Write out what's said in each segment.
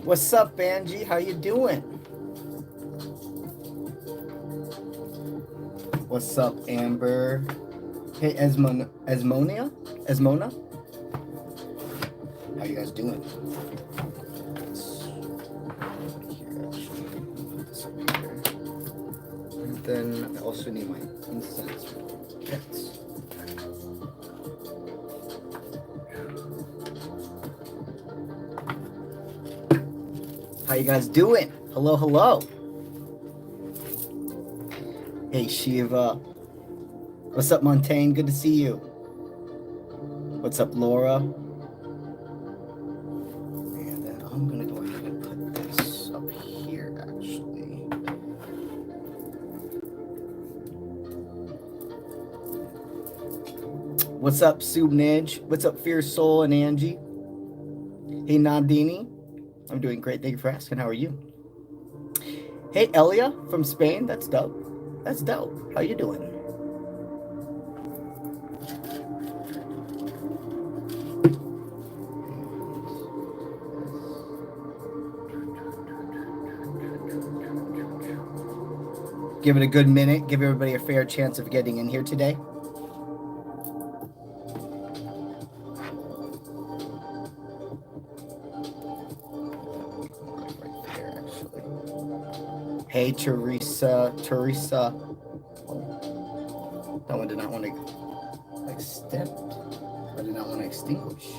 What's up, Angie? How you doing? What's up, Amber? Hey, Esmona? How you guys doing? And then I also need my incense kits. How you guys doing? Hello, hello. Hey, Shiva. What's up, Montaigne? Good to see you. What's up, Laura? And then I'm gonna go ahead and put this up here, actually. What's up, Subnij? What's up, Fierce Soul and Angie? Hey, Nadini. I'm doing great. Thank you for asking. How are you? Hey, Elia from Spain. That's dope. That's dope. How you doing? Give it a good minute. Give everybody a fair chance of getting in here today. Hey, Teresa. That one did not want to extend. I did not want to extinguish.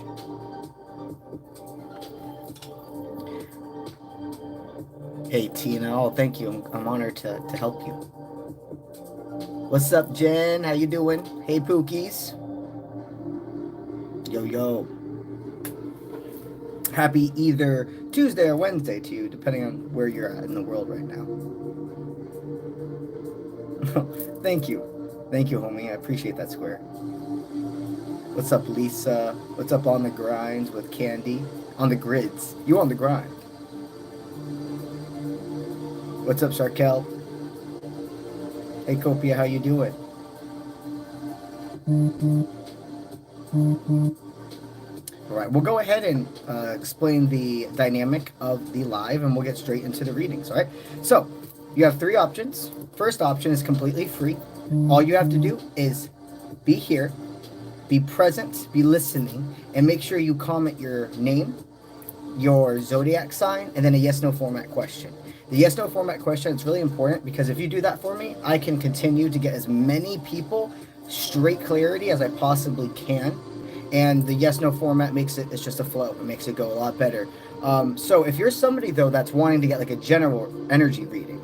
Hey, Tina. Oh, thank you. I'm honored to help you. What's up, Jen? How you doing? Hey, Pookies. Yo, yo. Happy either Tuesday or Wednesday to you, depending on where you're at in the world right now. Thank you. Thank you, homie. I appreciate that square. What's up, Lisa? What's up on the grinds with Candy? On the grids. You on the grind. What's up, Sharkel? Hey, Copia, how you doing? All right, we'll go ahead and explain the dynamic of the live, and we'll get straight into the readings, all right? So, you have three options. First option is completely free. All you have to do is be here, be present, be listening, and make sure you comment your name, your zodiac sign, and then a yes-no format question. The yes-no format question is really important because if you do that for me, I can continue to get as many people straight clarity as I possibly can. And the yes-no format makes it, it's just a flow. It makes it go a lot better. So if you're somebody, though, that's wanting to get like a general energy reading,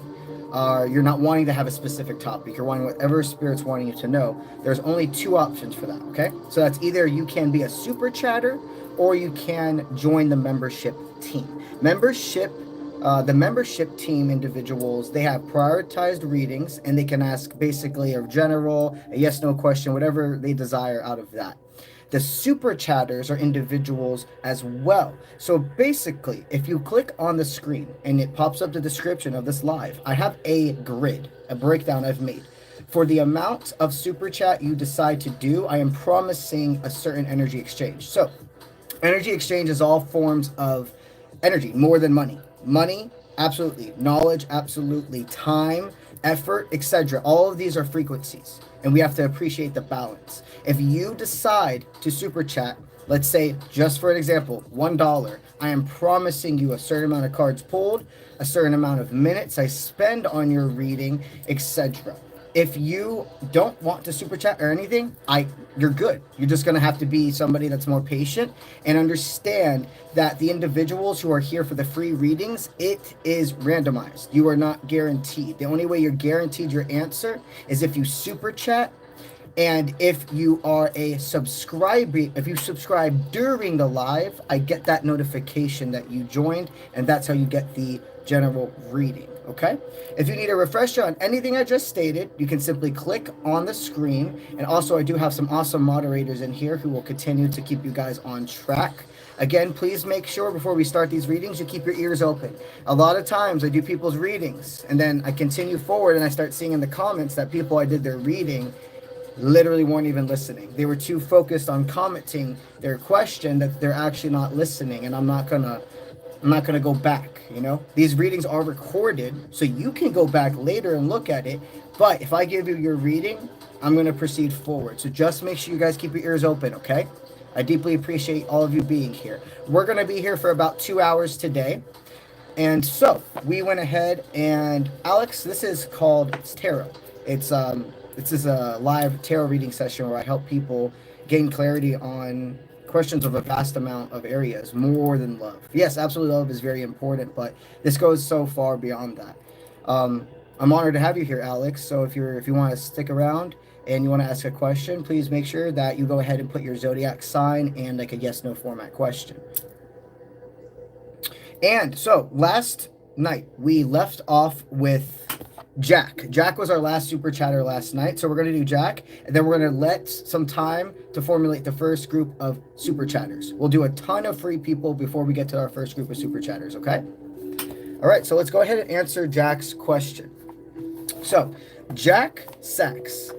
you're not wanting to have a specific topic, you're wanting whatever Spirit's wanting you to know, there's only two options for that, okay? So that's either you can be a super chatter or you can join the membership team. The membership team individuals, they have prioritized readings and they can ask basically a general, a yes-no question, whatever they desire out of that. The super chatters are individuals as well. So basically, if you click on the screen and it pops up the description of this live, I have a grid, a breakdown I've made. For the amount of super chat you decide to do, I am promising a certain energy exchange. So energy exchange is all forms of energy, more than money. Money, absolutely. Knowledge, absolutely. Time, effort, etc. All of these are frequencies, and we have to appreciate the balance. If you decide to super chat, let's say, just for an example, $1, I am promising you a certain amount of cards pulled, a certain amount of minutes I spend on your reading, etc. If you don't want to super chat or anything, you're good. You're just going to have to be somebody that's more patient and understand that the individuals who are here for the free readings, it is randomized. You are not guaranteed. The only way you're guaranteed your answer is if you super chat, and if you are a subscriber, if you subscribe during the live, I get that notification that you joined, and that's how you get the general reading. Okay? If you need a refresher on anything I just stated, you can simply click on the screen. And also, I do have some awesome moderators in here who will continue to keep you guys on track. Again, please make sure before we start these readings, you keep your ears open. A lot of times I do people's readings and then I continue forward and I start seeing in the comments that people I did their reading literally weren't even listening. They were too focused on commenting their question that they're actually not listening. And I'm not gonna I'm not going to go back, you know. These readings are recorded, so you can go back later and look at it. But if I give you your reading, I'm going to proceed forward. So just make sure you guys keep your ears open, okay? I deeply appreciate all of you being here. We're going to be here for about 2 hours today. And so we went ahead and Alex, this is called tarot. This is a live tarot reading session where I help people gain clarity on questions of a vast amount of areas, more than love. Yes, absolutely, love is very important, but this goes so far beyond that. I'm honored to have you here, Alex. So if you want to stick around and you want to ask a question, please make sure that you go ahead and put your zodiac sign and like a yes/no format question. And so last night we left off with Jack. Jack was our last super chatter last night. So we're going to do Jack, and then we're going to let some time to formulate the first group of super chatters. We'll do a ton of free people before we get to our first group of super chatters, okay? All right, so let's go ahead and answer Jack's question. So Jack Sachs,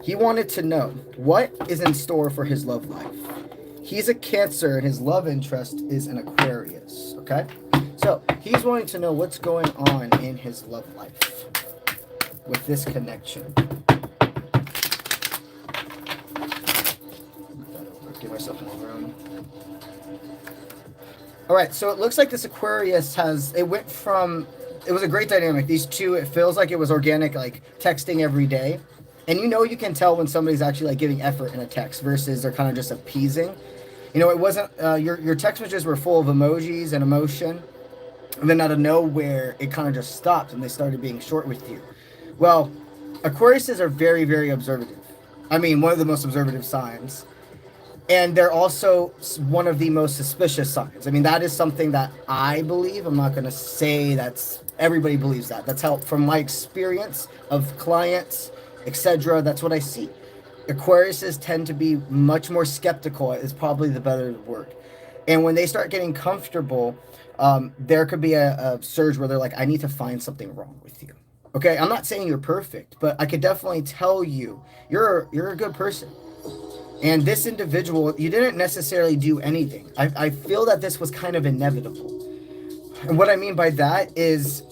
he wanted to know what is in store for his love life. He's a Cancer and his love interest is an Aquarius, okay? So he's wanting to know what's going on in his love life with this connection. Give myself more room. All right, so it looks like this Aquarius it was a great dynamic. These two, it feels like it was organic, like texting every day. And you can tell when somebody's actually like giving effort in a text versus they're kind of just appeasing. You know, it wasn't, your text messages were full of emojis and emotion. And then out of nowhere, it kind of just stopped and they started being short with you. Well, Aquariuses are very, very observative. I mean, one of the most observative signs. And they're also one of the most suspicious signs. I mean, that is something that I believe. I'm not going to say everybody believes that. That's how, from my experience of clients, etc., that's what I see. Aquariuses tend to be much more skeptical, is probably the better word. And when they start getting comfortable, there could be a surge where they're like, I need to find something wrong with you. Okay, I'm not saying you're perfect, but I could definitely tell you you're a good person. And this individual, you didn't necessarily do anything. I feel that this was kind of inevitable. And what I mean by that is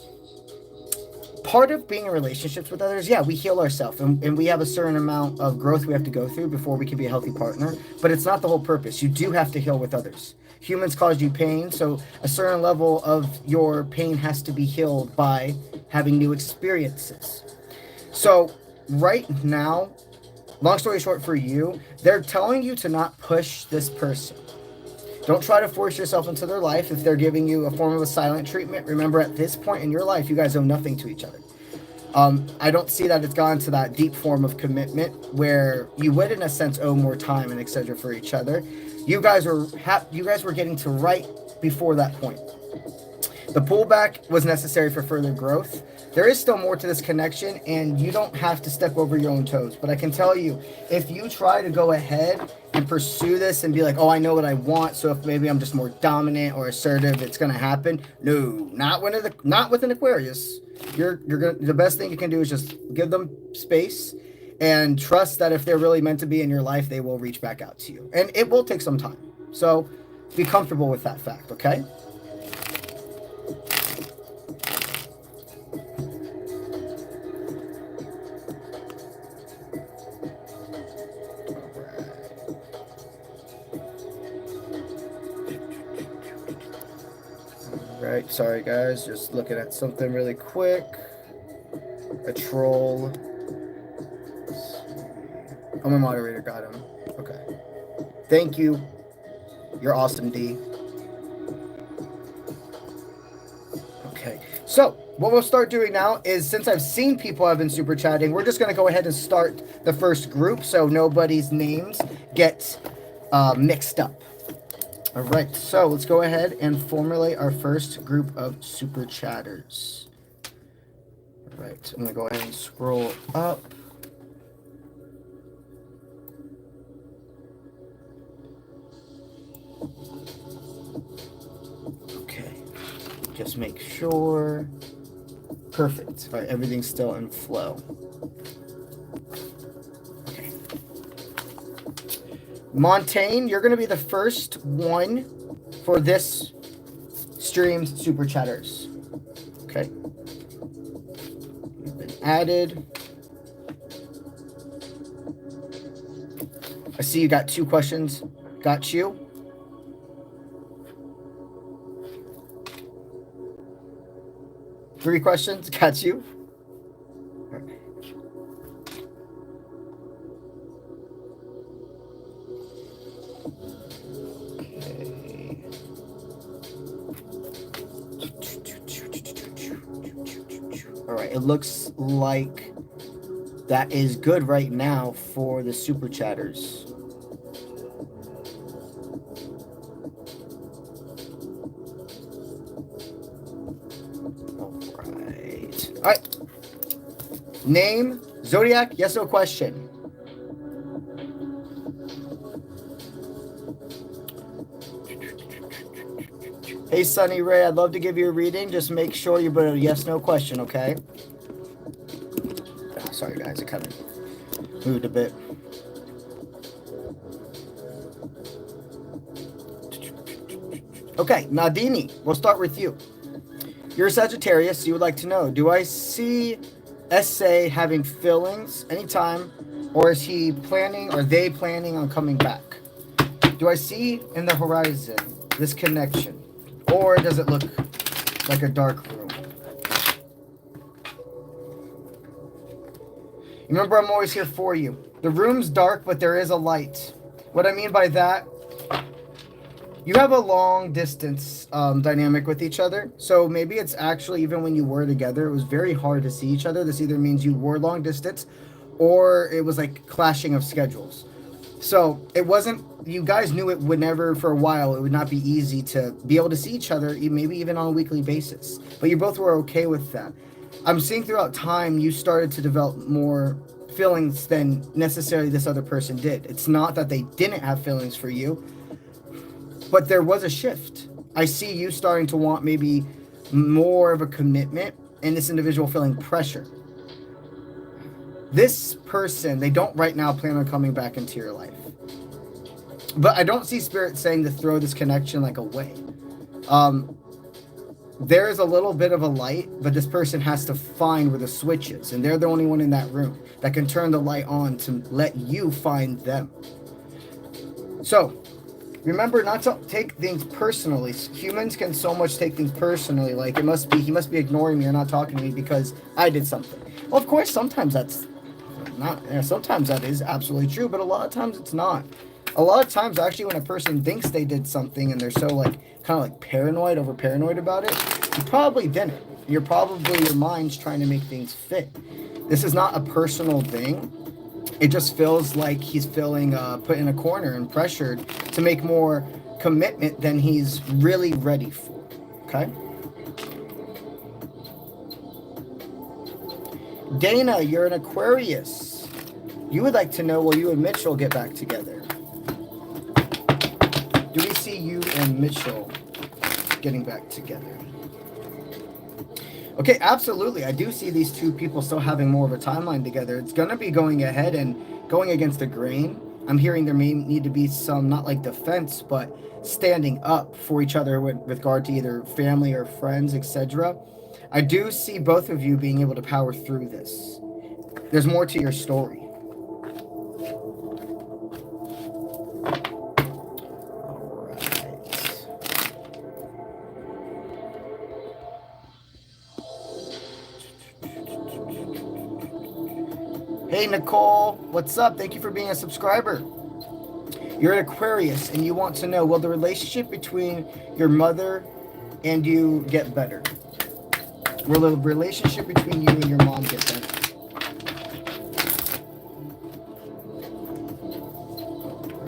part of being in relationships with others, yeah, we heal ourselves and we have a certain amount of growth we have to go through before we can be a healthy partner, but it's not the whole purpose. You do have to heal with others. Humans cause you pain, so a certain level of your pain has to be healed by having new experiences. So right now, long story short for you, they're telling you to not push this person. Don't try to force yourself into their life. If they're giving you a form of a silent treatment, remember at this point in your life, you guys owe nothing to each other. I don't see that it's gone to that deep form of commitment where you would, in a sense, owe more time and etc. for each other. You guys were getting to right before that point. The pullback was necessary for further growth. There is still more to this connection, and you don't have to step over your own toes. But I can tell you, if you try to go ahead and pursue this and be like, oh, I know what I want, so if maybe I'm just more dominant or assertive, it's going to happen. No, not with an Aquarius. The best thing you can do is just give them space and trust that if they're really meant to be in your life, they will reach back out to you. And it will take some time. So be comfortable with that fact, okay? Right, sorry guys, just looking at something really quick. A troll. Oh, my moderator got him. Okay. Thank you. You're awesome, D. Okay, so what we'll start doing now is, since I've seen people have been super chatting, we're just going to go ahead and start the first group so nobody's names get mixed up. All right, so let's go ahead and formulate our first group of super chatters. All right, I'm going to go ahead and scroll up. Okay, just make sure. Perfect. All right, everything's still in flow. Montaigne, you're going to be the first one for this streams, super chatters. Okay. You've been added. I see you got 2 questions. Got you. Three questions. Got you. All right, it looks like that is good right now for the super chatters. All right. Name, zodiac, yes, no question. Hey, Sunny Ray, I'd love to give you a reading. Just make sure you put a yes, no question, okay? Oh, sorry, guys. I kind of moved a bit. Okay, Nadini, we'll start with you. You're a Sagittarius. You would like to know, do I see 𝗧𝗧 having feelings anytime, or is he planning, or they planning on coming back? Do I see in the horizon this connection, or does it look like a dark room? Remember, I'm always here for you. The room's dark, but there is a light. What I mean by that, you have a long distance dynamic with each other. So maybe it's actually, even when you were together, it was very hard to see each other. This either means you were long distance, or it was like clashing of schedules. So it wasn't, you guys knew it would never, for a while, it would not be easy to be able to see each other, maybe even on a weekly basis. But you both were okay with that. I'm seeing throughout time, you started to develop more feelings than necessarily this other person did. It's not that they didn't have feelings for you, but there was a shift. I see you starting to want maybe more of a commitment, and this individual feeling pressure. This person, they don't right now plan on coming back into your life. But I don't see Spirit saying to throw this connection like away. There is a little bit of a light, but this person has to find where the switch is, and they're the only one in that room that can turn the light on to let you find them. So remember not to take things personally. Humans can so much take things personally, like he must be ignoring me or not talking to me because I did something. Well, of course, sometimes that's not, sometimes that is absolutely true, but a lot of times it's not. A lot of times, actually, when a person thinks they did something and they're so kind of paranoid about it, you probably didn't. You're probably, your mind's trying to make things fit. This is not a personal thing. It just feels like he's feeling put in a corner and pressured to make more commitment than he's really ready for. Okay? Dana, you're an Aquarius. You would like to know, will you and Mitchell get back together? Do we see you and Mitchell getting back together? Okay, absolutely. I do see these two people still having more of a timeline together. It's going to be going ahead and going against the grain. I'm hearing there may need to be some, not like defense, but standing up for each other with regard to either family or friends, etc. I do see both of you being able to power through this. There's more to your story. Hey, Nicole, what's up? Thank you for being a subscriber. You're an Aquarius, and you want to know, will the relationship between your mother and you get better? Will the relationship between you and your mom get better?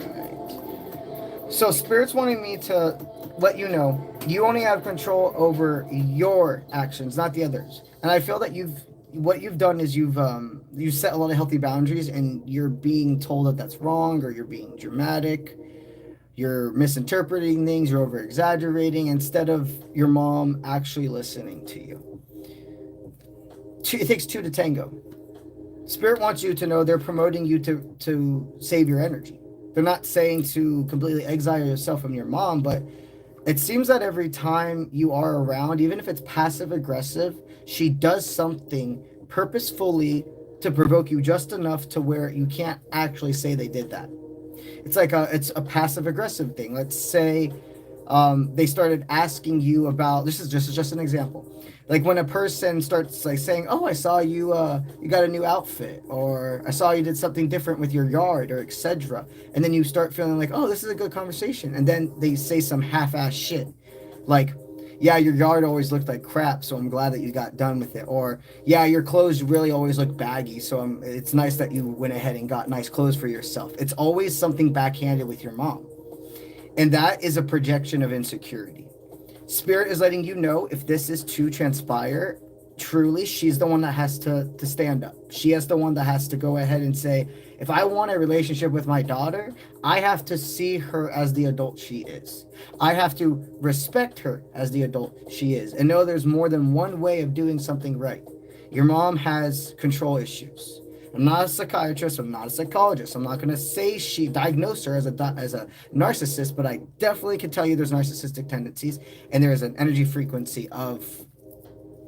Right. So Spirit's wanting me to let you know, you only have control over your actions, not the others. And I feel that what you've done is you've set a lot of healthy boundaries, and you're being told that that's wrong, or you're being dramatic, you're misinterpreting things, you're over exaggerating, instead of your mom actually listening to you. It takes two to tango. Spirit wants you to know they're promoting you to save your energy. They're not saying to completely exile yourself from your mom, but It seems that every time you are around, even if it's passive aggressive, she does something purposefully to provoke you just enough to where you can't actually say they did that. It's like it's a passive aggressive thing. Let's say they started asking you about, this is just an example. Like when a person starts like saying, "Oh, I saw you you got a new outfit," or "I saw you did something different with your yard," or etc. And then you start feeling like, "Oh, this is a good conversation." And then they say some half-ass shit. Like, "Yeah, your yard always looked like crap, so I'm glad that you got done with it." Or, "Yeah, your clothes really always look baggy, so it's nice that you went ahead and got nice clothes for yourself." It's always something backhanded with your mom. And that is a projection of insecurity. Spirit is letting you know, if this is to transpire, truly, she's the one that has to stand up. She is the one that has to go ahead and say, if I want a relationship with my daughter, I have to see her as the adult she is. I have to respect her as the adult she is, and know there's more than one way of doing something right. Your mom has control issues. I'm not a psychiatrist. I'm not a psychologist. I'm not going to say she diagnosed her as a narcissist, but I definitely can tell you there's narcissistic tendencies, and there is an energy frequency of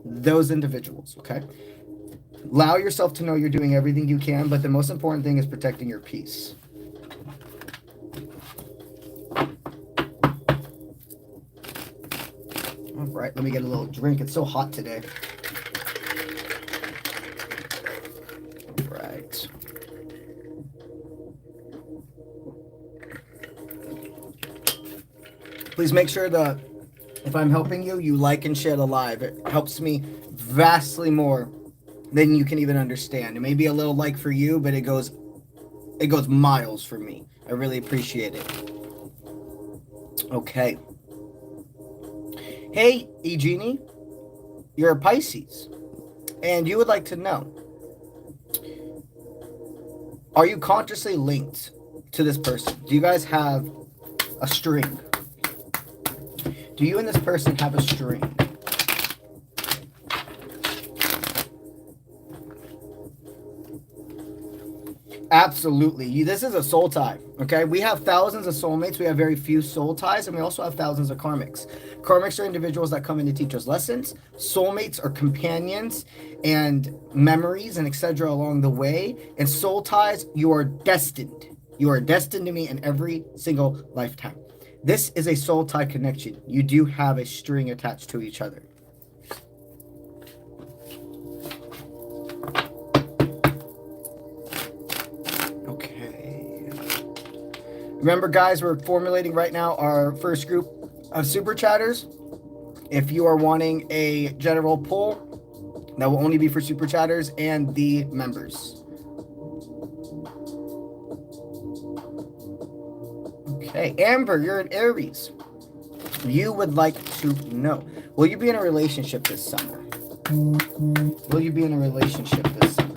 those individuals, okay? Allow yourself to know you're doing everything you can, but the most important thing is protecting your peace. All right, let me get a little drink. It's so hot today. Please make sure that if I'm helping you, you like and share the live. It helps me vastly more than you can even understand. It may be a little like for you, but it goes miles for me. I really appreciate it. Okay. Hey, Eugenie, you're a Pisces, and you would like to know, are you consciously linked to this person? Do you guys have a string? Do you and this person have a string? Absolutely. This is a soul tie, okay? We have thousands of soulmates. We have very few soul ties, and we also have thousands of karmics. Karmics are individuals that come in to teach us lessons. Soulmates are companions and memories and etc. along the way. And soul ties, you are destined. You are destined to meet in every single lifetime. This is a soul tie connection. You do have a string attached to each other. Okay. Remember, guys, we're formulating right now our first group of super chatters. If you are wanting a general poll, that will only be for super chatters and the members. Okay, Amber, you're an Aries. You would like to know, will you be in a relationship this summer? Will you be in a relationship this summer?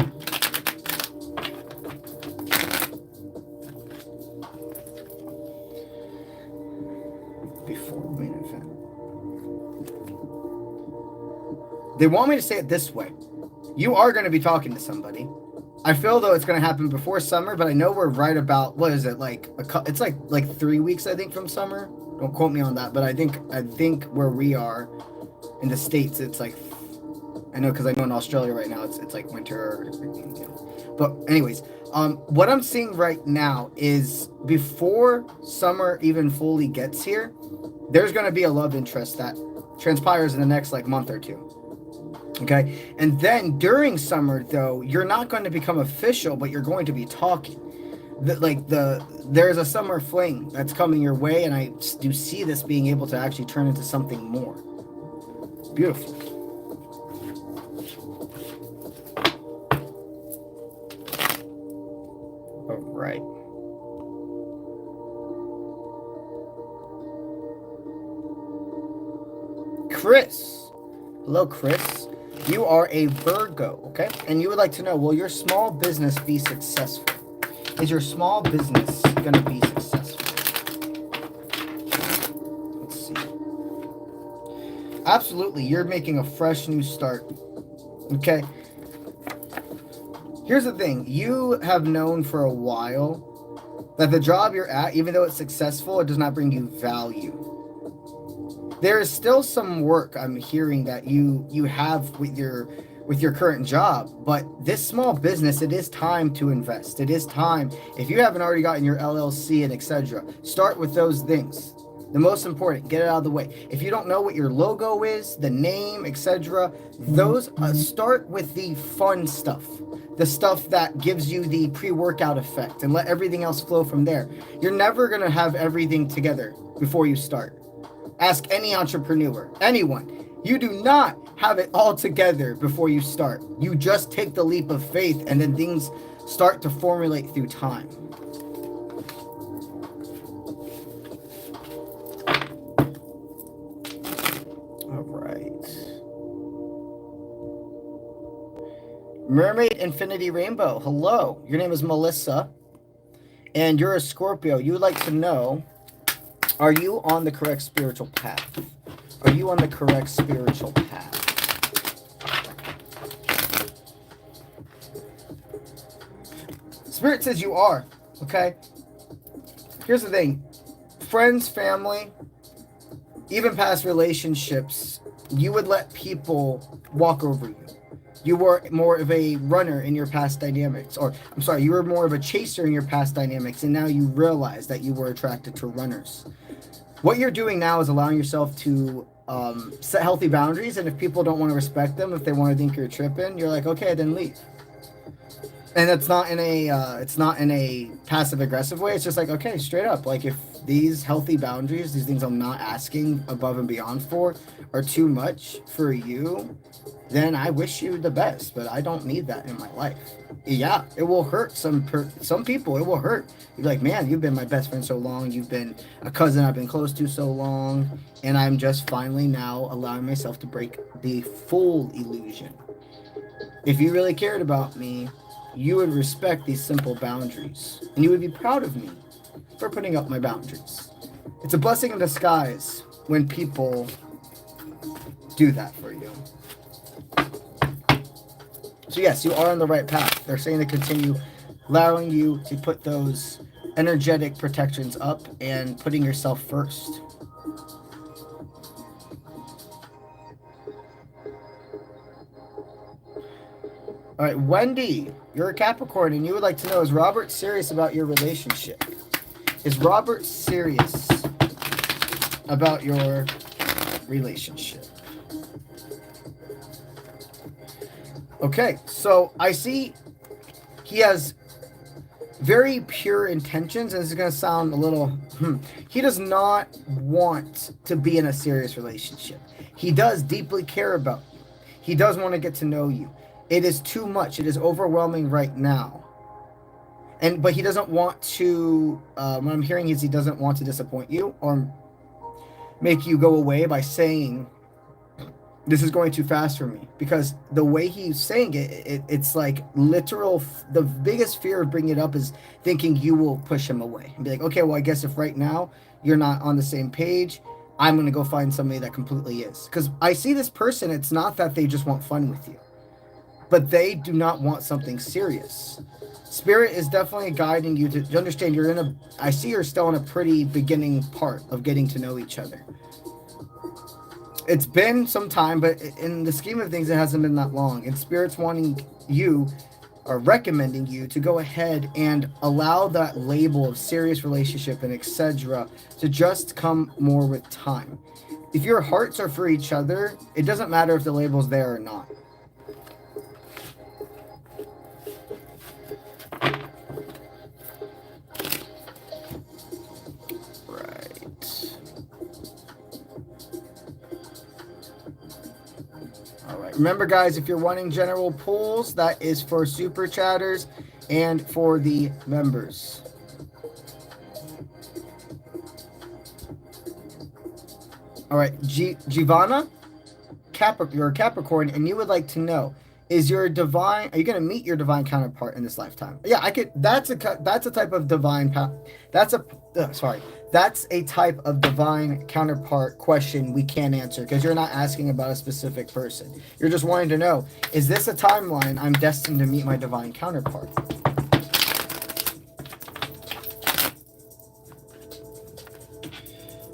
Before main event. They want me to say it this way. You are going to be talking to somebody. I feel though it's going to happen before summer, but I know we're right about, what is it, like it's like 3 weeks, I think, from summer. Don't quote me on that, but I think where we are in the States, it's like, I know, because I know in Australia right now it's like winter. But anyways, what I'm seeing right now is before summer even fully gets here, there's going to be a love interest that transpires in the next like month or two. Okay, and then during summer, though, you're not going to become official, but you're going to be talking. There's a summer fling that's coming your way, and I do see this being able to actually turn into something more. Beautiful. All right. Chris. Hello, Chris. You are a Virgo, okay? And you would like to know, will your small business be successful? Is your small business going to be successful? Let's see. Absolutely. You're making a fresh new start, okay? Here's the thing. You have known for a while that the job you're at, even though it's successful, it does not bring you value. there is still some work I'm hearing that you have with your current job, but this small business, it is time to invest. It is time. If you haven't already gotten your LLC and etc., start with those things. The most important, get it out of the way. If you don't know what your logo is, the name, etc., those start with the fun stuff, the stuff that gives you the pre-workout effect, and let everything else flow from there. You're never going to have everything together before you start. Ask any entrepreneur, anyone. You do not have it all together before you start. You just take the leap of faith, and then things start to formulate through time. All right. Mermaid Infinity Rainbow, hello. Your name is Melissa, and you're a Scorpio. You would like to know, are you on the correct spiritual path? Are you on the correct spiritual path? Spirit says you are, okay? Here's the thing. Friends, family, even past relationships, you would let people walk over you. You were more of a runner in your past dynamics. Or, I'm sorry, you were more of a chaser in your past dynamics, and now you realize that you were attracted to runners. What you're doing now is allowing yourself to set healthy boundaries, and if people don't want to respect them, if they want to think you're tripping, you're like, okay, then leave. And it's not in a passive aggressive way. It's just like, okay, straight up. Like, if these healthy boundaries, these things I'm not asking above and beyond for, are too much for you, then I wish you the best, but I don't need that in my life. Yeah, it will hurt some people. It will hurt. You're like, man, you've been my best friend so long. You've been a cousin I've been close to so long, and I'm just finally now allowing myself to break the full illusion. If you really cared about me, you would respect these simple boundaries, and you would be proud of me for putting up my boundaries. It's a blessing in disguise when people do that for you. So yes, you are on the right path. They're saying to continue allowing you to put those energetic protections up and putting yourself first. All right, Wendy, you're a Capricorn, and you would like to know, is Robert serious about your relationship? Is Robert serious about your relationship? Okay, so I see he has very pure intentions, and this is going to sound a little, he does not want to be in a serious relationship. He does deeply care about you. He does want to get to know you. It is too much. It is overwhelming right now. But he doesn't want to, what I'm hearing is he doesn't want to disappoint you or make you go away by saying, this is going too fast for me. Because the way he's saying it's like literal, the biggest fear of bringing it up is thinking you will push him away. And be like, okay, well, I guess if right now you're not on the same page, I'm going to go find somebody that completely is. Because I see this person, it's not that they just want fun with you, but they do not want something serious. Spirit is definitely guiding you to understand I see you're still in a pretty beginning part of getting to know each other. It's been some time, but in the scheme of things, it hasn't been that long. And Spirit's wanting you, or recommending you, to go ahead and allow that label of serious relationship and etc. to just come more with time. If your hearts are for each other, it doesn't matter if the label's there or not. Remember, guys, if you're wanting general pulls, that is for super chatters and for the members. All right, Giovanna, you're a Capricorn, and you would like to know, are you going to meet your divine counterpart in this lifetime? Yeah, that's a type of divine, that's a type of divine counterpart question we can't answer, because you're not asking about a specific person. You're just wanting to know, is this a timeline I'm destined to meet my divine counterpart?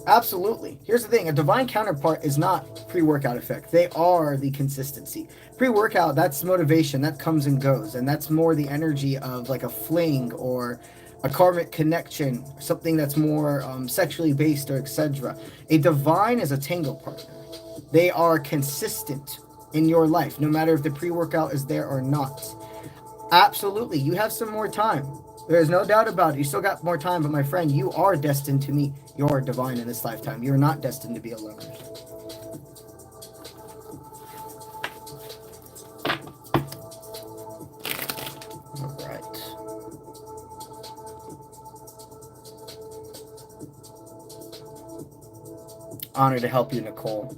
Absolutely. Here's the thing. A divine counterpart is not pre-workout effect. They are the consistency. Pre-workout, that's motivation. That comes and goes. And that's more the energy of like a fling or a karmic connection, something that's more sexually based or etc. A divine is a tango partner. They are consistent in your life, no matter if the pre-workout is there or not. Absolutely. You have some more time. There's no doubt about it. You still got more time, but my friend, you are destined to meet your divine in this lifetime. You're not destined to be alone. All right. Honored to help you, Nicole.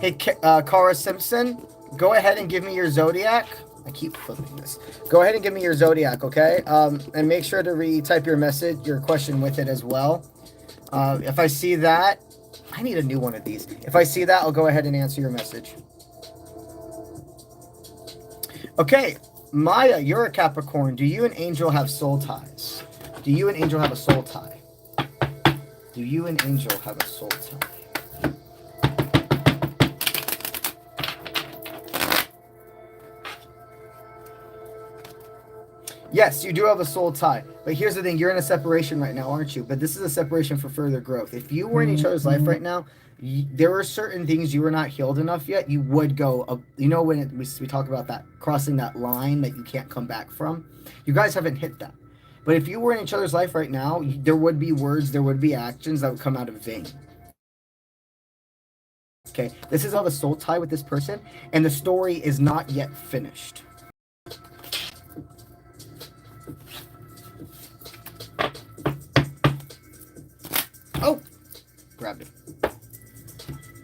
Hey, Cara Simpson, go ahead and give me your zodiac. I keep flipping this. Go ahead and give me your zodiac, okay? And make sure to retype your message, your question with it as well. If I see that, I need a new one of these. If I see that, I'll go ahead and answer your message. Okay, Maya, you're a Capricorn. Do you and Angel have soul ties? Do you and Angel have a soul tie? Do you and Angel have a soul tie? Yes, you do have a soul tie. But here's the thing. You're in a separation right now, aren't you? But this is a separation for further growth. If you were in each other's life right now, there are certain things you were not healed enough yet. You would go, you know, when we talk about that, crossing that line that you can't come back from. You guys haven't hit that. But if you were in each other's life right now, there would be words, there would be actions that would come out of vain. Okay, this is all the soul tie with this person, and the story is not yet finished. Oh, grabbed it.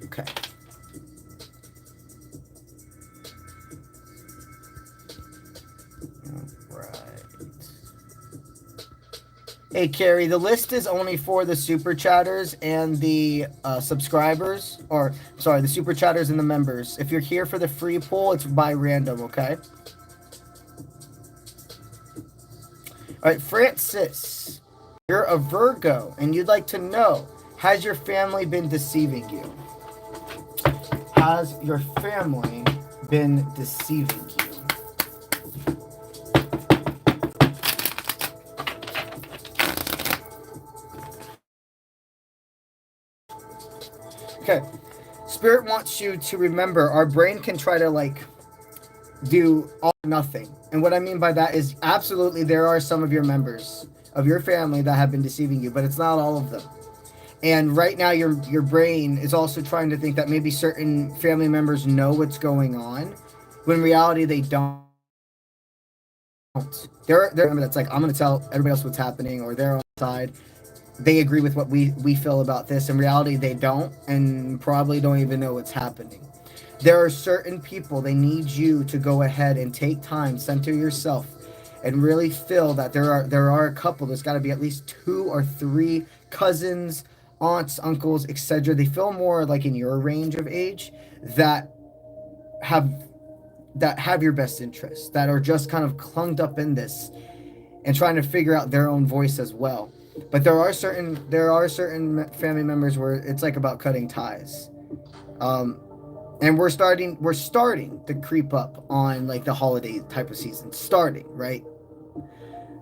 Okay. All right. Hey, Carrie, the list is only for the super chatters and the subscribers, or sorry, the super chatters and the members. If you're here for the free pool, it's by random, okay? All right, Francis, you're a Virgo, and you'd like to know, has your family been deceiving you? Has your family been deceiving you? Okay, Spirit wants you to remember, our brain can try to like do all or nothing. And what I mean by that is absolutely there are some of your members of your family that have been deceiving you, but it's not all of them. And right now your brain is also trying to think that maybe certain family members know what's going on, when in reality they don't. They're that's like, I'm going to tell everybody else what's happening, or they're on the side. They agree with what we feel about this. In reality, they don't, and probably don't even know what's happening. There are certain people, they need you to go ahead and take time, center yourself, and really feel that there are a couple, there's got to be at least 2 or 3 cousins, aunts, uncles, etc. They feel more like in your range of age that have your best interests, that are just kind of clunged up in this and trying to figure out their own voice as well. But there are certain family members where it's like about cutting ties. And we're starting to creep up on like the holiday type of season, right?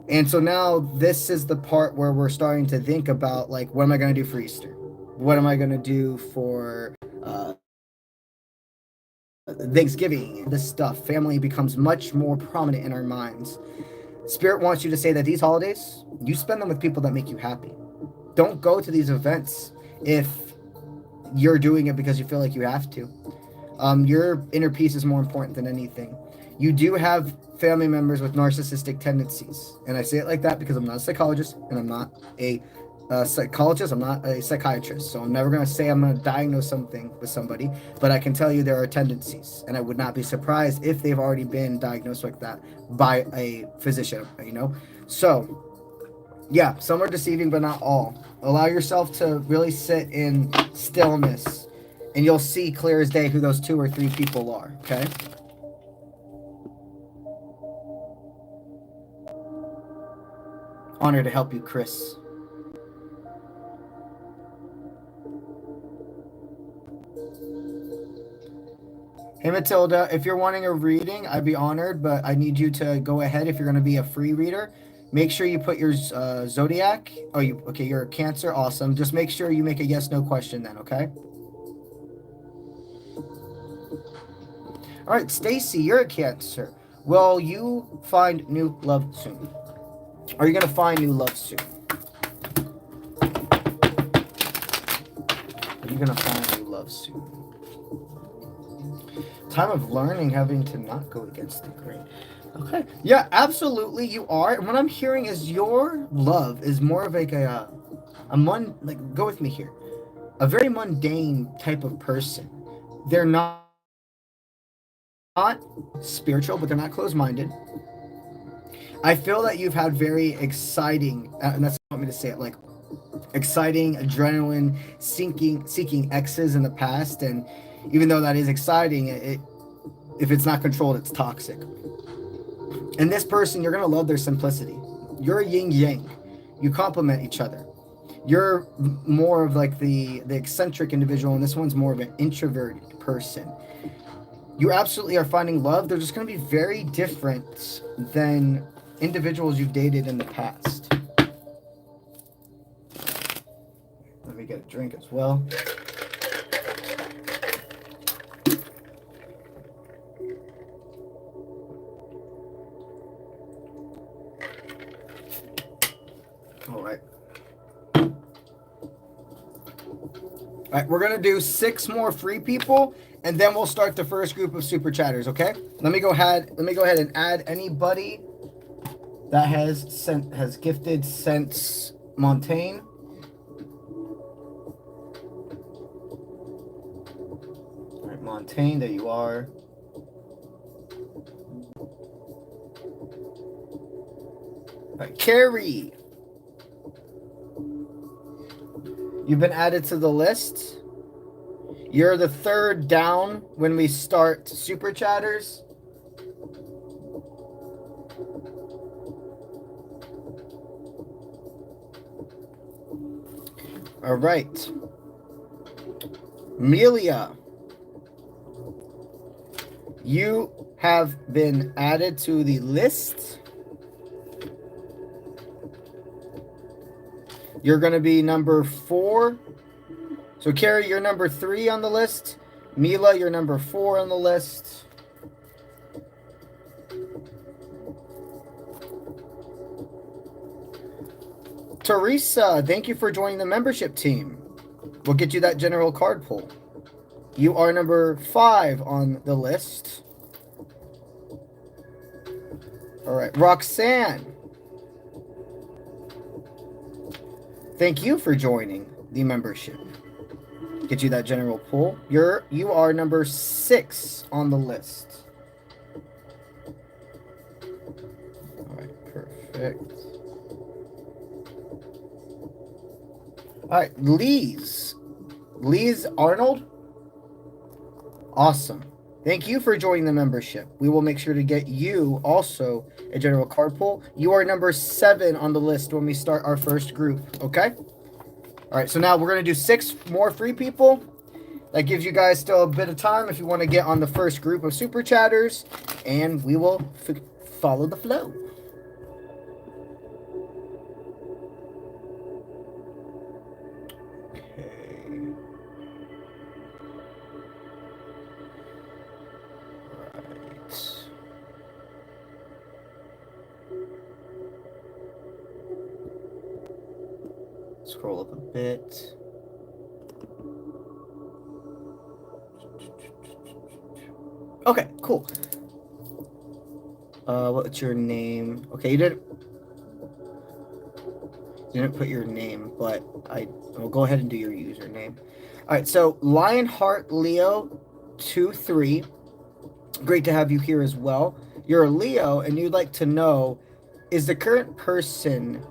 And so now this is the part where we're starting to think about like, what am I going to do for Easter? What am I going to do for Thanksgiving? This stuff, family becomes much more prominent in our minds. Spirit wants you to say that these holidays, you spend them with people that make you happy. Don't go to these events if you're doing it because you feel like you have to. Your inner peace is more important than anything. You do have family members with narcissistic tendencies. And I say it like that because I'm not a psychologist, and I'm not a psychologist. I'm not a psychiatrist. So I'm never going to say I'm going to diagnose something with somebody. But I can tell you there are tendencies. And I would not be surprised if they've already been diagnosed like that by a physician, you know? So, yeah, some are deceiving, but not all. Allow yourself to really sit in stillness, and you'll see clear as day who those 2 or 3 people are, okay? Honor to help you, Chris. Hey, Matilda, if you're wanting a reading, I'd be honored, but I need you to go ahead if you're going to be a free reader. Make sure you put your zodiac. Oh, okay, you're a Cancer. Awesome. Just make sure you make a yes/no question then, okay? All right, Stacy, you're a Cancer. Will you find new love soon? Are you going to find new love soon? Are you going to find new love soon? Time of learning, having to not go against the grain. Okay. Yeah, absolutely, you are. And what I'm hearing is your love is more of like go with me here. A very mundane type of person. They're not spiritual, but they're not closed-minded. I feel that you've had very exciting, and that's what I want me to say it, like exciting, adrenaline, seeking exes in the past, and even though that is exciting, if it's not controlled, it's toxic. And this person, you're going to love their simplicity. You're a yin-yang. You complement each other. You're more of like the eccentric individual, and this one's more of an introverted person. You absolutely are finding love. They're just going to be very different than individuals you've dated in the past. Let me get a drink as well. All right. All right, we're gonna do 6 more free people, and then we'll start the first group of super chatters. Okay? Let me go ahead and add anybody that has gifted since Montaigne. All right, Montaigne, there you are. All right, Carrie. You've been added to the list. You're the 3rd down when we start super chatters. All right. Amelia, you have been added to the list. You're going to be number 4. So, Carrie, you're number 3 on the list. Mila, you're number 4 on the list. Teresa, thank you for joining the membership team. We'll get you that general card pull. You are number 5 on the list. All right, Roxanne. Thank you for joining the membership. Get you that general pull. You are number 6 on the list. All right, perfect. All right, Lee's Arnold. Awesome. Thank you for joining the membership. We will make sure to get you also a general card pull. You are number 7 on the list when we start our first group, okay? All right, so now we're going to do 6 more free people. That gives you guys still a bit of time if you want to get on the first group of super chatters, and we will follow the flow. Scroll up a bit. Okay, cool. What's your name? Okay, you didn't put your name, but I'll go ahead and do your username. All right, so Lionheart Leo 23. Great to have you here as well. You're a Leo, and you'd like to know, is the current person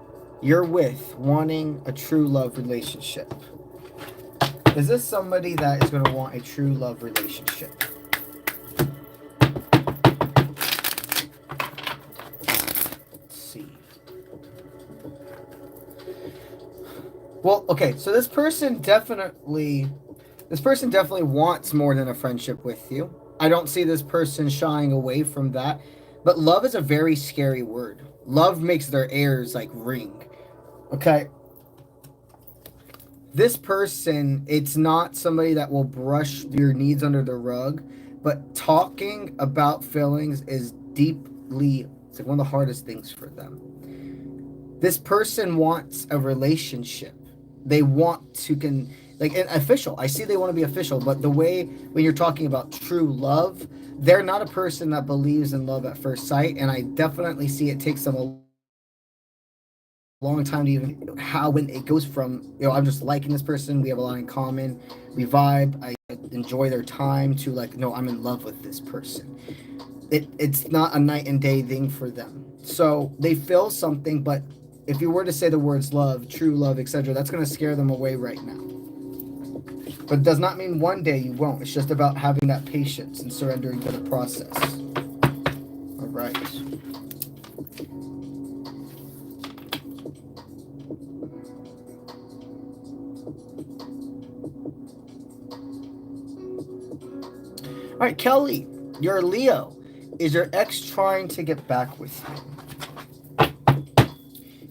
you're with wanting a true love relationship? Is this somebody that is going to want a true love relationship? Let's see. Well, okay, so this person definitely wants more than a friendship with you. I don't see this person shying away from that. But love is a very scary word. Love makes their ears like ring. Okay? This person, it's not somebody that will brush your needs under the rug, but talking about feelings is deeply, it's like one of the hardest things for them. This person wants a relationship. They want to like an official. I see they want to be official, but the way when you're talking about true love, they're not a person that believes in love at first sight, and I definitely see it takes them a long time to even when it goes from, I'm just liking this person, we have a lot in common, we vibe, I enjoy their time, to like, no, I'm in love with this person. It's not a night and day thing for them. So they feel something, but if you were to say the words love, true love, etc., that's going to scare them away right now. But it does not mean one day you won't. It's just about having that patience and surrendering to the process. All right. All right, Kelly, you're a Leo. Is your ex trying to get back with you?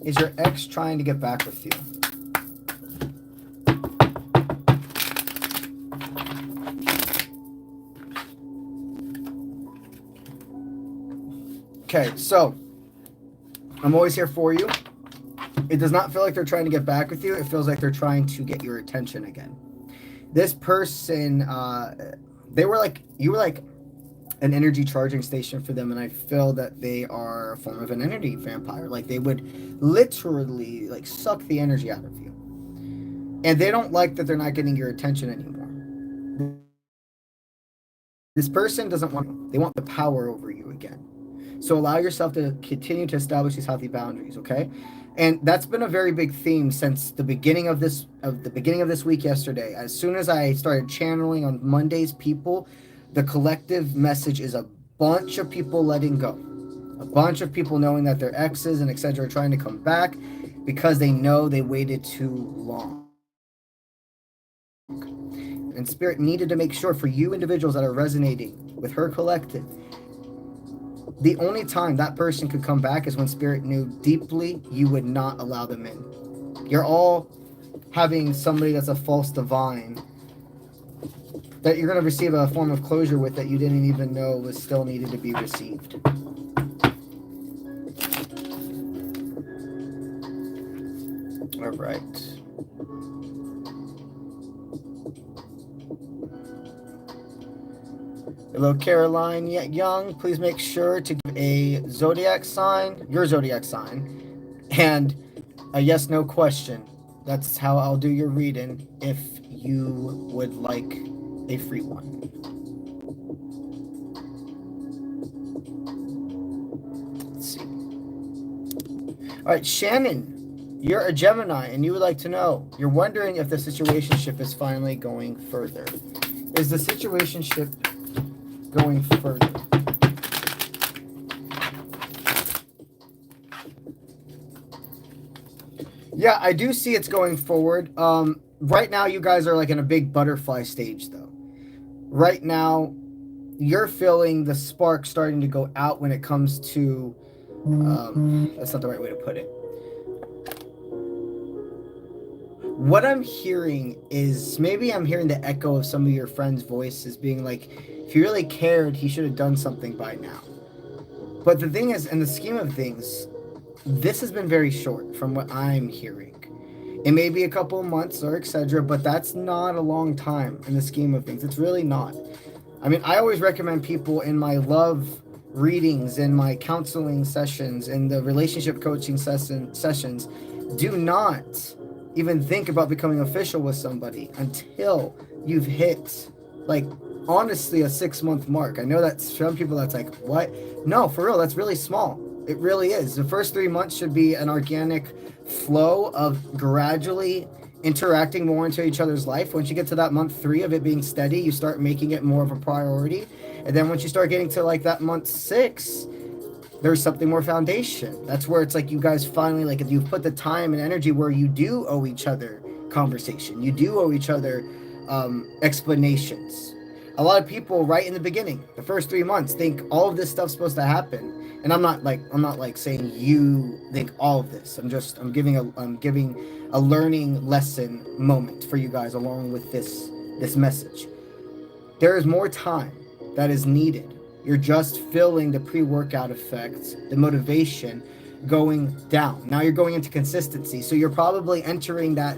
Is your ex trying to get back with you? Okay, so I'm always here for you. It does not feel like they're trying to get back with you. It feels like they're trying to get your attention again. This person, you were like an energy charging station for them, and I feel that they are a form of an energy vampire. Like they would literally like suck the energy out of you. And they don't like that they're not getting your attention anymore. This person doesn't want, they want the power over you again. So allow yourself to continue to establish these healthy boundaries, okay? And that's been a very big theme since the beginning of this week yesterday. As soon as I started channeling on Monday's people, the collective message is a bunch of people letting go. A bunch of people knowing that their exes and etc. are trying to come back because they know they waited too long. And Spirit needed to make sure for you individuals that are resonating with her collective, the only time that person could come back is when Spirit knew deeply you would not allow them in. You're all having somebody that's a false divine that you're going to receive a form of closure with that you didn't even know was still needed to be received. All right. Hello, Caroline Young. Please make sure to give a zodiac sign, your zodiac sign, and a yes/no question. That's how I'll do your reading if you would like a free one. Let's see. All right, Shannon, you're a Gemini, and you would like to know, you're wondering if the situationship is finally going further. Is the situationship going further? Yeah, I do see it's going forward. Right now, you guys are like in a big butterfly stage, though. Right now, you're feeling the spark starting to go out when it comes to... that's not the right way to put it. What I'm hearing is, maybe I'm hearing the echo of some of your friends' voices being like, if he really cared, he should have done something by now. But the thing is, in the scheme of things, this has been very short from what I'm hearing. It may be a couple of months or etc., but that's not a long time in the scheme of things. It's really not. I mean, I always recommend people in my love readings, in my counseling sessions, in the relationship coaching sessions, do not even think about becoming official with somebody until you've hit, like, honestly, a 6-month mark. I know that some people, that's like, what? No, for real, that's really small. It really is. The first 3 months should be an organic flow of gradually interacting more into each other's life. Once you get to that month 3 of it being steady, you start making it more of a priority. And then once you start getting to like that month 6, there's something more foundation. That's where it's like you guys finally, like, if you've put the time and energy where you do owe each other conversation. You do owe each other explanations. A lot of people right in the beginning, the first 3 months, think all of this stuff's supposed to happen. And I'm not like saying you think all of this. I'm giving a learning lesson moment for you guys along with this message. There is more time that is needed. You're just feeling the pre-workout effects, the motivation going down. Now you're going into consistency. So you're probably entering that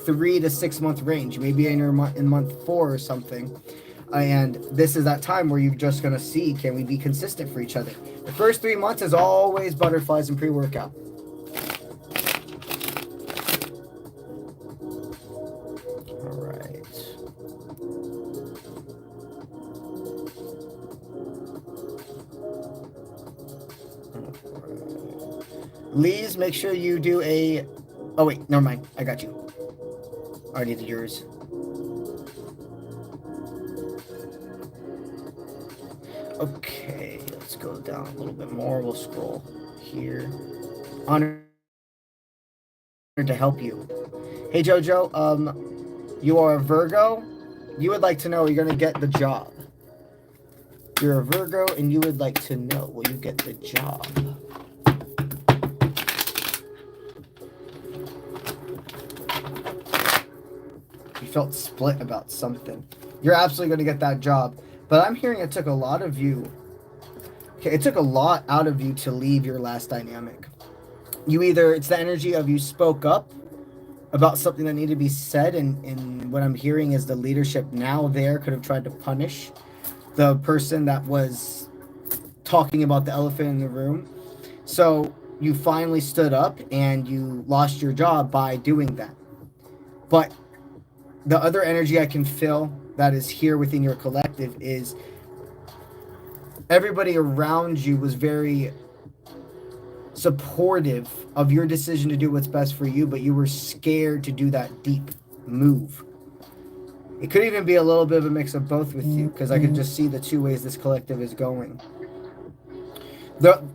3 to 6 month range, maybe in month 4 or something. And this is that time where you're just going to see, can we be consistent for each other? The first 3 months is always butterflies and pre-workout. All right. Lee's, make sure you do a... Oh, wait, never mind. I got you. I already did yours. Okay, let's go down a little bit more. We'll scroll here. Honored to help you. Hey, Jojo, you are a Virgo. You would like to know, are you going to get the job? You're a Virgo, and you would like to know, will you get the job? You felt split about something. You're absolutely going to get that job. But I'm hearing it took a lot of you. Okay, it took a lot out of you to leave your last dynamic. It's the energy of you spoke up about something that needed to be said, and what I'm hearing is the leadership now there could have tried to punish the person that was talking about the elephant in the room. So you finally stood up and you lost your job by doing that. But the other energy I can feel that is here within your collective is everybody around you was very supportive of your decision to do what's best for you, but you were scared to do that deep move. It could even be a little bit of a mix of both with you, because I could just see the two ways this collective is going.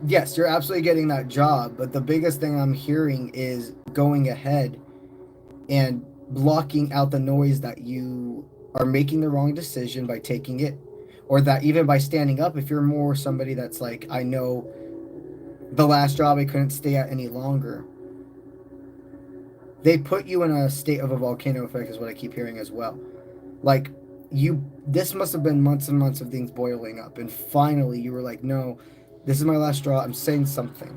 Yes, you're absolutely getting that job, but the biggest thing I'm hearing is going ahead and blocking out the noise that you are making the wrong decision by taking it, or that even by standing up, if you're more somebody that's like, I know the last job I couldn't stay at any longer. They put you in a state of a volcano effect is what I keep hearing as well. Like this must have been months and months of things boiling up, and finally you were like, no, this is my last straw. I'm saying something.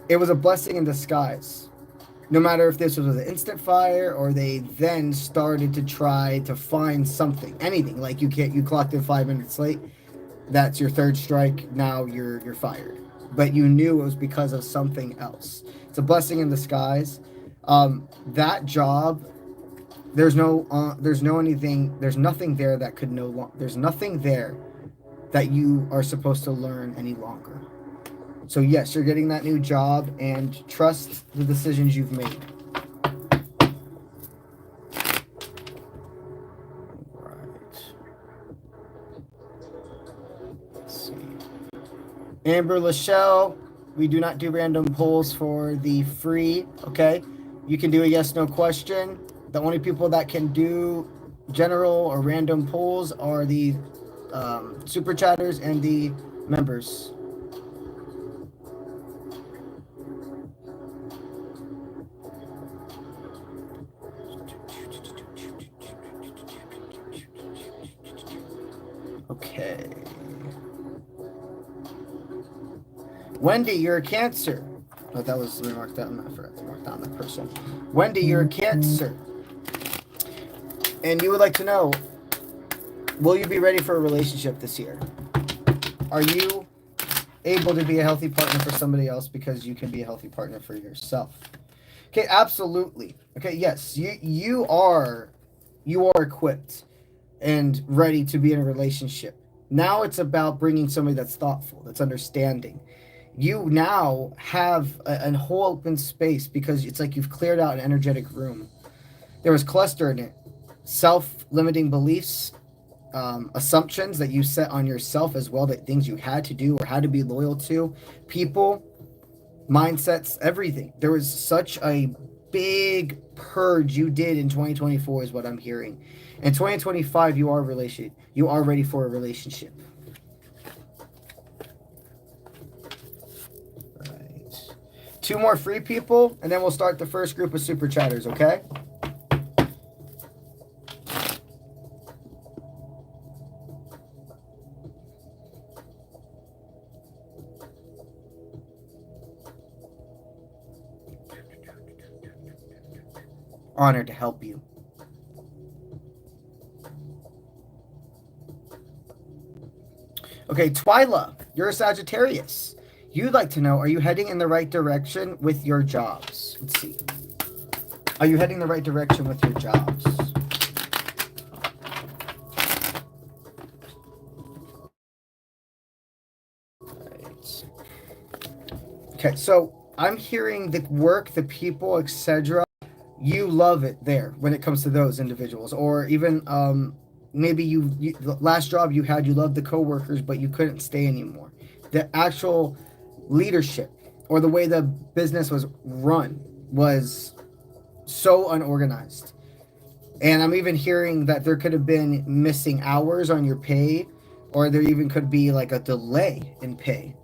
It was a blessing in disguise. No matter if this was an instant fire or they then started to try to find something, anything, like you clocked in 5 minutes late, that's your third strike. Now you're fired. But you knew it was because of something else. It's a blessing in disguise. That job, there's nothing there that could no longer, there's nothing there that you are supposed to learn any longer. So yes, you're getting that new job, and trust the decisions you've made. Right. Let's see. Amber Lachelle, we do not do random polls for the free, okay? You can do a yes/no question. The only people that can do general or random polls are the super chatters and the members. Okay. Wendy, you're a Cancer. Oh, that was, let me mark that. I forgot to mark down that person. Wendy, you're a Cancer. And you would like to know, will you be ready for a relationship this year? Are you able to be a healthy partner for somebody else because you can be a healthy partner for yourself? Okay, absolutely. Okay, yes, you are equipped and ready to be in a relationship. Now it's about bringing somebody that's thoughtful, that's understanding. You now have a whole open space because it's like you've cleared out an energetic room. There was cluster in it. Self-limiting beliefs, assumptions that you set on yourself as well, that things you had to do or had to be loyal to, people, mindsets, everything. There was such a big purge you did in 2024 is what I'm hearing. In 2025, you are ready for a relationship. Right. 2 more free people, and then we'll start the first group of super chatters, okay? Honored to help you. Okay, Twyla, you're a Sagittarius. You'd like to know, are you heading in the right direction with your jobs? Let's see. Are you heading the right direction with your jobs? Right. Okay, so I'm hearing the work, the people, etc. You love it there when it comes to those individuals, or even maybe you the last job you had, you loved the coworkers, but you couldn't stay anymore. The actual leadership or the way the business was run was so unorganized. And I'm even hearing that there could have been missing hours on your pay, or there even could be like a delay in pay.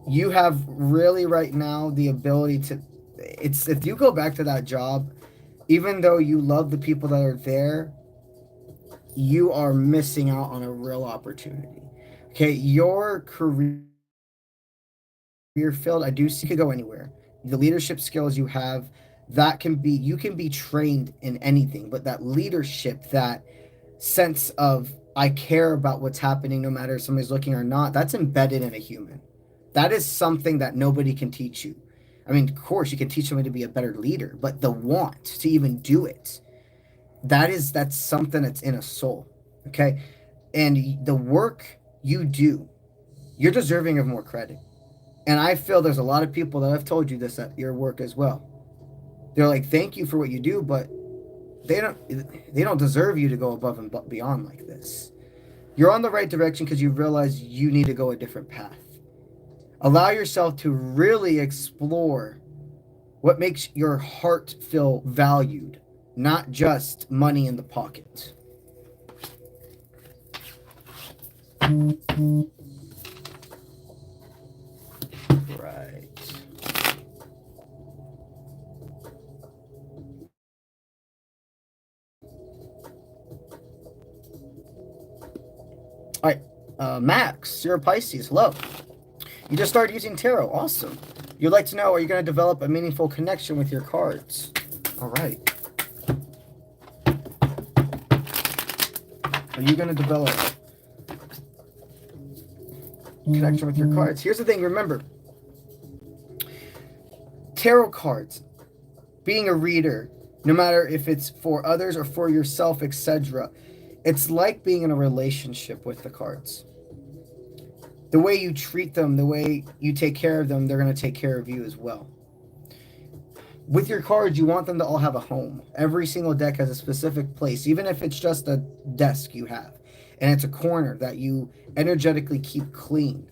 You have really right now the ability to, if you go back to that job, even though you love the people that are there, you are missing out on a real opportunity. Okay, your career field, I do see, could go anywhere. The leadership skills you have, you can be trained in anything, but that leadership, that sense of I care about what's happening no matter if somebody's looking or not, that's embedded in a human. That is something that nobody can teach you. I mean, of course, you can teach somebody to be a better leader, but the want to even do it, that's something that's in a soul, okay? And the work you do, you're deserving of more credit. And I feel there's a lot of people that have told you this at your work as well. They're like, thank you for what you do, but they don't deserve you to go above and beyond like this. You're on the right direction because you realize you need to go a different path. Allow yourself to really explore what makes your heart feel valued, not just money in the pocket. Right. All right, Max, you're a Pisces. Hello. You just started using tarot. Awesome. You'd like to know, are you going to develop a meaningful connection with your cards? All right. Are you going to develop a connection with your cards? Here's the thing. Remember, tarot cards, being a reader, no matter if it's for others or for yourself, etc., it's like being in a relationship with the cards. The way you treat them, the way you take care of them, they're going to take care of you as well. With your cards, you want them to all have a home. Every single deck has a specific place, even if it's just a desk you have, and it's a corner that you energetically keep clean.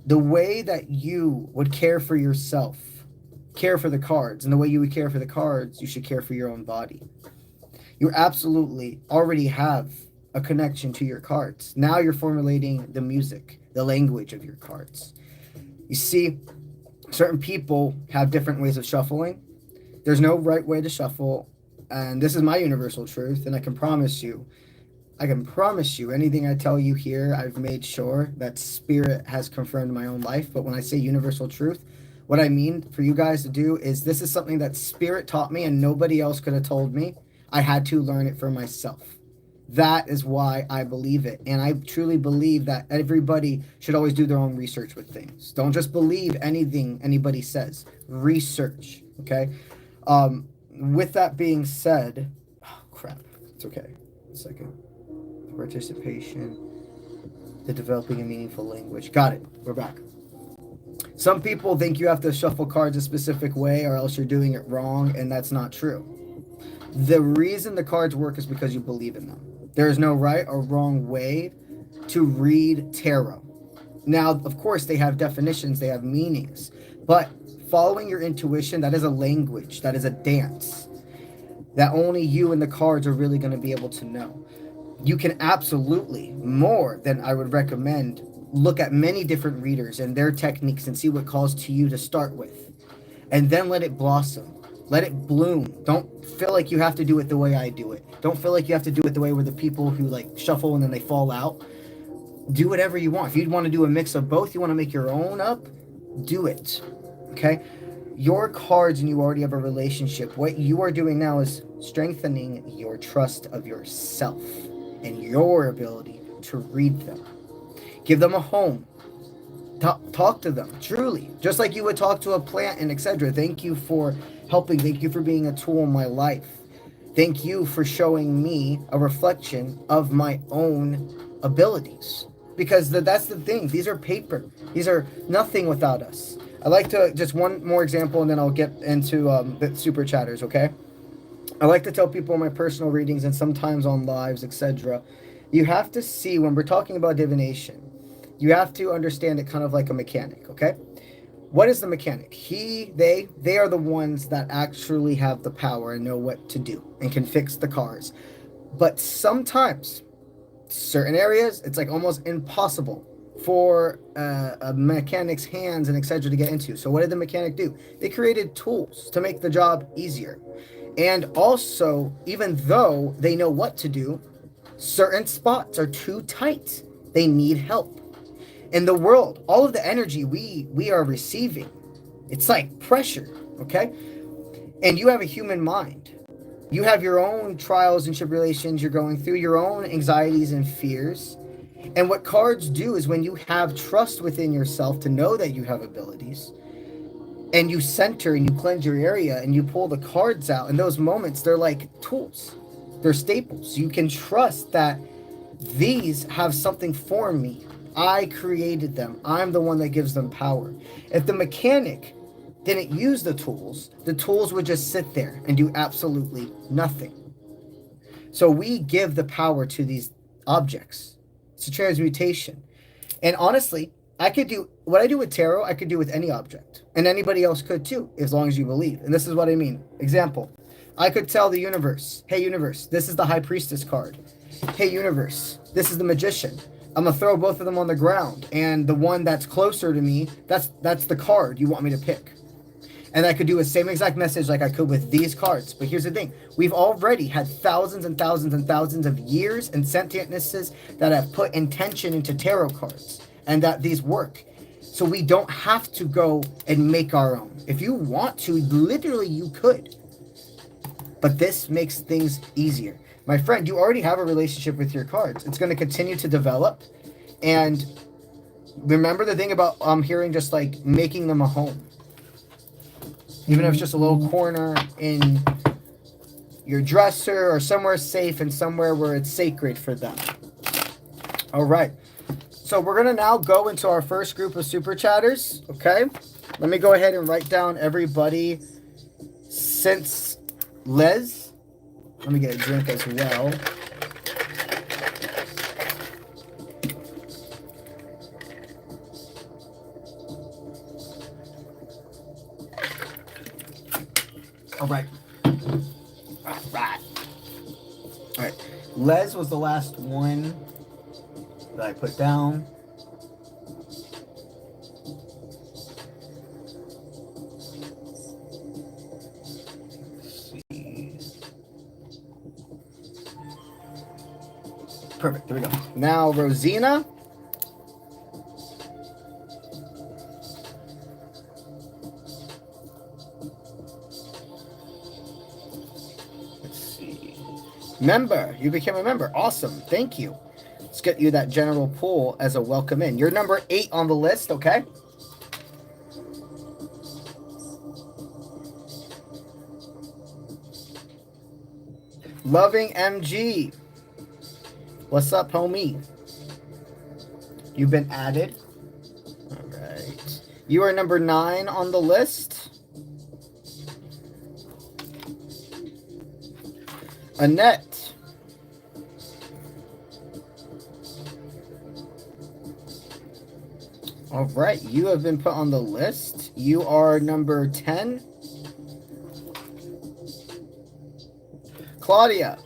The way that you would care for yourself, care for the cards, and the way you would care for the cards, you should care for your own body. You absolutely already have a connection to your cards. Now you're formulating the music, the language of your cards. You see, certain people have different ways of shuffling. There's no right way to shuffle, and this is my universal truth, and I can promise you anything I tell you here, I've made sure that spirit has confirmed in my own life. But when I say universal truth, what I mean for you guys to do is, this is something that spirit taught me and nobody else could have told me. I had to learn it for myself. That is why I believe it. And I truly believe that everybody should always do their own research with things. Don't just believe anything anybody says. Research, okay? With that being said, oh, crap. It's okay. 1 second. Participation, the developing a meaningful language. Got it. We're back. Some people think you have to shuffle cards a specific way or else you're doing it wrong, and that's not true. The reason the cards work is because you believe in them. There is no right or wrong way to read tarot. Now, of course, they have definitions, they have meanings, but following your intuition, that is a language, that is a dance that only you and the cards are really going to be able to know. You can absolutely, more than I would recommend, look at many different readers and their techniques and see what calls to you to start with. And then let it blossom. Let it bloom. Don't feel like you have to do it the way I do it. Don't feel like you have to do it the way where the people who like shuffle and then they fall out. Do whatever you want. If you want to do a mix of both, you want to make your own up, do it. Okay? Your cards and you already have a relationship. What you are doing now is strengthening your trust of yourself and your ability to read them. Give them a home. Talk to them, truly. Just like you would talk to a plant and etc. Thank you for helping. Thank you for being a tool in my life. Thank you for showing me a reflection of my own abilities. Because that's the thing. These are paper. These are nothing without us. I like to, just one more example, and then I'll get into the super chatters, okay? I like to tell people in my personal readings and sometimes on lives, etc. You have to see, when we're talking about divination, you have to understand it kind of like a mechanic, okay? What is the mechanic? They are the ones that actually have the power and know what to do and can fix the cars. But sometimes, certain areas, it's like almost impossible for a mechanic's hands and etc. to get into. So what did the mechanic do? They created tools to make the job easier. And also, even though they know what to do, certain spots are too tight. They need help. In the world, all of the energy we are receiving, it's like pressure, okay? And you have a human mind. You have your own trials and tribulations you're going through, your own anxieties and fears. And what cards do is when you have trust within yourself to know that you have abilities, and you center and you cleanse your area and you pull the cards out, in those moments, they're like tools. They're staples. You can trust that these have something for me. I created them. I'm the one that gives them power. If the mechanic didn't use the tools would just sit there and do absolutely nothing. So we give the power to these objects. It's a transmutation. And honestly, I could do what I do with tarot, I could do with any object. And anybody else could too, as long as you believe. And this is what I mean. Example, I could tell the universe, hey universe, this is the High Priestess card. Hey universe, this is the Magician. I'm going to throw both of them on the ground. And the one that's closer to me, that's the card you want me to pick. And I could do the same exact message like I could with these cards. But here's the thing. We've already had thousands and thousands and thousands of years and sentientnesses that have put intention into tarot cards. And that these work. So we don't have to go and make our own. If you want to, literally you could. But this makes things easier. My friend, you already have a relationship with your cards. It's going to continue to develop. And remember the thing about hearing just like making them a home. Even if it's just a little corner in your dresser or somewhere safe and somewhere where it's sacred for them. All right. So we're going to now go into our first group of super chatters. Okay. Let me go ahead and write down everybody since Les. Let me get a drink as well. All right. All right. All right. Les was the last one that I put down. Perfect. There we go. Now, Rosina. Let's see. Member. You became a member. Awesome. Thank you. Let's get you that general pull as a welcome in. You're number 8 on the list, okay? Loving MG. What's up, homie? You've been added. All right. You are number 9 on the list. Annette. All right, you have been put on the list. You are number 10. Claudia.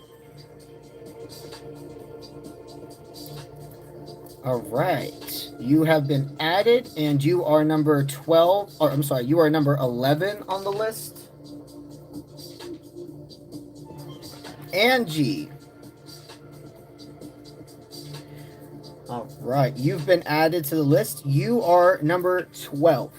All right, you have been added, and you are number 12. Or I'm sorry, you are number 11 on the list. Angie. All right, you've been added to the list. You are number 12.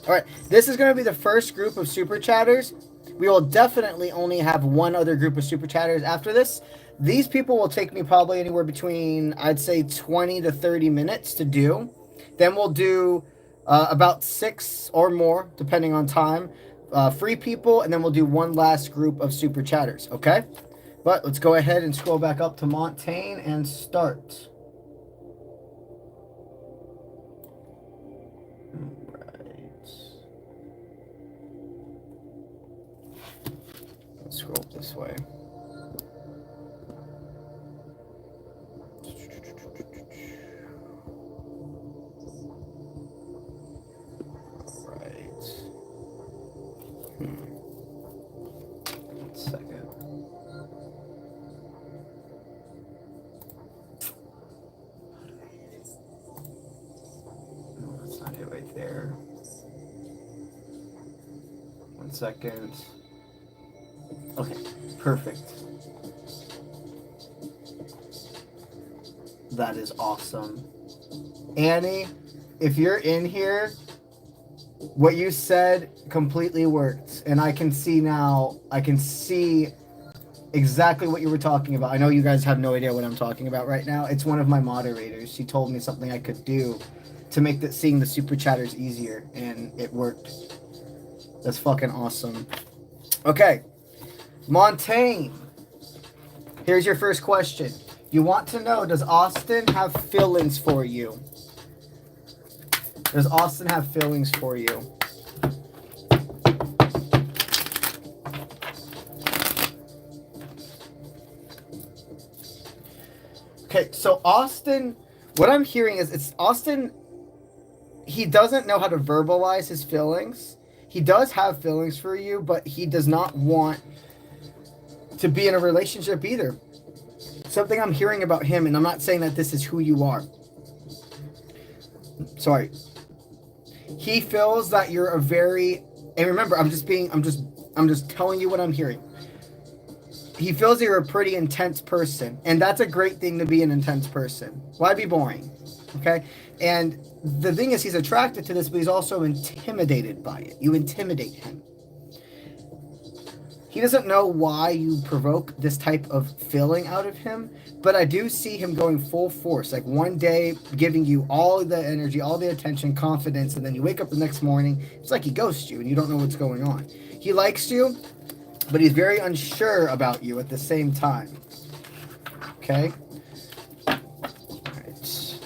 All right, this is going to be the first group of super chatters. We will definitely only have one other group of super chatters after this. These people will take me probably anywhere between, I'd say, 20 to 30 minutes to do. Then we'll do about 6 or more, depending on time, free people, and then we'll do one last group of super chatters, okay? But let's go ahead and scroll back up to Montaigne and start. Let's scroll this way. Right. One second. No, that's not it right there. 1 second. Okay, perfect. That is awesome. Annie, if you're in here, what you said completely worked. And I can see now, I can see exactly what you were talking about. I know you guys have no idea what I'm talking about right now. It's one of my moderators. She told me something I could do to make seeing the super chatters easier, and it worked. That's fucking awesome. Okay. Montaigne, here's your first question. You want to know, does Austin have feelings for you? Does Austin have feelings for you? Okay, so Austin, what I'm hearing is it's Austin, he doesn't know how to verbalize his feelings. He does have feelings for you, but he does not want to be in a relationship either. Something I'm hearing about him, and I'm not saying that this is who you are. Sorry. He feels that you're a very, and remember, I'm just telling you what I'm hearing. He feels you're a pretty intense person, and that's a great thing to be an intense person. Why be boring? Okay? And the thing is, he's attracted to this, but he's also intimidated by it. You intimidate him. He doesn't know why you provoke this type of feeling out of him, but I do see him going full force. Like one day giving you all the energy, all the attention, confidence, and then you wake up the next morning, it's like he ghosts you and you don't know what's going on. He likes you, but he's very unsure about you at the same time. Okay? All right.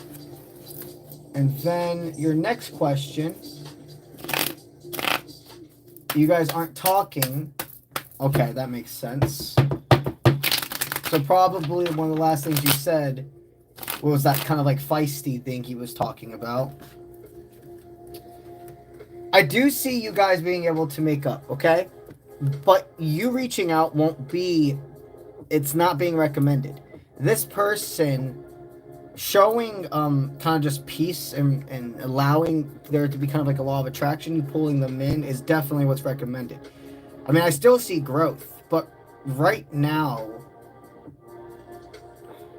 And then your next question, you guys aren't talking. Okay, that makes sense. So probably one of the last things you said was that kind of like feisty thing he was talking about. I do see you guys being able to make up, okay? But you reaching out won't be, it's not being recommended. This person showing kind of just peace and allowing there to be kind of like a law of attraction, you pulling them in is definitely what's recommended. I mean, I still see growth, but right now,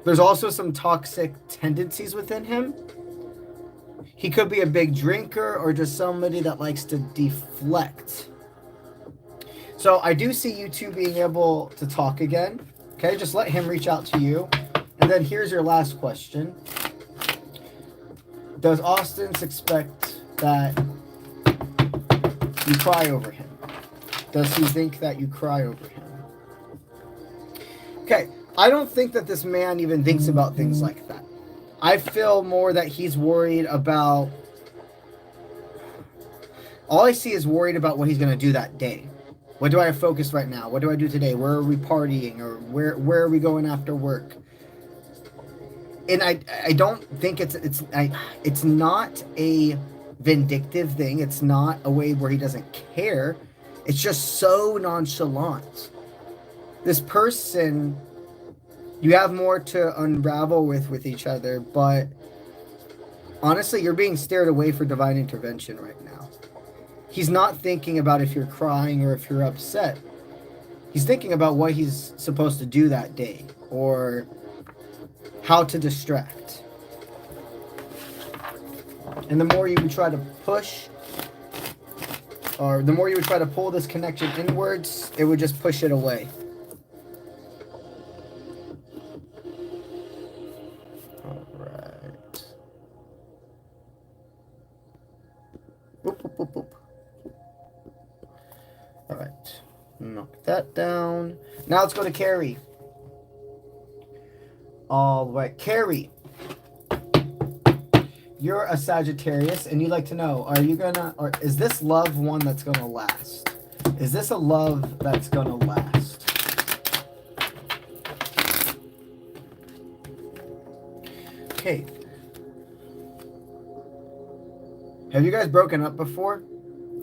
there's also some toxic tendencies within him. He could be a big drinker or just somebody that likes to deflect. So I do see you two being able to talk again. Okay, just let him reach out to you. And then here's your last question. Does Austin suspect that you cry over him? Does he think that you cry over him? Okay, I don't think that this man even thinks about things like that. I feel more that he's worried about... All I see is worried about what he's going to do that day. What do I focus right now? What do I do today? Where are we partying? Or where are we going after work? And I don't think it's not a vindictive thing. It's not a way where he doesn't care. It's just so nonchalant. This person, you have more to unravel with each other, but honestly, you're being steered away for divine intervention right now. He's not thinking about if you're crying or if you're upset. He's thinking about what he's supposed to do that day or how to distract. And the more you try to push, or the more you would try to pull this connection inwards, it would just push it away. All right. Boop, boop, boop, boop. All right. Knock that down. Now let's go to Carrie. All right, Carrie. You're a Sagittarius, and you'd like to know, are you gonna, or is this love one that's gonna last? Is this a love that's gonna last? Okay. Have you guys broken up before?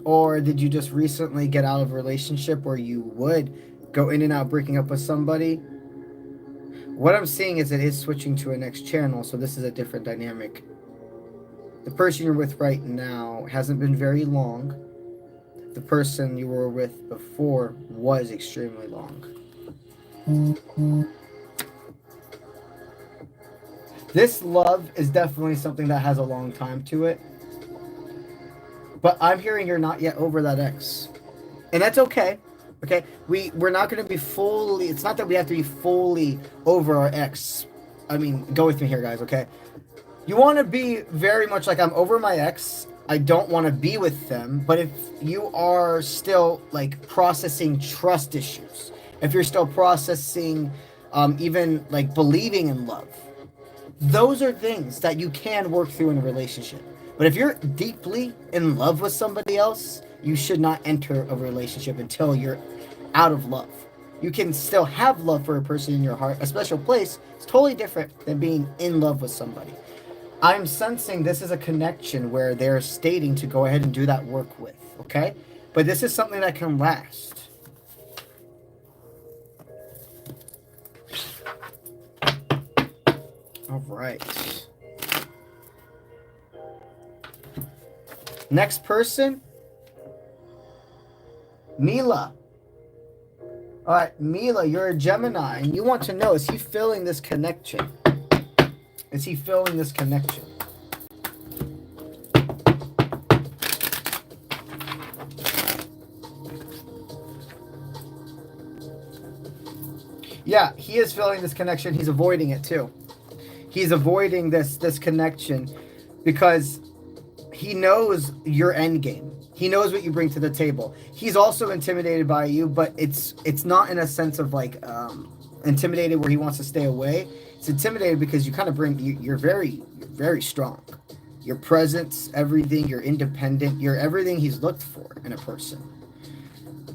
Or did you just recently get out of a relationship where you would go in and out breaking up with somebody? What I'm seeing is it is switching to a next channel, so this is a different dynamic. The person you're with right now hasn't been very long. The person you were with before was extremely long. This love is definitely something that has a long time to it. But I'm hearing you're not yet over that ex. And that's okay. Okay? We're not going to be fully... It's not that we have to be fully over our ex. I mean, go with me here, guys, okay? You want to be very much like, I'm over my ex. I don't want to be with them. But if you are still, like, processing trust issues, if you're still processing even, like, believing in love, those are things that you can work through in a relationship. But if you're deeply in love with somebody else, you should not enter a relationship until you're out of love. You can still have love for a person in your heart, a special place. It's totally different than being in love with somebody. I'm sensing this is a connection where they're stating to go ahead and do that work with, okay? But this is something that can last. All right. Next person, Mila. All right, Mila, you're a Gemini, and you want to know, is he feeling this connection? Is he feeling this connection? Yeah, he is feeling this connection. He's avoiding it too. He's avoiding this connection because he knows your end game. He knows what you bring to the table. He's also intimidated by you, but it's not in a sense of like intimidated where he wants to stay away. It's intimidated because you kind of you're very strong. Your presence, everything, you're independent, you're everything he's looked for in a person.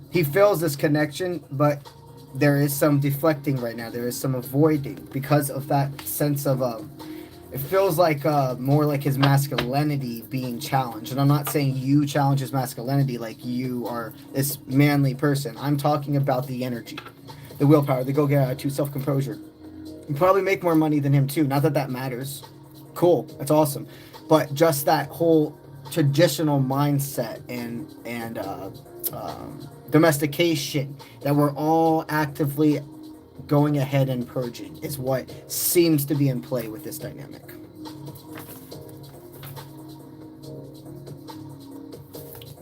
He feels this connection, but there is some deflecting right now. There is some avoiding because of that sense of it feels like more like his masculinity being challenged. And I'm not saying you challenge his masculinity like you are this manly person. I'm talking about the energy, the willpower, the go-get attitude, self-composure. You probably make more money than him too. Not that that matters. Cool. That's awesome. But just that whole traditional mindset and domestication that we're all actively going ahead and purging is what seems to be in play with this dynamic.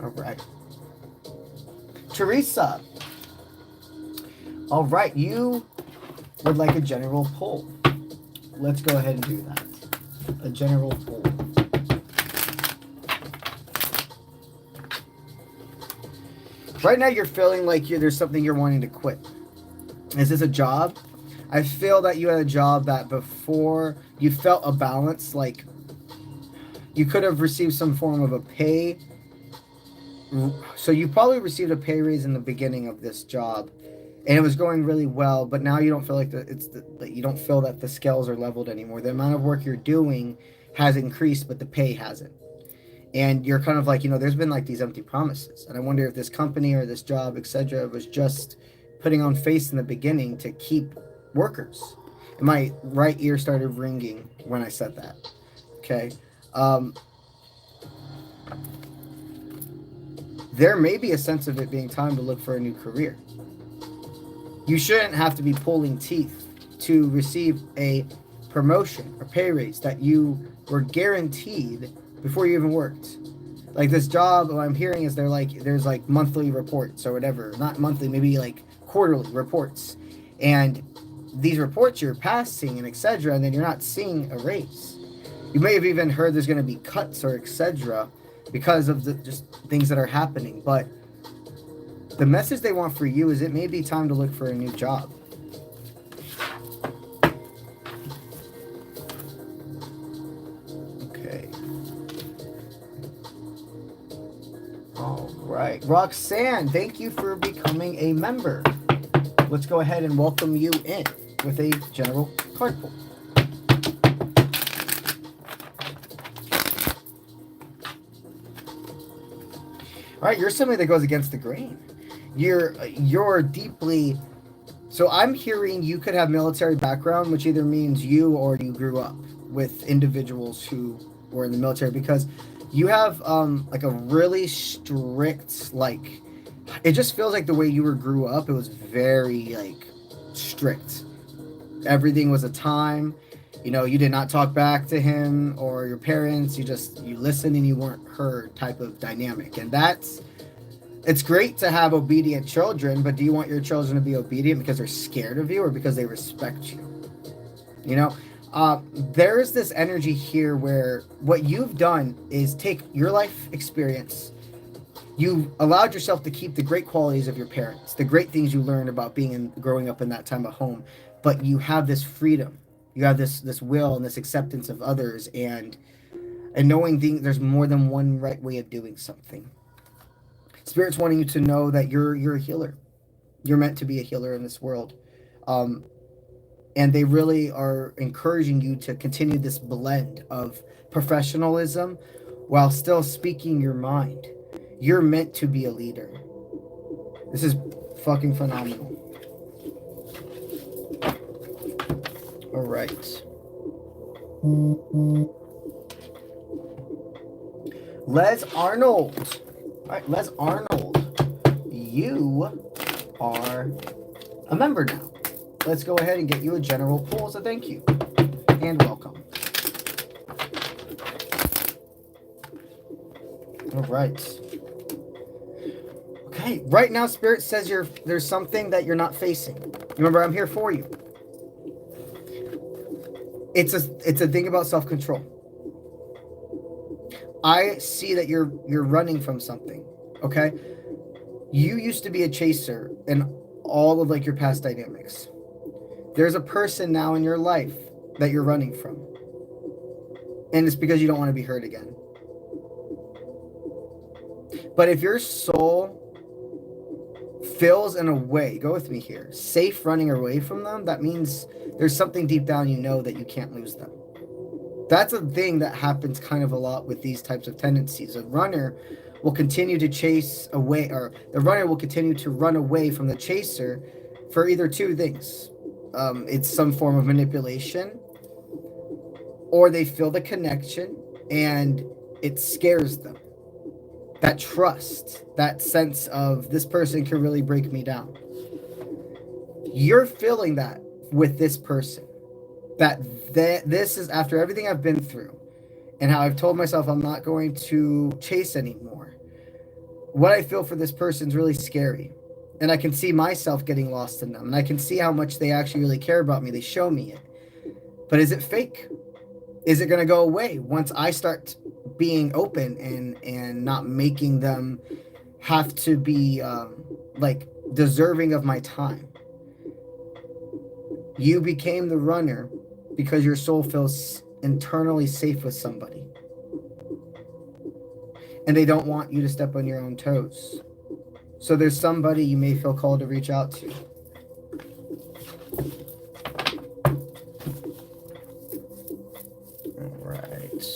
All right. Teresa. All right, you would like a general poll. Let's go ahead and do that. A general poll. Right now you're feeling like there's something you're wanting to quit. Is this a job? I feel that you had a job that before you felt a balance, like you could have received some form of a pay. So you probably received a pay raise in the beginning of this job, and it was going really well. But now you don't feel like you don't feel that the scales are leveled anymore. The amount of work you're doing has increased, but the pay hasn't. And you're kind of like, there's been like these empty promises. And I wonder if this company or this job, etc., was just putting on face in the beginning to keep workers. And my right ear started ringing when I said that. Okay. There may be a sense of it being time to look for a new career. You shouldn't have to be pulling teeth to receive a promotion or pay raise that you were guaranteed before you even worked. Like this job, what I'm hearing is there's like monthly reports or whatever, not monthly, maybe like quarterly reports. And these reports you're passing and etc., and then you're not seeing a raise. You may have even heard there's going to be cuts or etc. because of the just things that are happening. But the message they want for you is it may be time to look for a new job. Okay. All right. Roxanne, thank you for becoming a member. Let's go ahead and welcome you in with a general card pull. All right, you're somebody that goes against the grain. You're deeply, so I'm hearing you could have military background, which either means you or you grew up with individuals who were in the military, because you have like a really strict, like, it just feels like the way you grew up, it was very like strict. Everything was a time. You did not talk back to him or your parents. You listened and you weren't heard type of dynamic. And it's great to have obedient children, but do you want your children to be obedient because they're scared of you or because they respect you? There's this energy here where what you've done is take your life experience. You allowed yourself to keep the great qualities of your parents, the great things you learned about growing up in that time of home, but you have this freedom. You have this will and this acceptance of others and knowing there's more than one right way of doing something. Spirit's wanting you to know that you're a healer. You're meant to be a healer in this world. And they really are encouraging you to continue this blend of professionalism while still speaking your mind. You're meant to be a leader. This is fucking phenomenal. All right. Les Arnold. All right, Les Arnold. You are a member now. Let's go ahead and get you a general pull as a thank you. And welcome. All right. Okay, right now Spirit says there's something that you're not facing. Remember, I'm here for you. It's a thing about self-control. I see that you're running from something, okay? You used to be a chaser in all of like your past dynamics. There's a person now in your life that you're running from. And it's because you don't want to be hurt again. But if your soul feels in a way, go with me here, safe running away from them, that means there's something deep down that you can't lose them. That's a thing that happens kind of a lot with these types of tendencies. A runner will continue to chase away, or the runner will continue to run away from the chaser for either two things. It's some form of manipulation, or they feel the connection and it scares them. That trust, that sense of this person can really break me down. You're feeling that with this person. This is after everything I've been through and how I've told myself I'm not going to chase anymore. What I feel for this person is really scary. And I can see myself getting lost in them. And I can see how much they actually really care about me. They show me it. But is it fake? Is it going to go away once I start being open and not making them have to be like deserving of my time? You became the runner because your soul feels internally safe with somebody. And they don't want you to step on your own toes. So there's somebody you may feel called to reach out to. All right.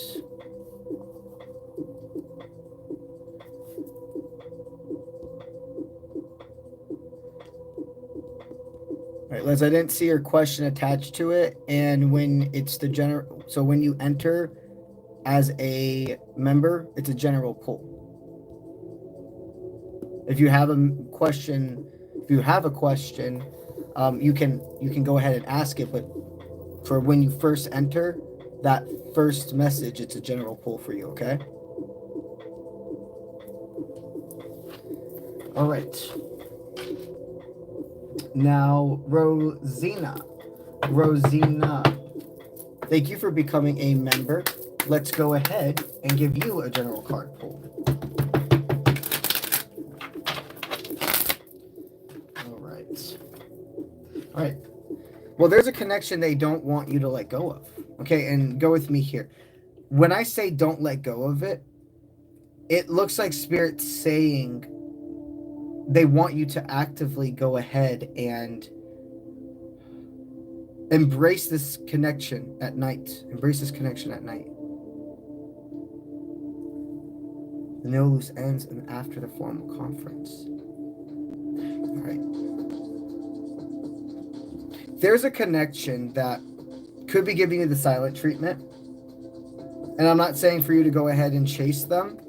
All right, Liz, I didn't see your question attached to it. And when it's the general, so when you enter as a member, it's a general pool. If you have a question, you can go ahead and ask it. But for when you first enter, that first message, it's a general pool for you. Okay. All right. Now, Rosina, thank you for becoming a member. Let's go ahead and give you a general card pull. All right. Well, there's a connection they don't want you to let go of. Okay, and go with me here. When I say don't let go of it, it looks like Spirit saying they want you to actively go ahead and embrace this connection at night. Embrace this connection at night. No loose ends and after the formal conference. All right. There's a connection that could be giving you the silent treatment. And I'm not saying for you to go ahead and chase them.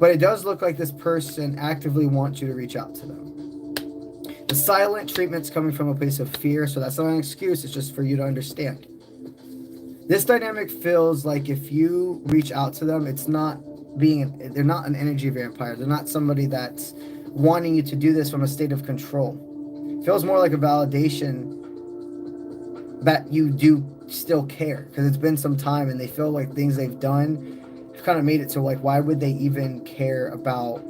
But it does look like this person actively wants you to reach out to them. The silent treatment's coming from a place of fear, so that's not an excuse. It's just for you to understand. This dynamic feels like if you reach out to them, they're not an energy vampire. They're not somebody that's wanting you to do this from a state of control. It feels more like a validation that you do still care, because it's been some time and they feel like things they've done kind of made it so like, why would they even care about,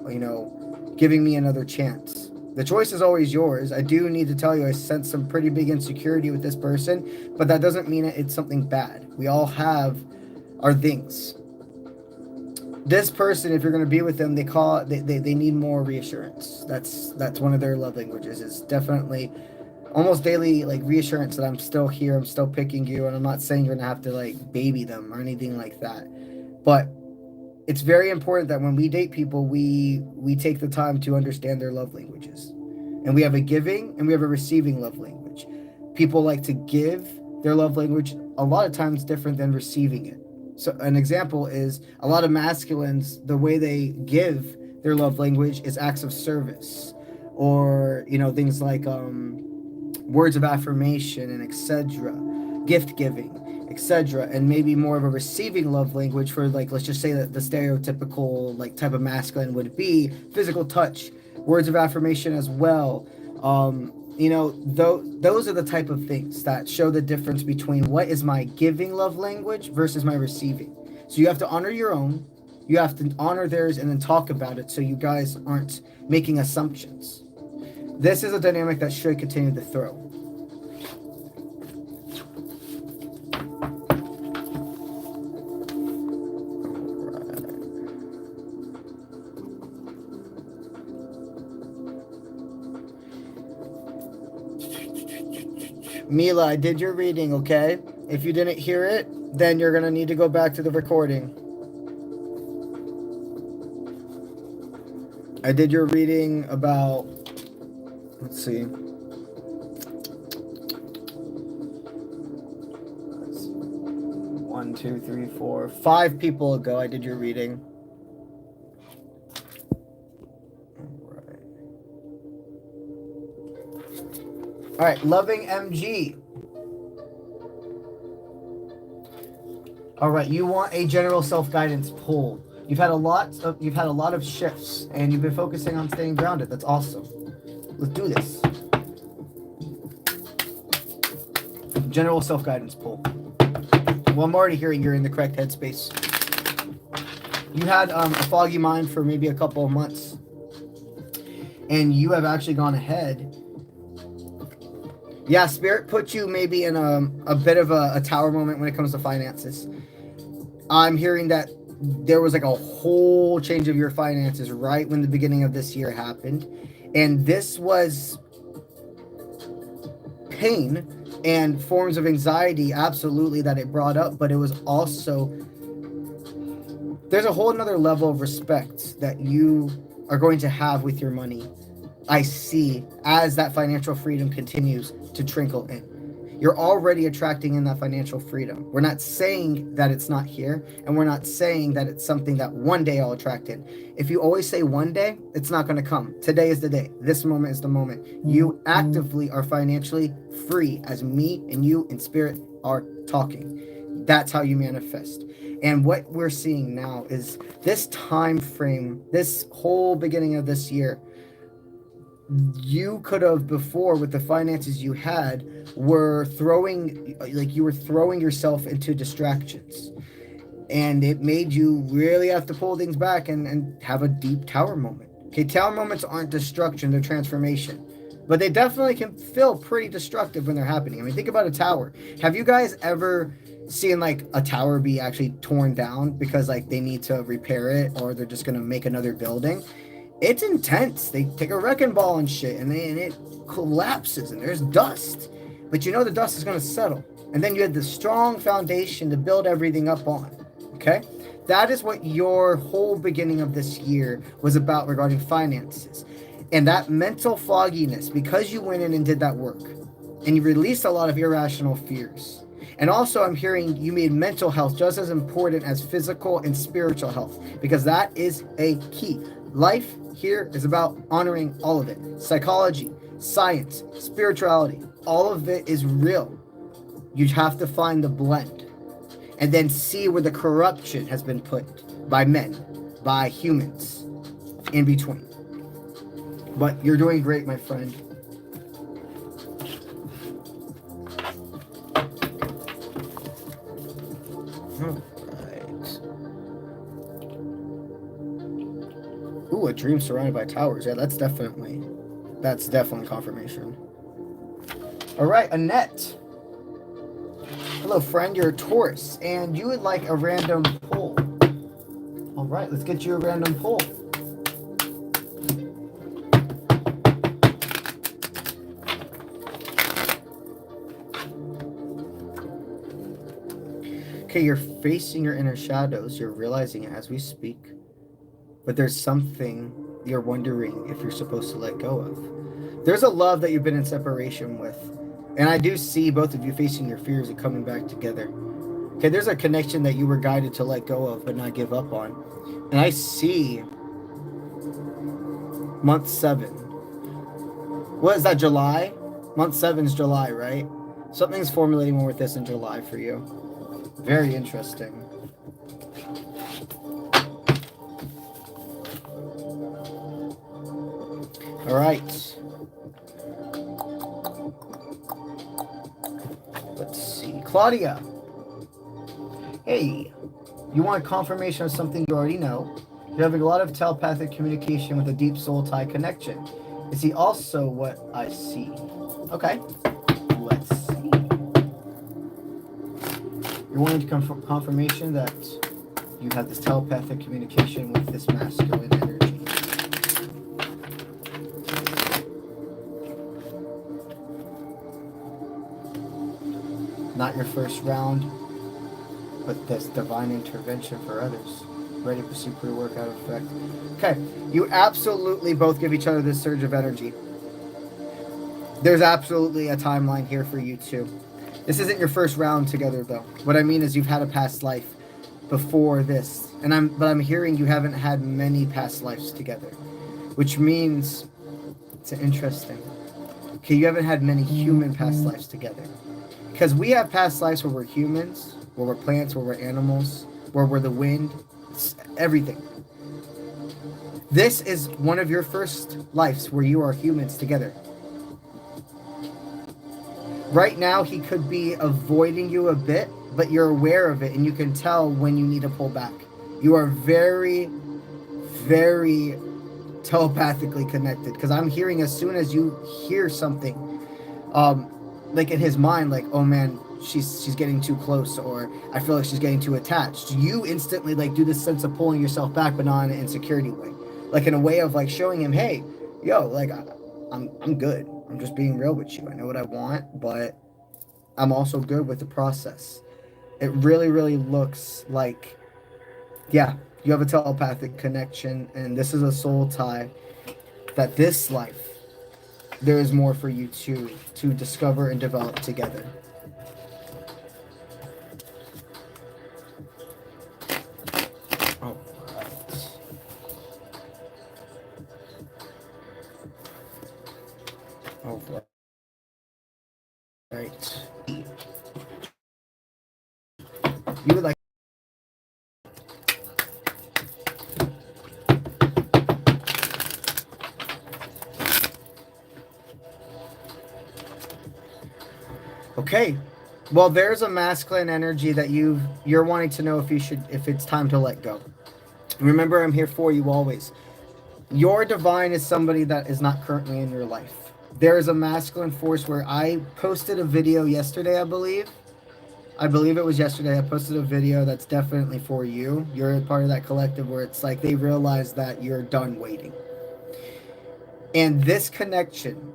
giving me another chance? The choice is always yours. I do need to tell you, I sense some pretty big insecurity with this person, but that doesn't mean it's something bad. We all have our things. This person, if you're going to be with them, they need more reassurance. That's one of their love languages. It's definitely almost daily reassurance that I'm still here, I'm still picking you, and I'm not saying you're going to have to baby them or anything like that. But it's very important that when we date people, we take the time to understand their love languages. And we have a giving and we have a receiving love language. People like to give their love language a lot of times different than receiving it. So an example is a lot of masculines, the way they give their love language is acts of service, or things like words of affirmation and etc., gift giving, etc., and maybe more of a receiving love language for let's just say that the stereotypical type of masculine would be physical touch, words of affirmation as well. Those are the type of things that show the difference between what is my giving love language versus my receiving. So you have to honor your own, you have to honor theirs, and then talk about it so you guys aren't making assumptions. This is a dynamic that should continue to throw. Mila, I did your reading, okay? If you didn't hear it, then you're going to need to go back to the recording. I did your reading about, let's see. 1, 2, 3, 4, 5 people ago I did your reading. All right, loving MG. All right, you want a general self-guidance pull. You've had a lot of shifts, and you've been focusing on staying grounded. That's awesome. Let's do this. General self-guidance pull. Well, I'm already hearing you're in the correct headspace. You had a foggy mind for maybe a couple of months, and you have actually gone ahead. Yeah, Spirit put you maybe in a bit of a tower moment when it comes to finances. I'm hearing that there was a whole change of your finances right when the beginning of this year happened. And this was pain and forms of anxiety, absolutely, that it brought up. But it was also, there's a whole nother level of respect that you are going to have with your money I see as that financial freedom continues to trickle in. You're already attracting in that financial freedom. We're not saying that it's not here, and we're not saying that it's something that one day I'll attract in. If you always say one day, it's not going to come. Today is the day. This moment is the moment. You actively are financially free as me and you in spirit are talking. That's how you manifest. And what we're seeing now is this time frame, this whole beginning of this year, you could have before with the finances you had were throwing yourself into distractions, and it made you really have to pull things back and have a deep tower moment. Okay, tower moments aren't destruction, they're transformation, but they definitely can feel pretty destructive when they're happening. I mean, think about a tower. Have you guys ever seen like a tower be actually torn down because like they need to repair it, or they're just going to make another building? It's intense. They take a wrecking ball and shit, and it collapses, and there's dust. But you know the dust is going to settle. And then you had the strong foundation to build everything up on. Okay? That is what your whole beginning of this year was about regarding finances. And that mental fogginess, because you went in and did that work, and you released a lot of irrational fears. And also I'm hearing you made mental health just as important as physical and spiritual health, because that is a key. Life here is about honoring all of it. Psychology, science, spirituality, all of it is real. You have to find the blend and then see where the corruption has been put by men, by humans in between. But you're doing great, my friend. Ooh, a dream surrounded by towers. Yeah, that's definitely confirmation. All right, Annette. Hello, friend. You're a Taurus, and you would like a random pull. All right, let's get you a random pull. Okay, you're facing your inner shadows. You're realizing it as we speak. But there's something you're wondering if you're supposed to let go of. There's a love that you've been in separation with. And I do see both of you facing your fears and coming back together. Okay, there's a connection that you were guided to let go of but not give up on. And I see month 7. What is that, July? Month 7 is July, right? Something's formulating with this in July for you. Very interesting. All right. Let's see. Claudia. Hey, you want confirmation of something you already know. You're having a lot of telepathic communication with a deep soul tie connection. Is he also what I see? Okay. Let's see. You're wanting to confirmation that you have this telepathic communication with this masculine energy. Not your first round, but this divine intervention for others. Ready to pursue pre-work out of effect. Okay, you absolutely both give each other this surge of energy. There's absolutely a timeline here for you two. This isn't your first round together, though. What I mean is you've had a past life before this, but I'm hearing you haven't had many past lives together, which means it's interesting. Okay, you haven't had many human past lives together. Because we have past lives where we're humans, where we're plants, where we're animals, where we're the wind, everything. This is one of your first lives where you are humans together. Right now, he could be avoiding you a bit, but you're aware of it, and you can tell when you need to pull back. You are very, very telepathically connected, because I'm hearing as soon as you hear something, like in his mind, like, oh man, she's getting too close, or I feel like she's getting too attached. You instantly like do this sense of pulling yourself back, but not in an insecurity way, like in a way of like showing him, hey, yo, like I'm good. I'm just being real with you. I know what I want, but I'm also good with the process. It really, really looks like, yeah, you have a telepathic connection, and this is a soul tie that this life there is more for you to discover and develop together. All right. You would like. Okay, well, there's a masculine energy that you're wanting to know if it's time to let go. Remember, I'm here for you always. Your divine is somebody that is not currently in your life. There is a masculine force where I posted a video yesterday, I believe it was yesterday. I posted a video that's definitely for you. You're a part of that collective where it's like they realize that you're done waiting. And this connection,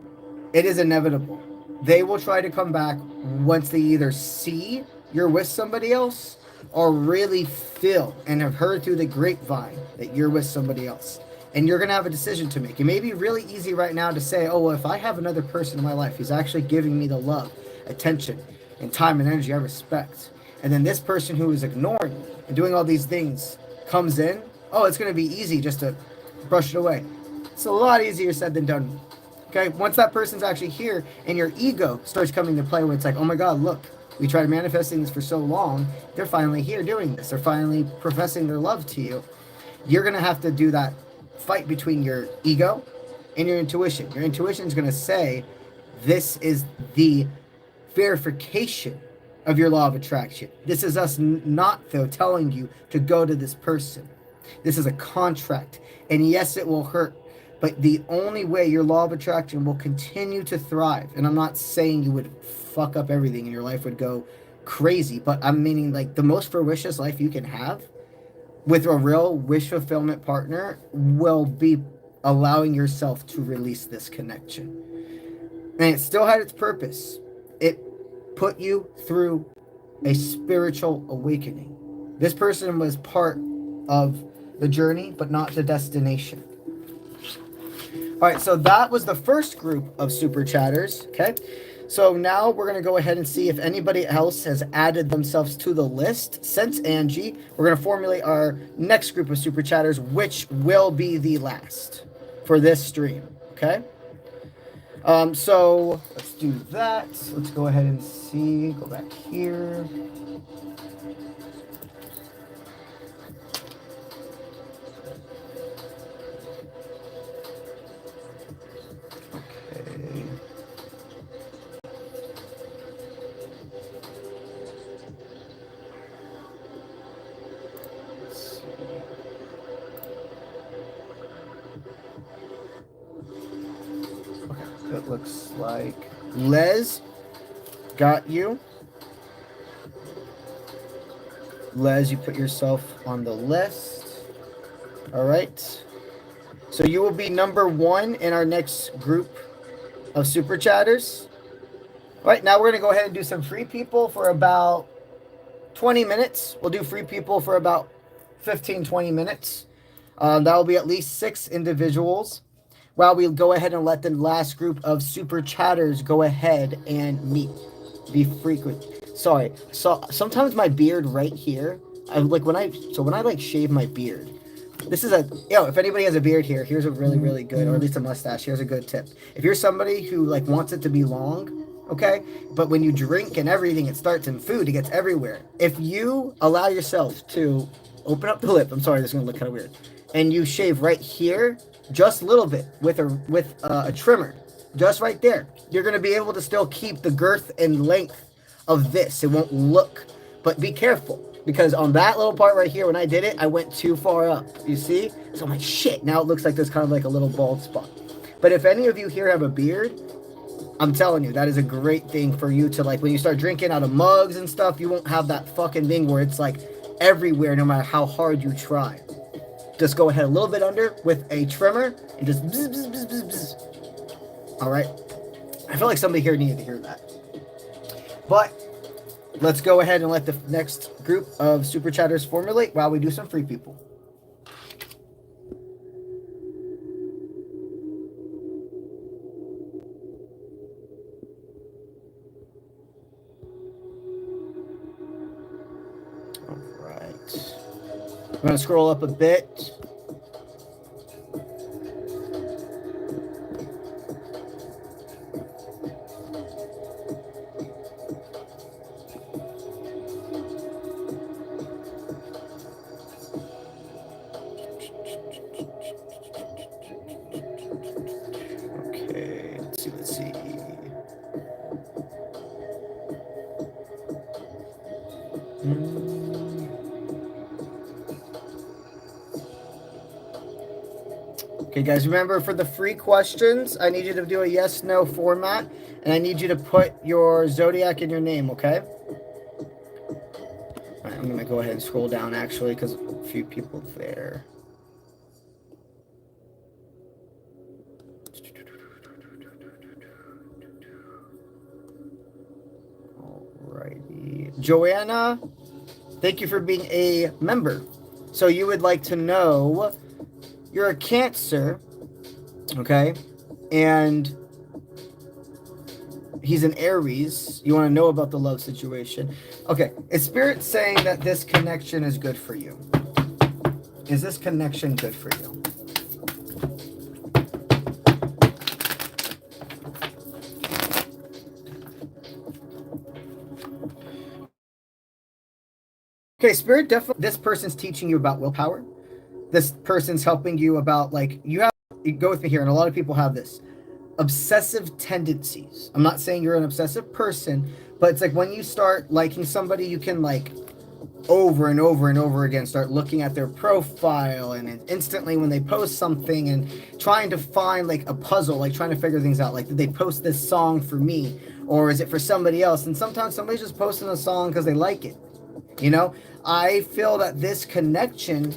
it is inevitable. They will try to come back once they either see you're with somebody else or really feel and have heard through the grapevine that you're with somebody else. And you're going to have a decision to make. It may be really easy right now to say, oh, well, if I have another person in my life who's actually giving me the love, attention, and time and energy I respect, and then this person who is ignoring me and doing all these things comes in, oh, it's going to be easy just to brush it away. It's a lot easier said than done. Okay, once that person's actually here and your ego starts coming to play where it's like, oh my God, look, we tried manifesting this for so long, they're finally here doing this. They're finally professing their love to you. You're going to have to do that fight between your ego and your intuition. Your intuition is going to say, this is the verification of your law of attraction. This is us not, though, telling you to go to this person. This is a contract. And yes, it will hurt. But the only way your law of attraction will continue to thrive, and I'm not saying you would fuck up everything and your life would go crazy, but I'm meaning like the most ferocious life you can have with a real wish fulfillment partner will be allowing yourself to release this connection. And it still had its purpose. It put you through a spiritual awakening. This person was part of the journey, but not the destination. All right, so that was the first group of super chatters, okay? So now we're going to go ahead and see if anybody else has added themselves to the list. Since Angie, we're going to formulate our next group of super chatters, which will be the last for this stream, okay? So let's do that. Let's go ahead and see. Go back here. It looks like Les got you. Les, you put yourself on the list. All right. So you will be number 1 in our next group of super chatters. All right, now we're going to go ahead and do some free people for about 20 minutes. We'll do free people for about 15, 20 minutes. That will be at least 6 individuals. While we'll go ahead and let the last group of super chatters go ahead and meet. Be frequent. Sorry. So sometimes my beard right here, when I like shave my beard. This is if anybody has a beard here, here's a really, really good, or at least a mustache, here's a good tip. If you're somebody who like wants it to be long, okay, but when you drink and everything, it starts in food, it gets everywhere. If you allow yourself to open up the lip, I'm sorry, this is gonna look kind of weird, and you shave right here, just a little bit with a trimmer, just right there, you're going to be able to still keep the girth and length of this. It won't look, but be careful because on that little part right here, when I did it, I went too far up, you see? So I'm like, shit, now it looks like there's kind of like a little bald spot. But if any of you here have a beard, I'm telling you, that is a great thing for you to like, when you start drinking out of mugs and stuff, you won't have that fucking thing where it's like everywhere, no matter how hard you try. Just go ahead a little bit under with a trimmer and just bzz, bzz, bzz, bzz, bzz. All right. I feel like somebody here needed to hear that. But let's go ahead and let the next group of super chatters formulate while we do some free people. I'm going to scroll up a bit. Okay, let's see. Okay, guys, remember for the free questions, I need you to do a yes-no format, and I need you to put your zodiac in your name, okay? All right, I'm going to go ahead and scroll down, actually, because a few people there. Alrighty. Joanna, thank you for being a member. So you would like to know, you're a Cancer, okay? And he's an Aries. You want to know about the love situation. Okay, is Spirit saying that this connection is good for you? Is this connection good for you? Okay, Spirit, definitely, this person's teaching you about willpower. This person's helping you about, like, you go with me here, and a lot of people have this. Obsessive tendencies. I'm not saying you're an obsessive person, but it's like when you start liking somebody, you can, like, over and over and over again start looking at their profile, and instantly when they post something and trying to find, like, a puzzle, like trying to figure things out, like, did they post this song for me, or is it for somebody else? And sometimes somebody's just posting a song because they like it. You know, I feel that this connection,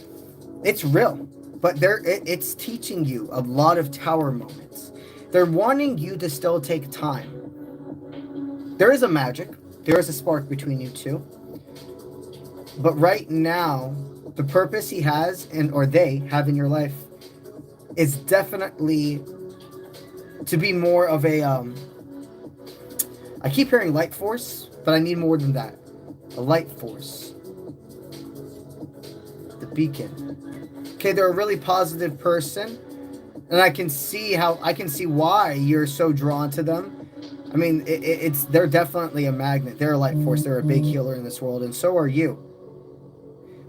it's real, but it's teaching you a lot of tower moments. They're wanting you to still take time. There is a magic. There is a spark between you two. But right now, the purpose he has, or they have in your life, is definitely to be more of a, I keep hearing light force, but I need more than that. A light force. The beacon. Okay, they're a really positive person. And I can see why you're so drawn to them. I mean, they're definitely a magnet. They're a light force. They're a big healer in this world, and so are you.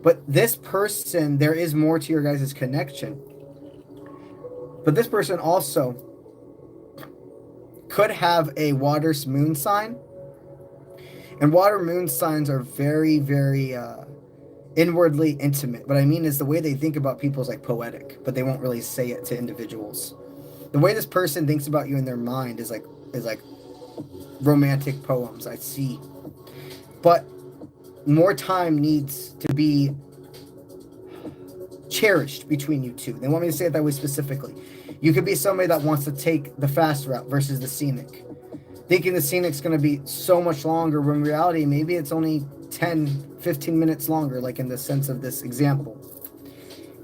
But this person, there is more to your guys' connection. But this person also could have a water moon sign. And water moon signs are very, very inwardly intimate. What I mean is the way they think about people is like poetic, but they won't really say it to individuals. The way this person thinks about you in their mind is like romantic poems, I see. But more time needs to be cherished between you two. They want me to say it that way specifically. You could be somebody that wants to take the fast route versus the scenic. Thinking the scenic's going to be so much longer, when in reality, maybe it's only 10, 15 minutes longer, like in the sense of this example.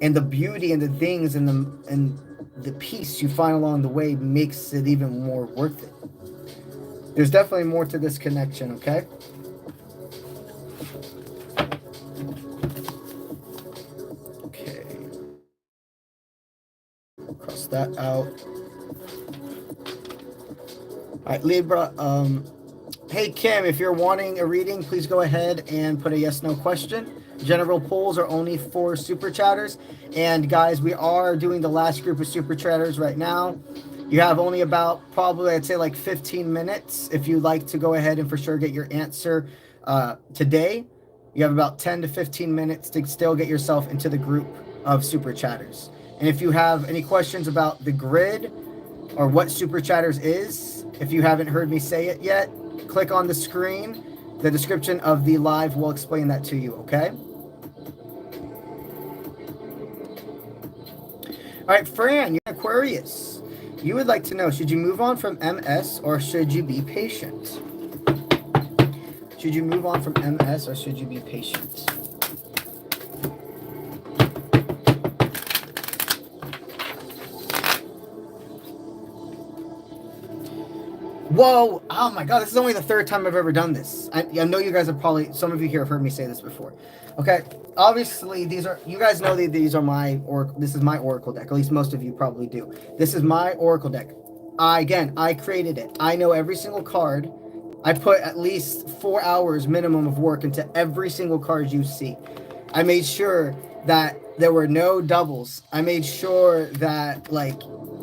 And the beauty and the things and the peace you find along the way makes it even more worth it. There's definitely more to this connection, okay? Okay. Cross that out. All right, Libra. Hey, Kim, if you're wanting a reading, please go ahead and put a yes/no question. General polls are only for super chatters. And guys, we are doing the last group of super chatters right now. You have only about, probably, I'd say like 15 minutes. If you'd like to go ahead and for sure get your answer today, you have about 10 to 15 minutes to still get yourself into the group of super chatters. And if you have any questions about the grid or what super chatters is, if you haven't heard me say it yet, click on the screen. The description of the live will explain that to you, okay? All right, Fran, you're Aquarius. You would like to know, should you move on from MS or should you be patient? Should you move on from MS or should you be patient? Whoa! Oh my god, this is only the third time I've ever done this. I know you guys have probably, some of you here have heard me say this before. Okay, obviously these are, you guys know that these are my oracle. This is my oracle deck. At least most of you probably do. This is my oracle deck. I created it. I know every single card. I put at least 4 hours minimum of work into every single card you see. I made sure that there were no doubles. I made sure that, like,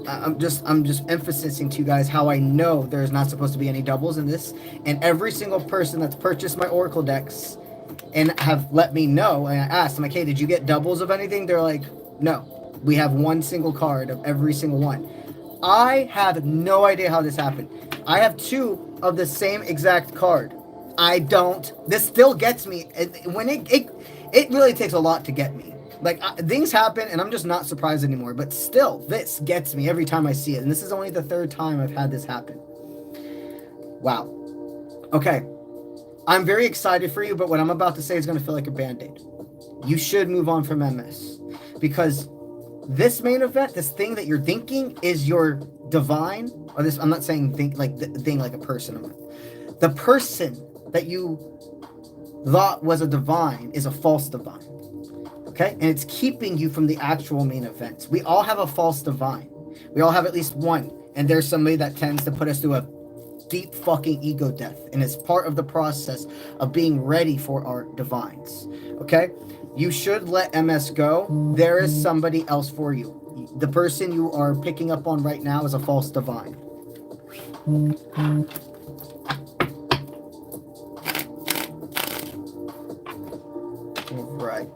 I'm just emphasizing to you guys how I know there's not supposed to be any doubles in this. And every single person that's purchased my oracle decks and have let me know, and I asked them, like, hey, did you get doubles of anything? They're like, no, we have one single card of every single one. I have no idea how this happened. I have 2 of the same exact card. This still gets me. When it really takes a lot to get me. Like, things happen, and I'm just not surprised anymore. But still, this gets me every time I see it. And this is only the 3rd time I've had this happen. Wow. Okay. I'm very excited for you, but what I'm about to say is going to feel like a Band-Aid. You should move on from MS. Because this main event, this thing that you're thinking is your divine, or this, I'm not saying think like the thing like a person. The person that you thought was a divine is a false divine. Okay? And it's keeping you from the actual main events. We all have a false divine. We all have at least one. And there's somebody that tends to put us through a deep fucking ego death. And it's part of the process of being ready for our divines. Okay? You should let MS go. There is somebody else for you. The person you are picking up on right now is a false divine. Right.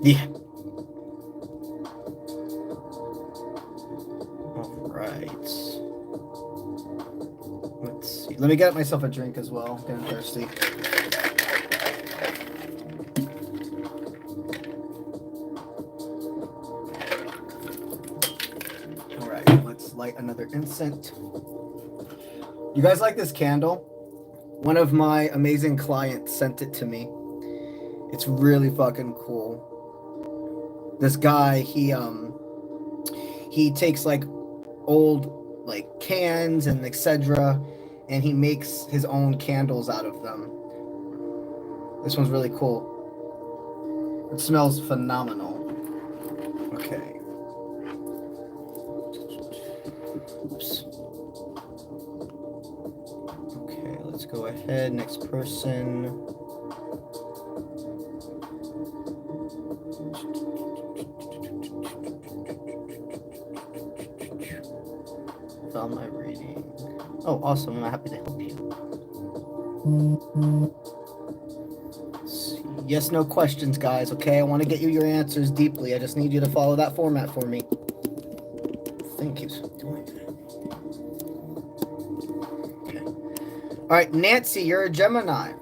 Yeah. All right. Let's see. Let me get myself a drink as well. I'm getting thirsty. All right. Let's light another incense. You guys like this candle? One of my amazing clients sent it to me. It's really fucking cool. This guy, he takes like old like cans and etc. and he makes his own candles out of them. This one's really cool. It smells phenomenal. Okay. Oops. Okay, let's go ahead. Next person. Am I reading? Oh, awesome. I'm happy to help you. Yes, no questions, guys. Okay, I want to get you your answers deeply. I just need you to follow that format for me. Thank you. Okay. All right, Nancy, you're a Gemini.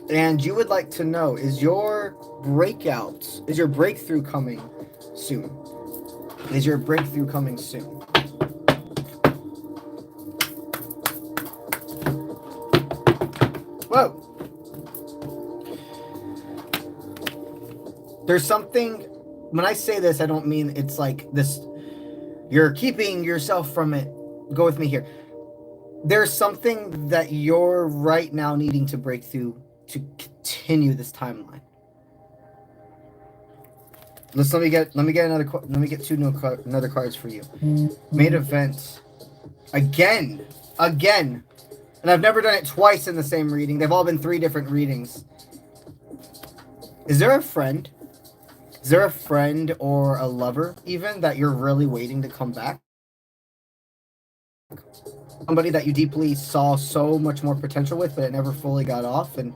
And you would like to know, is your breakthrough coming soon? Is your breakthrough coming soon? Whoa. There's something, when I say this, I don't mean it's like this, you're keeping yourself from it. Go with me here. There's something that you're right now needing to break through to continue this timeline. Let me get another cards for you. Main events. Again. And I've never done it twice in the same reading. They've all been 3 different readings. Is there a friend? Is there a friend or a lover even that you're really waiting to come back? Somebody that you deeply saw so much more potential with, but it never fully got off, and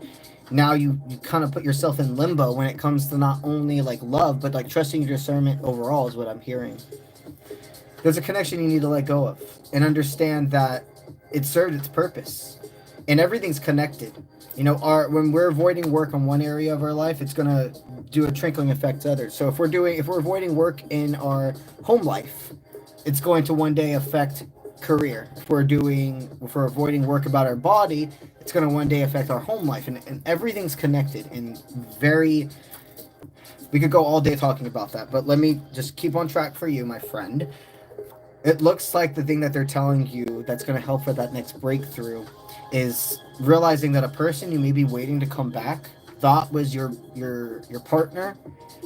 now you kind of put yourself in limbo when it comes to not only like love, but like trusting your discernment overall is what I'm hearing. There's a connection you need to let go of and understand that it served its purpose, and everything's connected. You know, when we're avoiding work on one area of our life, it's gonna do a trickling effect to others. So if we're avoiding work in our home life, it's going to one day affect career, if we're avoiding work about our body, it's going to one day affect our home life, and everything's connected. And we could go all day talking about that, but let me just keep on track for you, my friend. It looks like the thing that they're telling you that's going to help for that next breakthrough is realizing that a person you may be waiting to come back thought was your partner,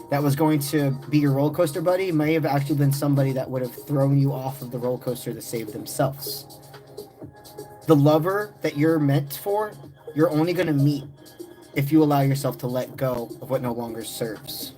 that was going to be your roller coaster buddy, may have actually been somebody that would have thrown you off of the roller coaster to save themselves. The lover that you're meant for, you're only going to meet if you allow yourself to let go of what no longer serves.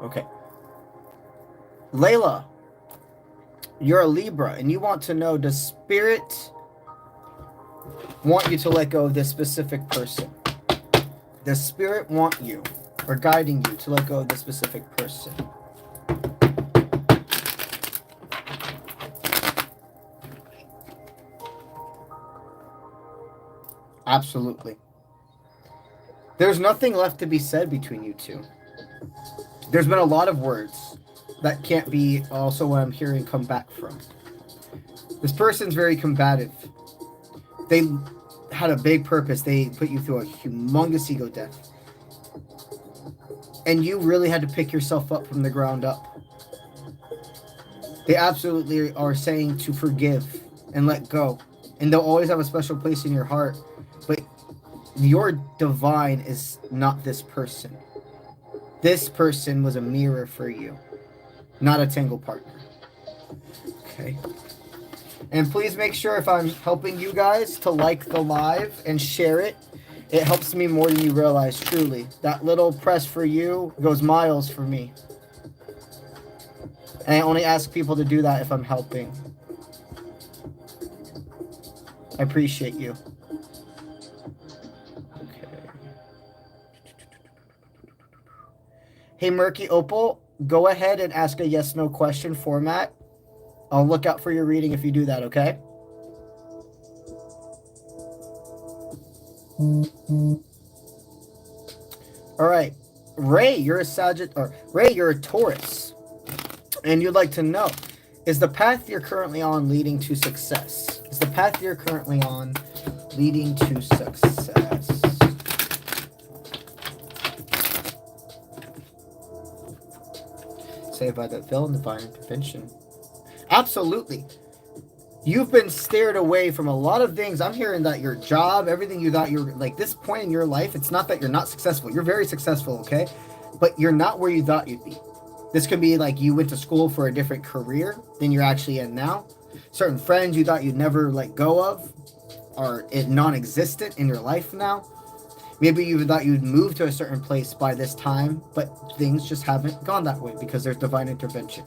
Okay. Layla, you're a Libra, and you want to know, does Spirit want you to let go of this specific person? Does Spirit want you, or guiding you, to let go of this specific person? Absolutely. There's nothing left to be said between you two. There's been a lot of words that can't be also what I'm hearing come back from. This person's very combative. They had a big purpose. They put you through a humongous ego death. And you really had to pick yourself up from the ground up. They absolutely are saying to forgive and let go. And they'll always have a special place in your heart. But your divine is not this person. This person was a mirror for you, not a tangle partner. Okay. And please make sure, if I'm helping you guys, to like the live and share it. It helps me more than you realize, truly. That little press for you goes miles for me. And I only ask people to do that if I'm helping. I appreciate you. Hey, Murky Opal, go ahead and ask a yes-no question format. I'll look out for your reading if you do that, okay? All right. Ray, you're a Ray, you're a Taurus. And you'd like to know, is the path you're currently on leading to success? Is the path you're currently on leading to success? Saved by the villain, divine intervention. Absolutely. You've been steered away from a lot of things. I'm hearing that your job, everything you thought you're like, this point in your life, it's not that you're not successful. You're very successful, okay? But you're not where you thought you'd be. This could be like you went to school for a different career than you're actually in now. Certain friends you thought you'd never let go of are non-existent in your life now. Maybe you thought you'd move to a certain place by this time, but things just haven't gone that way because there's divine intervention.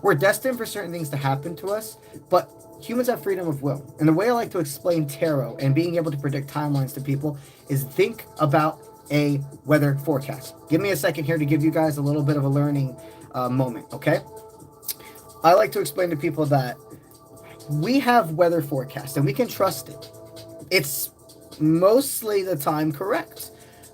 We're destined for certain things to happen to us, but humans have freedom of will. And the way I like to explain tarot and being able to predict timelines to people is think about a weather forecast. Give me a second here to give you guys a little bit of a learning moment, okay? I like to explain to people that we have weather forecasts and we can trust it. It's mostly the time correct,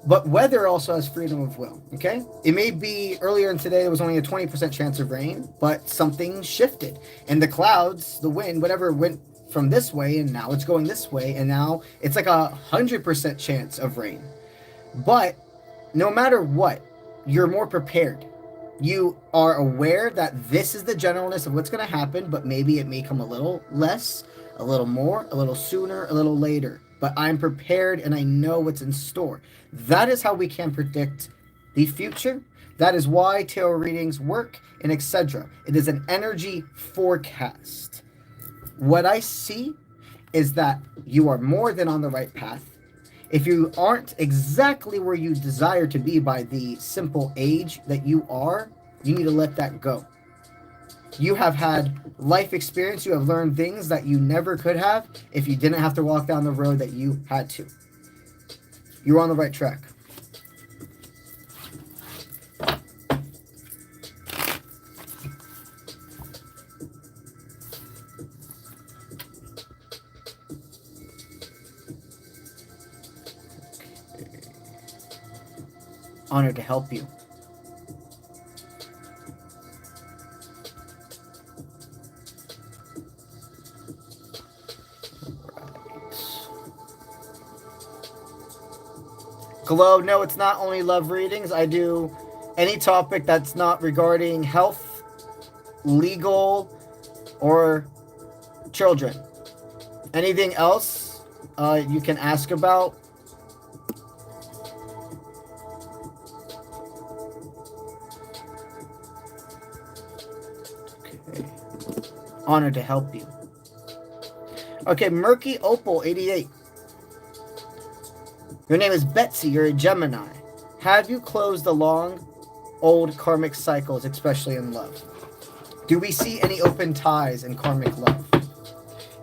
but weather also has freedom of will. Okay, it may be earlier in today there was only a 20% chance of rain, but something shifted and the clouds, the wind, whatever, went from this way and now it's going this way, and now it's like 100% chance of rain. But no matter what, you're more prepared. You are aware that this is the generalness of what's going to happen, but maybe it may come a little less, a little more, a little sooner, a little later. But I'm prepared and I know what's in store. That is how we can predict the future. That is why tarot readings work, and etc. It is an energy forecast. What I see is that you are more than on the right path, If you aren't exactly where you desire to be by the simple age that you are, you need to let that go. You have had life experience. You have learned things that you never could have if you didn't have to walk down the road that you had to. You're on the right track. Honored to help you. Glow, no, it's not only love readings. I do any topic that's not regarding health, legal, or children. Anything else you can ask about. Okay. Honored to help you. Okay, Murky Opal 88. Your name is Betsy. You're a Gemini. Have you closed the long, old karmic cycles, especially in love? Do we see any open ties in karmic love?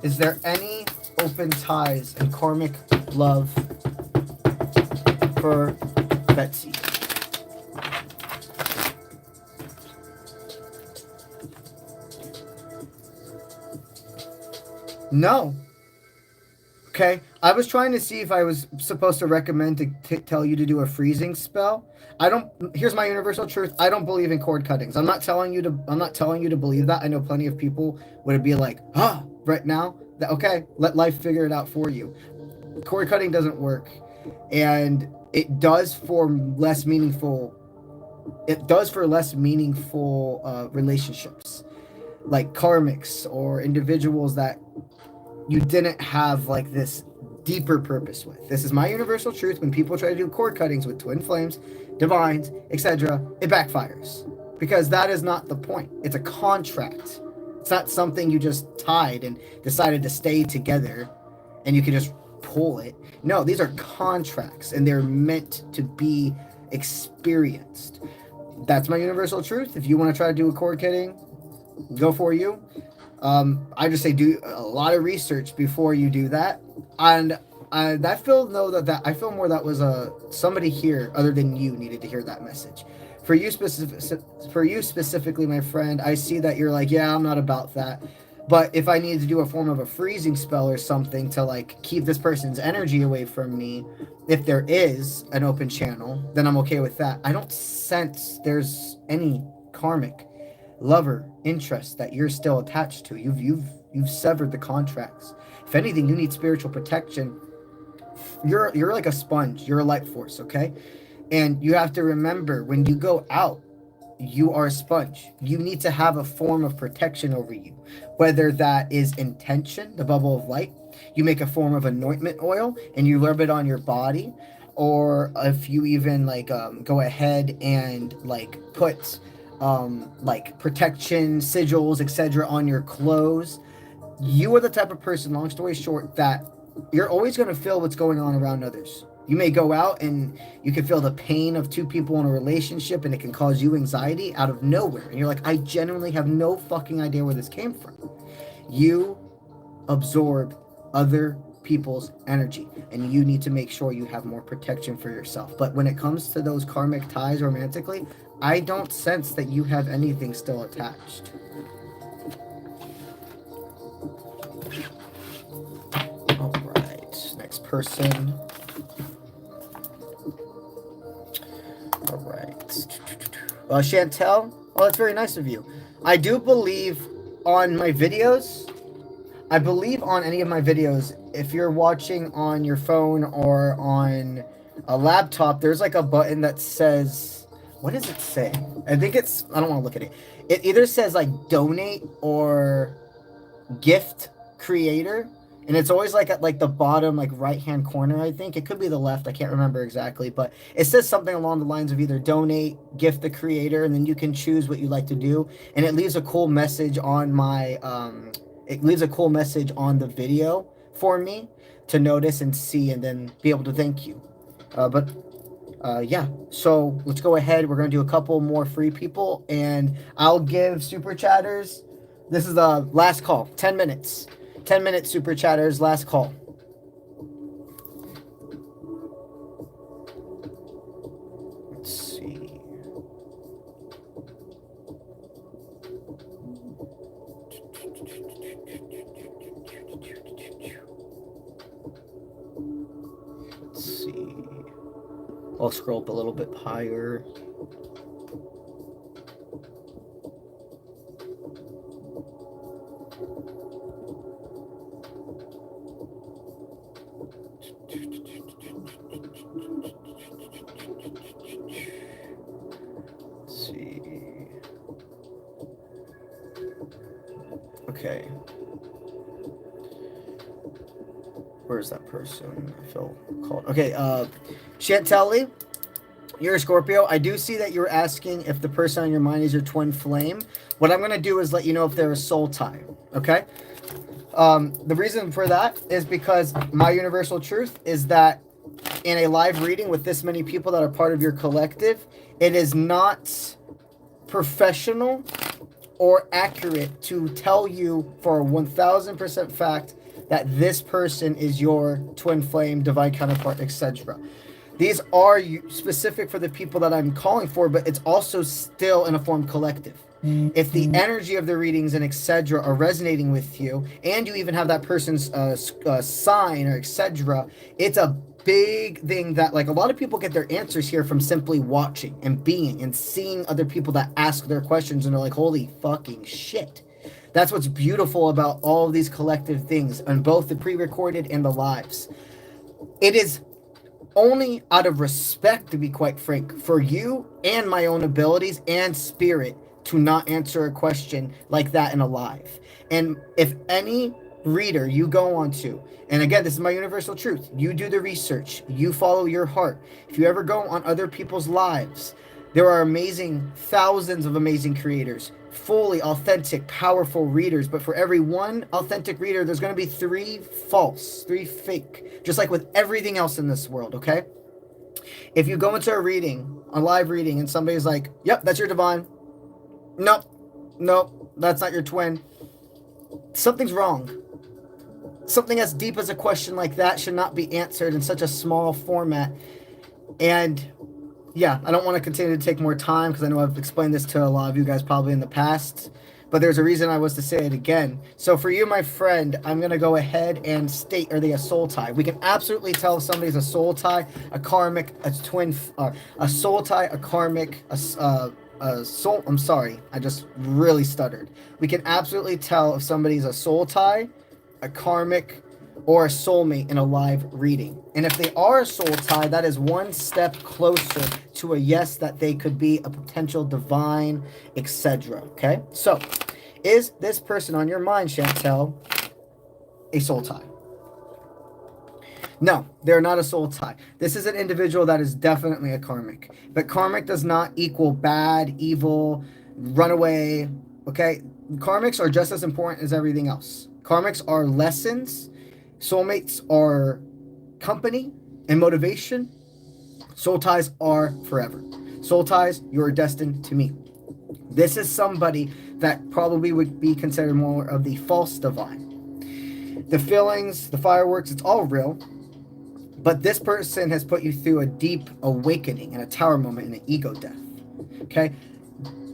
Is there any open ties in karmic love for Betsy? No. Okay, I was trying to see if I was supposed to recommend to tell you to do a freezing spell. Here's my universal truth. I don't believe in cord cuttings. I'm not telling you to believe that. I know plenty of people would be like, right now, okay, let life figure it out for you. Cord cutting doesn't work, and it does for less meaningful relationships, like karmics or individuals that you didn't have like this deeper purpose with. This is my universal truth. When people try to do cord cuttings with twin flames, divines, etc., it backfires, because that is not the point. It's a contract. It's not something you just tied and decided to stay together and you can just pull it. No, these are contracts, and they're meant to be experienced. That's my universal truth. If you want to try to do a cord cutting, go for you. I just say do a lot of research before you do that. And I feel more that was somebody here other than you needed to hear that message. For you specifically, my friend, I see that you're like, yeah, I'm not about that. But if I need to do a form of a freezing spell or something to like keep this person's energy away from me, if there is an open channel, then I'm okay with that. I don't sense there's any karmic lover interest that you're still attached to. You've severed the contracts. If anything, you need spiritual protection. You're like a sponge. You're a light force, okay? And you have to remember, when you go out, you are a sponge. You need to have a form of protection over you, whether that is intention, the bubble of light. You make a form of anointment oil and you rub it on your body, or if you even like go ahead and like put like protection sigils, etc., on your clothes. You are the type of person, long story short, that you're always going to feel what's going on around others. You may go out and you can feel the pain of two people in a relationship, and it can cause you anxiety out of nowhere. And you're like, I genuinely have no fucking idea where this came from. You absorb other people's energy, and you need to make sure you have more protection for yourself. But when it comes to those karmic ties romantically, I don't sense that you have anything still attached. All right, next person. All right. Chantel, oh, that's very nice of you. I do believe on my videos, I believe on any of my videos, if you're watching on your phone or on a laptop, there's like a button that says, what does it say? I think it's, I don't want to look at it. It either says like donate or gift creator. And it's always like at like the bottom, like right-hand corner, I think. It could be the left. I can't remember exactly. But it says something along the lines of either donate, gift the creator, and then you can choose what you like to do. And it leaves a cool message on my, it leaves a cool message on the video for me to notice and see and then be able to thank you. Yeah, so let's go ahead. We're going to do a couple more free people, and I'll give super chatters. This is the last call. 10 minutes. 10 minutes, super chatters. Last call. Let's see. Let's see. I'll scroll up a little bit higher. Let's see. Okay. Where's that person? I feel called. Okay, Chantelli, you're a Scorpio. I do see that you're asking if the person on your mind is your twin flame. What I'm going to do is let you know if they're a soul tie, okay? The reason for that is because my universal truth is that in a live reading with this many people that are part of your collective, it is not professional or accurate to tell you for a 1000% fact that this person is your twin flame, divine counterpart, etc. These are specific for the people that I'm calling for, but it's also still in a form collective. If the energy of the readings and etc. are resonating with you, and you even have that person's sign or etc., it's a big thing that, like, a lot of people get their answers here from simply watching and being and seeing other people that ask their questions, and they're like, holy fucking shit. That's what's beautiful about all of these collective things on both the pre-recorded and the lives. It is only out of respect, to be quite frank, for you and my own abilities and spirit to not answer a question like that in a live. And if any reader you go on to, and again, this is my universal truth, you do the research, you follow your heart. If you ever go on other people's lives, there are amazing, thousands of amazing creators, fully authentic, powerful readers. But for every one authentic reader, there's going to be 3 false, 3 fake, just like with everything else in this world, okay? If you go into a reading, a live reading, and somebody's like, yep, that's your divine. Nope, that's not your twin. Something's wrong. Something as deep as a question like that should not be answered in such a small format. And yeah, I don't want to continue to take more time because I know I've explained this to a lot of you guys probably in the past, but there's a reason I was to say it again. So for you, my friend, I'm going to go ahead and state, are they a soul tie? We can absolutely tell if somebody's a soul tie, a karmic, a twin, a soul tie, a karmic, a soul, I'm sorry, I just really stuttered. We can absolutely tell if somebody's a soul tie, a karmic, or a soulmate in a live reading. And if they are a soul tie, that is one step closer to a yes that they could be a potential divine, etc. Okay? So, is this person on your mind, Chantel, a soul tie? No, they're not a soul tie. This is an individual that is definitely a karmic. But karmic does not equal bad, evil, runaway. Okay? Karmics are just as important as everything else. Karmics are lessons. Soulmates are company and motivation. Soul ties are forever. Soul ties, you're destined to meet. This is somebody that probably would be considered more of the false divine. The feelings, the fireworks, it's all real. But this person has put you through a deep awakening and a tower moment and an ego death. Okay?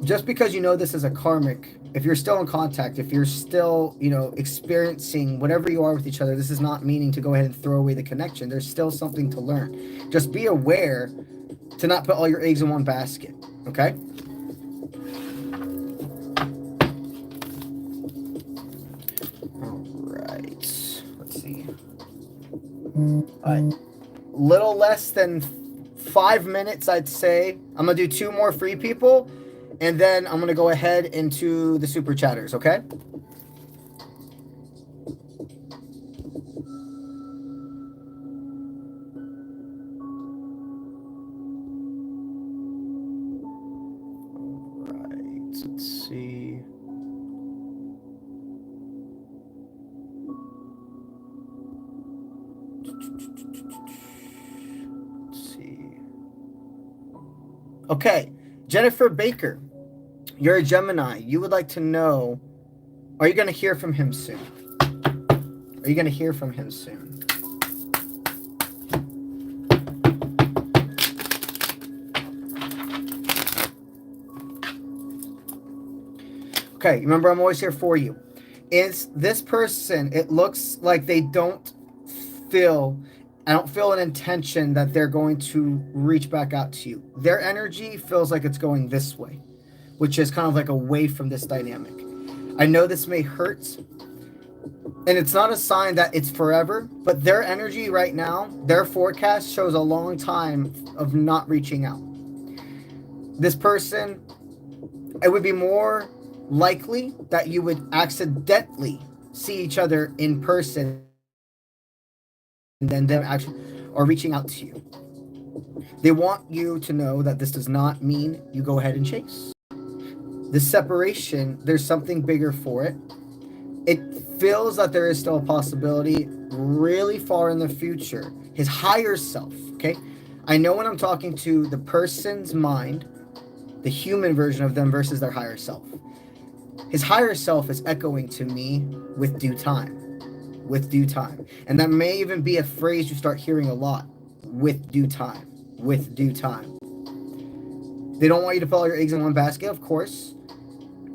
Just because you know this is a karmic, if you're still in contact, if you're still, experiencing whatever you are with each other, this is not meaning to go ahead and throw away the connection. There's still something to learn. Just be aware to not put all your eggs in one basket. Okay? All right. Let's see. All right. Little less than 5 minutes, I'd say. I'm going to do 2 more free people. And then I'm going to go ahead into the super chatters, okay? All right, let's see. Okay, Jennifer Baker, you're a Gemini. You would like to know, are you going to hear from him soon? Are you going to hear from him soon? Okay, remember, I'm always here for you. Is this person, it looks like they don't feel, I don't feel an intention that they're going to reach back out to you. Their energy feels like it's going this way, which is kind of like away from this dynamic. I know this may hurt, and it's not a sign that it's forever, but their energy right now, their forecast shows a long time of not reaching out. This person, it would be more likely that you would accidentally see each other in person and then them actually are reaching out to you. They want you to know that this does not mean you go ahead and chase. This separation, there's something bigger for it. It feels that there is still a possibility really far in the future. His higher self, okay? I know when I'm talking to the person's mind, the human version of them versus their higher self. His higher self is echoing to me with due time. With due time. And that may even be a phrase you start hearing a lot. With due time. With due time. They don't want you to put all your eggs in one basket, of course.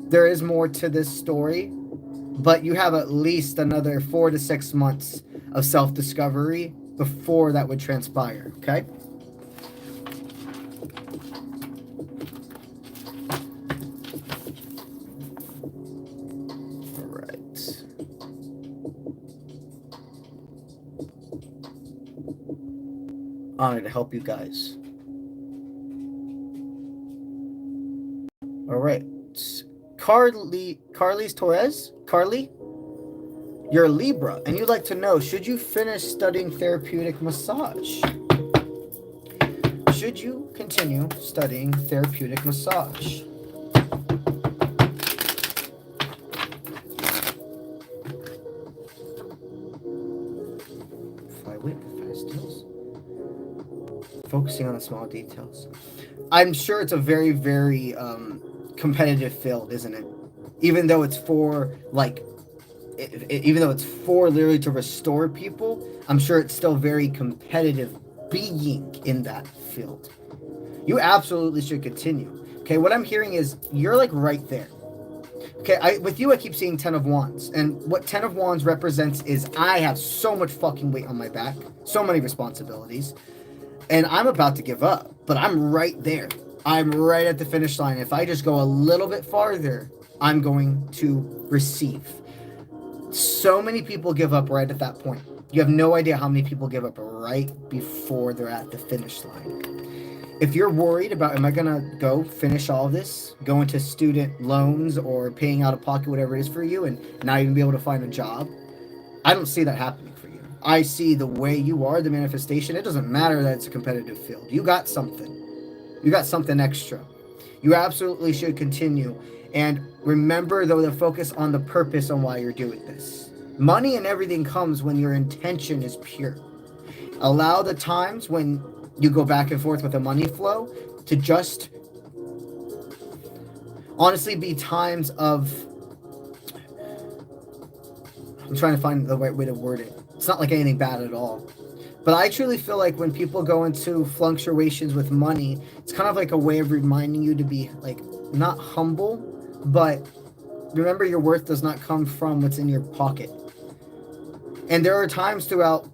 There is more to this story. But you have at least another 4 to 6 months of self-discovery before that would transpire, okay? Honored to help you guys. All right. Carly's Torres. Carly, you're a Libra, and you'd like to know, should you finish studying therapeutic massage? Should you continue studying therapeutic massage? Focusing on the small details. I'm sure it's a very, very competitive field, isn't it? Even though it's for even though it's for literally to restore people, I'm sure it's still very competitive being in that field. You absolutely should continue. Okay, what I'm hearing is you're like right there. Okay, with you I keep seeing 10 of Wands, and what 10 of Wands represents is I have so much fucking weight on my back, so many responsibilities. And I'm about to give up, but I'm right there. I'm right at the finish line. If I just go a little bit farther, I'm going to receive. So many people give up right at that point. You have no idea how many people give up right before they're at the finish line. If you're worried about, am I going to go finish all this, go into student loans or paying out of pocket, whatever it is for you, and not even be able to find a job, I don't see that happening for you. I see the way you are, the manifestation. It doesn't matter that it's a competitive field. You got something. You got something extra. You absolutely should continue. And remember, though, to focus on the purpose on why you're doing this. Money and everything comes when your intention is pure. Allow the times when you go back and forth with the money flow to just honestly be times of, I'm trying to find the right way to word it. It's not like anything bad at all. But I truly feel like when people go into fluctuations with money, it's kind of like a way of reminding you to be like, not humble, but remember your worth does not come from what's in your pocket. And there are times throughout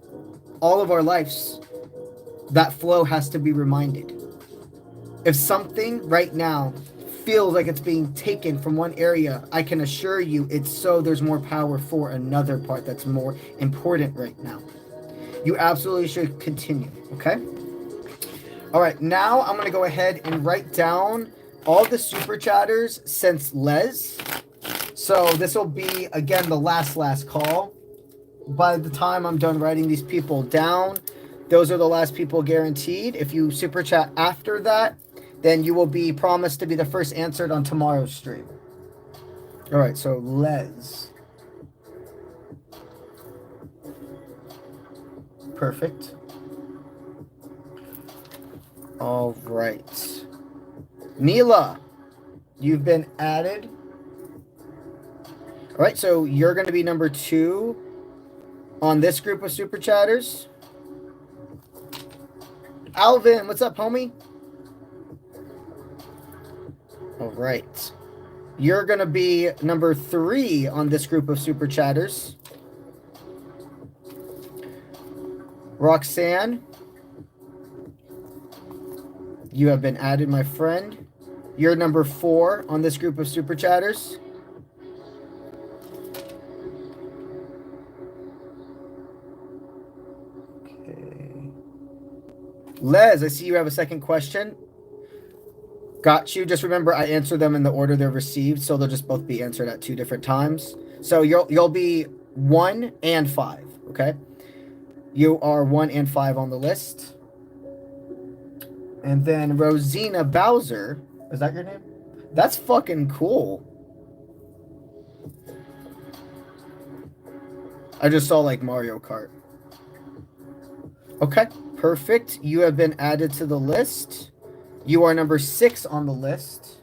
all of our lives that flow has to be reminded. If something right now feels like it's being taken from one area, I can assure you it's so there's more power for another part that's more important right now. You absolutely should continue, okay? All right, now I'm going to go ahead and write down all the super chatters since Les. So this will be, again, the last call. By the time I'm done writing these people down, those are the last people guaranteed. If you super chat after that, then you will be promised to be the first answered on tomorrow's stream. All right, so Les. Perfect. All right. Mila, you've been added. All right, so you're going to be number 2 on this group of super chatters. Alvin, what's up, homie? All right. You're going to be number 3 on this group of super chatters. Roxanne, you have been added, my friend. You're number 4 on this group of super chatters. Okay. Les, I see you have a second question. Got you. Just remember, I answer them in the order they're received, so they'll just both be answered at 2 different times. So you'll be 1 and 5, okay? You are 1 and 5 on the list. And then Rosina Bowser, is that your name? That's fucking cool. I just saw like Mario Kart. Okay, perfect. You have been added to the list. You are number 6 on the list.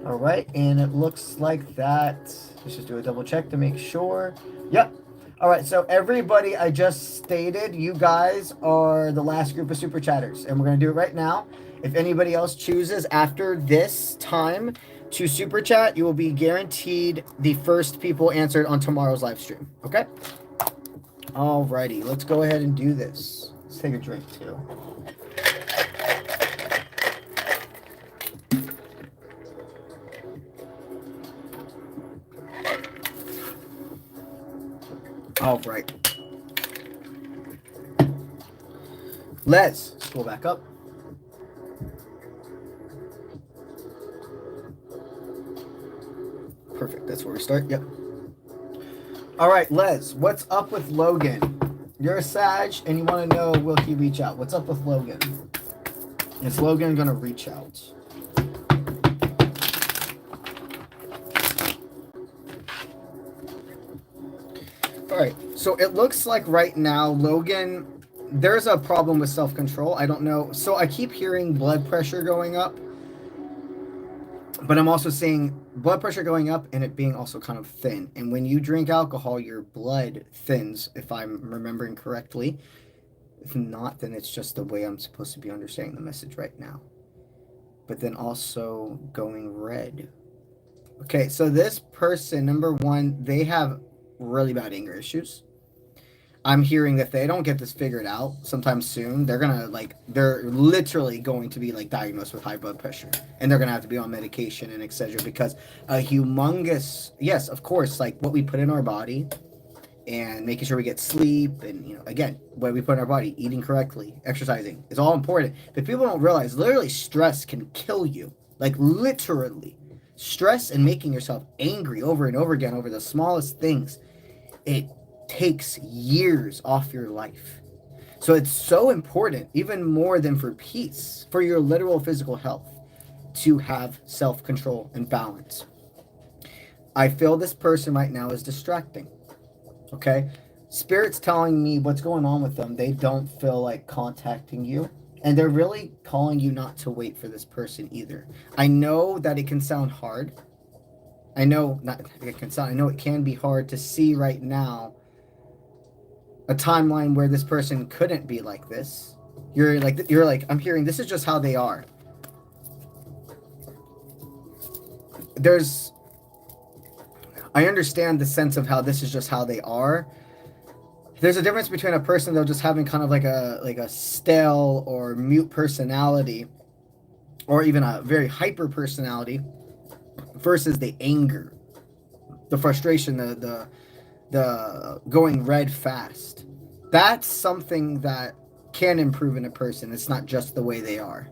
All right, and it looks like that. Let's just do a double check to make sure. Yep. All right, so everybody I just stated, you guys are the last group of super chatters, and we're going to do it right now. If anybody else chooses after this time to super chat, you will be guaranteed the first people answered on tomorrow's live stream, okay? All righty, let's go ahead and do this. Let's take a drink, too. All right. Les, scroll back up. Perfect. That's where we start. Yep. All right, Les, what's up with Logan? You're a Sag, and you want to know, will he reach out? What's up with Logan? Is Logan going to reach out? All right, so it looks like right now, Logan, there's a problem with self-control. I don't know. So I keep hearing blood pressure going up, but I'm also seeing blood pressure going up and it being also kind of thin. And when you drink alcohol, your blood thins, if I'm remembering correctly. If not, then it's just the way I'm supposed to be understanding the message right now. But then also going red. Okay, so this person, number 1, they have really bad anger issues. I'm hearing that if they don't get this figured out sometime soon, they're literally going to be like diagnosed with high blood pressure, and they're gonna have to be on medication and etc. Because a humongous, yes, of course, like what we put in our body and making sure we get sleep, and again, what we put in our body, eating correctly, exercising, is all important. But people don't realize literally stress can kill you. Like literally. Stress and making yourself angry over and over again over the smallest things, it takes years off your life. So it's so important, even more than for peace, for your literal physical health, to have self-control and balance. I feel this person right now is distracting. Okay? Spirit's telling me what's going on with them. They don't feel like contacting you. And they're really calling you not to wait for this person either. I know that it can sound hard. I know it can be hard to see right now a timeline where this person couldn't be like this. You're like, I'm hearing this is just how they are. I understand the sense of how this is just how they are. There's a difference between a person though just having kind of like a stale or mute personality, or even a very hyper personality, versus the anger, the frustration, the going red fast. That's something that can improve in a person. It's not just the way they are.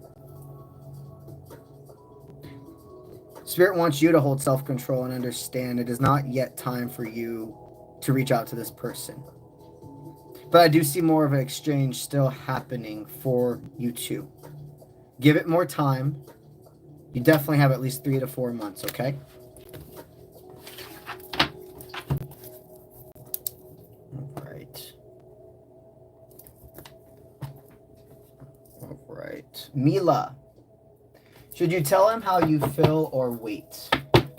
Spirit wants you to hold self-control and understand it is not yet time for you to reach out to this person. But I do see more of an exchange still happening for you two. Give it more time. You definitely have at least 3 to 4 months, okay? All right. All right. Mila, Should you tell him how you feel or wait?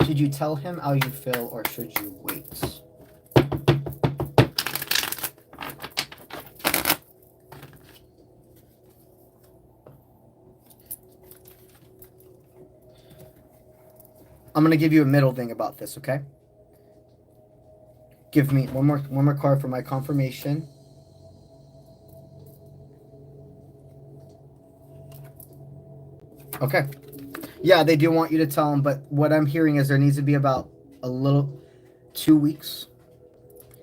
Should you tell him how you feel or should you wait? I'm going to give you a middle thing about this, okay? Give me one more card for my confirmation. Okay. Yeah, they do want you to tell them, but what I'm hearing is there needs to be about 2 weeks.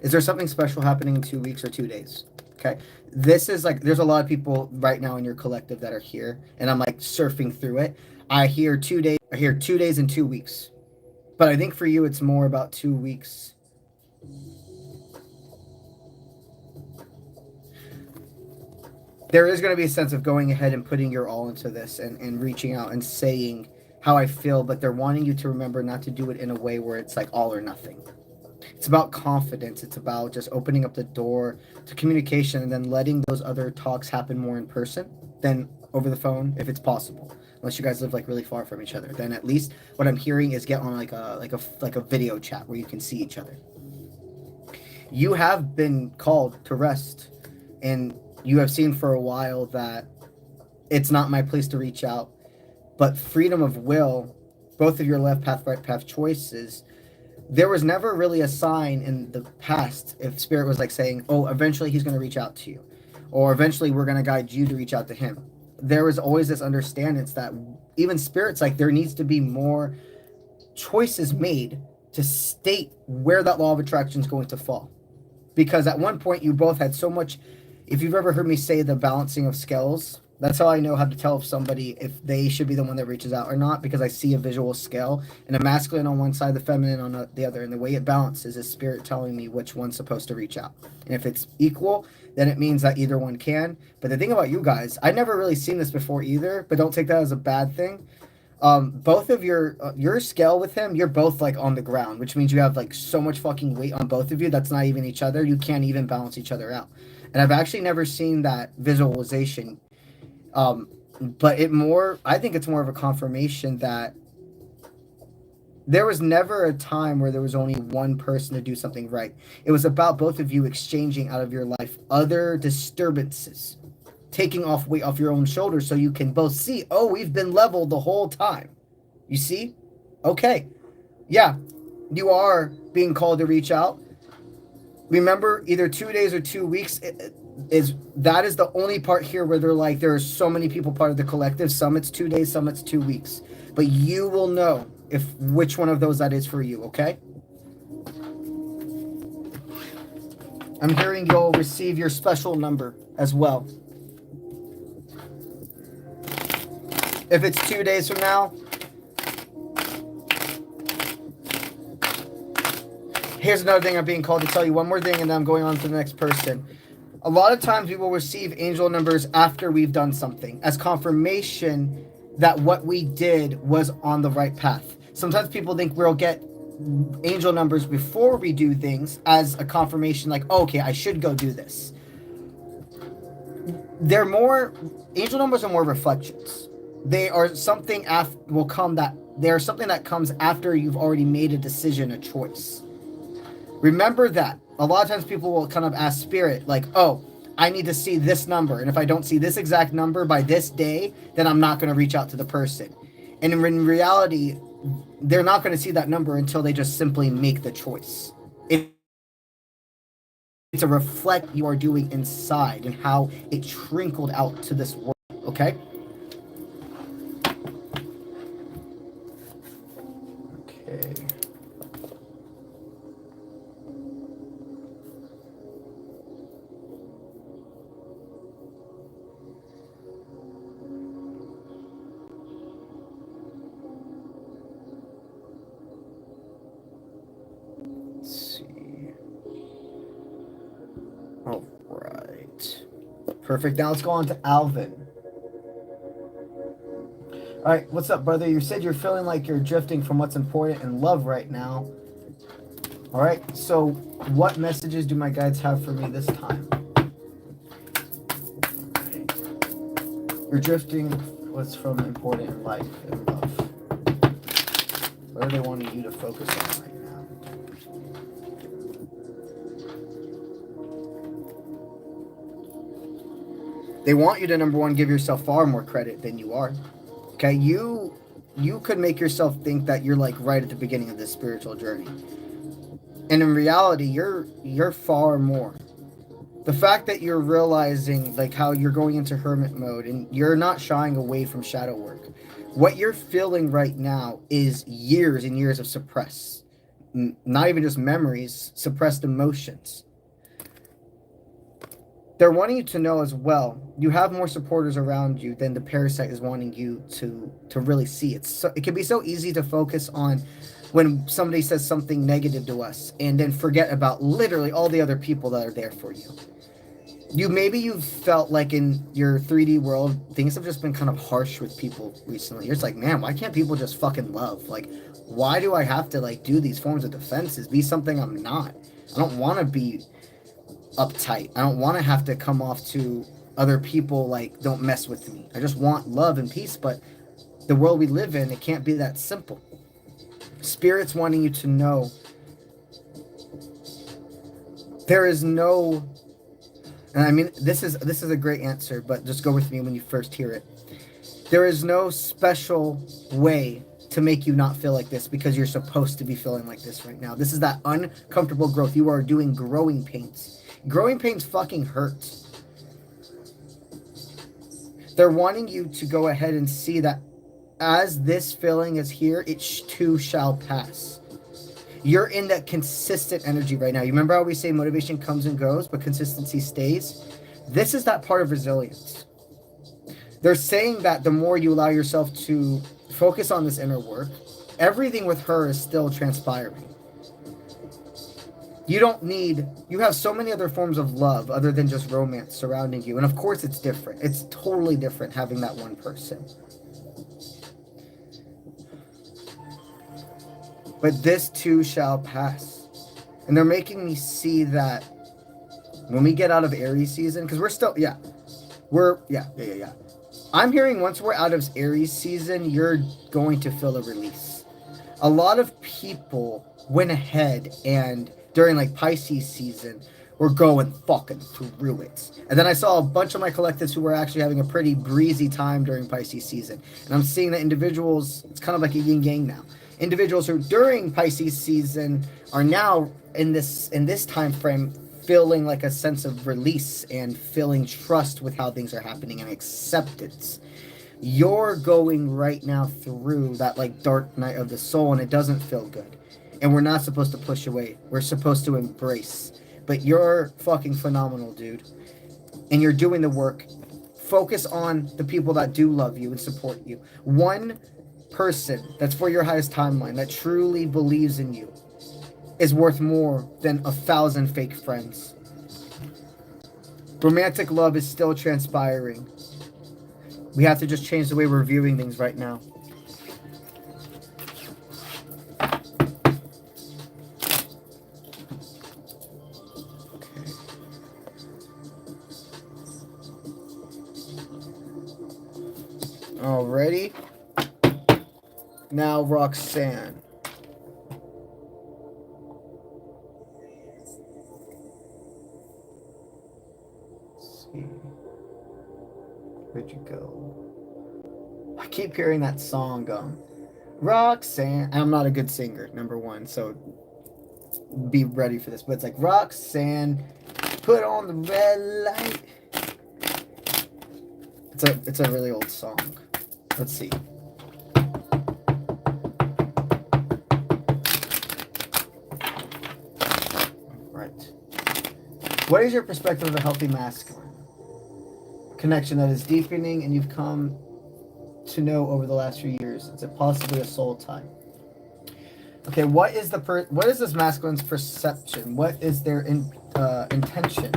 Is there something special happening in 2 weeks or 2 days? Okay. This is like, there's a lot of people right now in your collective that are here, and I'm like surfing through it. I hear 2 days. I hear 2 days and 2 weeks. But I think for you, it's more about 2 weeks. There is going to be a sense of going ahead and putting your all into this and reaching out and saying how I feel, but they're wanting you to remember not to do it in a way where it's like all or nothing. It's about confidence. It's about just opening up the door to communication and then letting those other talks happen more in person than over the phone, if it's possible. Unless you guys live like really far from each other, then at least what I'm hearing is get on like a video chat where you can see each other. You have been called to rest, and you have seen for a while that it's not my place to reach out, but freedom of will, both of your left path, right path choices, there was never really a sign in the past if Spirit was like saying, oh, eventually he's going to reach out to you, or eventually we're going to guide you to reach out to him. There was always this understanding that even Spirit's like there needs to be more choices made to state where that law of attraction is going to fall. Because at one point you both had so much. If you've ever heard me say the balancing of scales, that's how I know how to tell if somebody, if they should be the one that reaches out or not, because I see a visual scale and a masculine on one side, the feminine on the other. And the way it balances is Spirit telling me which one's supposed to reach out. And if it's equal, then it means that either one can. But the thing about you guys, I've never really seen this before either, but don't take that as a bad thing. Both of your scale with him, you're both like on the ground, which means you have like so much fucking weight on both of you that's not even each other. You can't even balance each other out. And I've actually never seen that visualization. But I think it's more of a confirmation that there was never a time where there was only one person to do something right. It was about both of you exchanging out of your life other disturbances, taking off weight off your own shoulders so you can both see, oh, we've been leveled the whole time. You see? Okay. Yeah, you are being called to reach out. Remember, either 2 days or 2 weeks is the only part here where they're like, there are so many people part of the collective. Some it's 2 days, some it's 2 weeks. But you will know which one of those that is for you, okay? I'm hearing you'll receive your special number as well. If it's 2 days from now, here's another thing I'm being called to tell you. One more thing, and then I'm going on to the next person. A lot of times we will receive angel numbers after we've done something as confirmation that what we did was on the right path. Sometimes people think we'll get angel numbers before we do things as a confirmation like, oh, okay, I should go do this. Angel numbers are more reflections. They are something that comes after you've already made a decision, a choice. Remember that. A lot of times people will kind of ask Spirit, like, oh, I need to see this number. And if I don't see this exact number by this day, then I'm not going to reach out to the person. And in reality, they're not going to see that number until they just simply make the choice. It's a reflect you are doing inside and how it trickled out to this world, okay? Okay. All right. Perfect. Now let's go on to Alvin. All right. What's up, brother? You said you're feeling like you're drifting from what's important in love right now. All right. So what messages do my guides have for me this time? You're drifting What's from important in life and love? What are they wanting you to focus on right now? They want you to, number one, give yourself far more credit than you are. Okay, you could make yourself think that you're like right at the beginning of this spiritual journey. And in reality, you're far more. The fact that you're realizing like how you're going into hermit mode and you're not shying away from shadow work. What you're feeling right now is years and years of suppressed, not even just memories, suppressed emotions. They're wanting you to know as well, you have more supporters around you than the parasite is wanting you to really see. It can be so easy to focus on when somebody says something negative to us and then forget about literally all the other people that are there for you. Maybe you've felt like in your 3D world, things have just been kind of harsh with people recently. You're just like, man, why can't people just fucking love? Like, why do I have to like do these forms of defenses, be something I'm not? I don't want to be uptight. I don't want to have to come off to other people like, don't mess with me. I just want love and peace, but the world we live in, it can't be that simple. Spirit's wanting you to know there is no, and I mean, this is a great answer, but just go with me when you first hear it. There is no special way to make you not feel like this because you're supposed to be feeling like this right now. This is that uncomfortable growth. You are doing growing pains. Growing pains fucking hurt. They're wanting you to go ahead and see that as this feeling is here, it too shall pass. You're in that consistent energy right now. You remember how we say motivation comes and goes, but consistency stays? This is that part of resilience. They're saying that the more you allow yourself to focus on this inner work, everything with her is still transpiring. You have so many other forms of love other than just romance surrounding you. And of course it's different. It's totally different having that one person. But this too shall pass. And they're making me see that when we get out of Aries season, because we're still, I'm hearing once we're out of Aries season, you're going to feel a release. A lot of people went ahead and during like Pisces season, we're going fucking through it. And then I saw a bunch of my collectives who were actually having a pretty breezy time during Pisces season. And I'm seeing that individuals, it's kind of like a yin yang now. Individuals who during Pisces season are now in this time frame feeling like a sense of release and feeling trust with how things are happening and acceptance. You're going right now through that like dark night of the soul and it doesn't feel good. And we're not supposed to push away. We're supposed to embrace. But you're fucking phenomenal, dude. And you're doing the work. Focus on the people that do love you and support you. One person that's for your highest timeline that truly believes in you is worth more than 1,000 fake friends. Romantic love is still transpiring. We have to just change the way we're viewing things right now. Alrighty. Now Roxanne. Let's see. Where'd you go? I keep hearing that song Roxanne. I'm not a good singer, number one, so be ready for this. But it's like Roxanne, put on the red light. It's a really old song. Let's see. Right. What is your perspective of a healthy masculine? Connection that is deepening and you've come to know over the last few years. Is it possibly a soul tie? Okay, what is this masculine's perception? What is their intention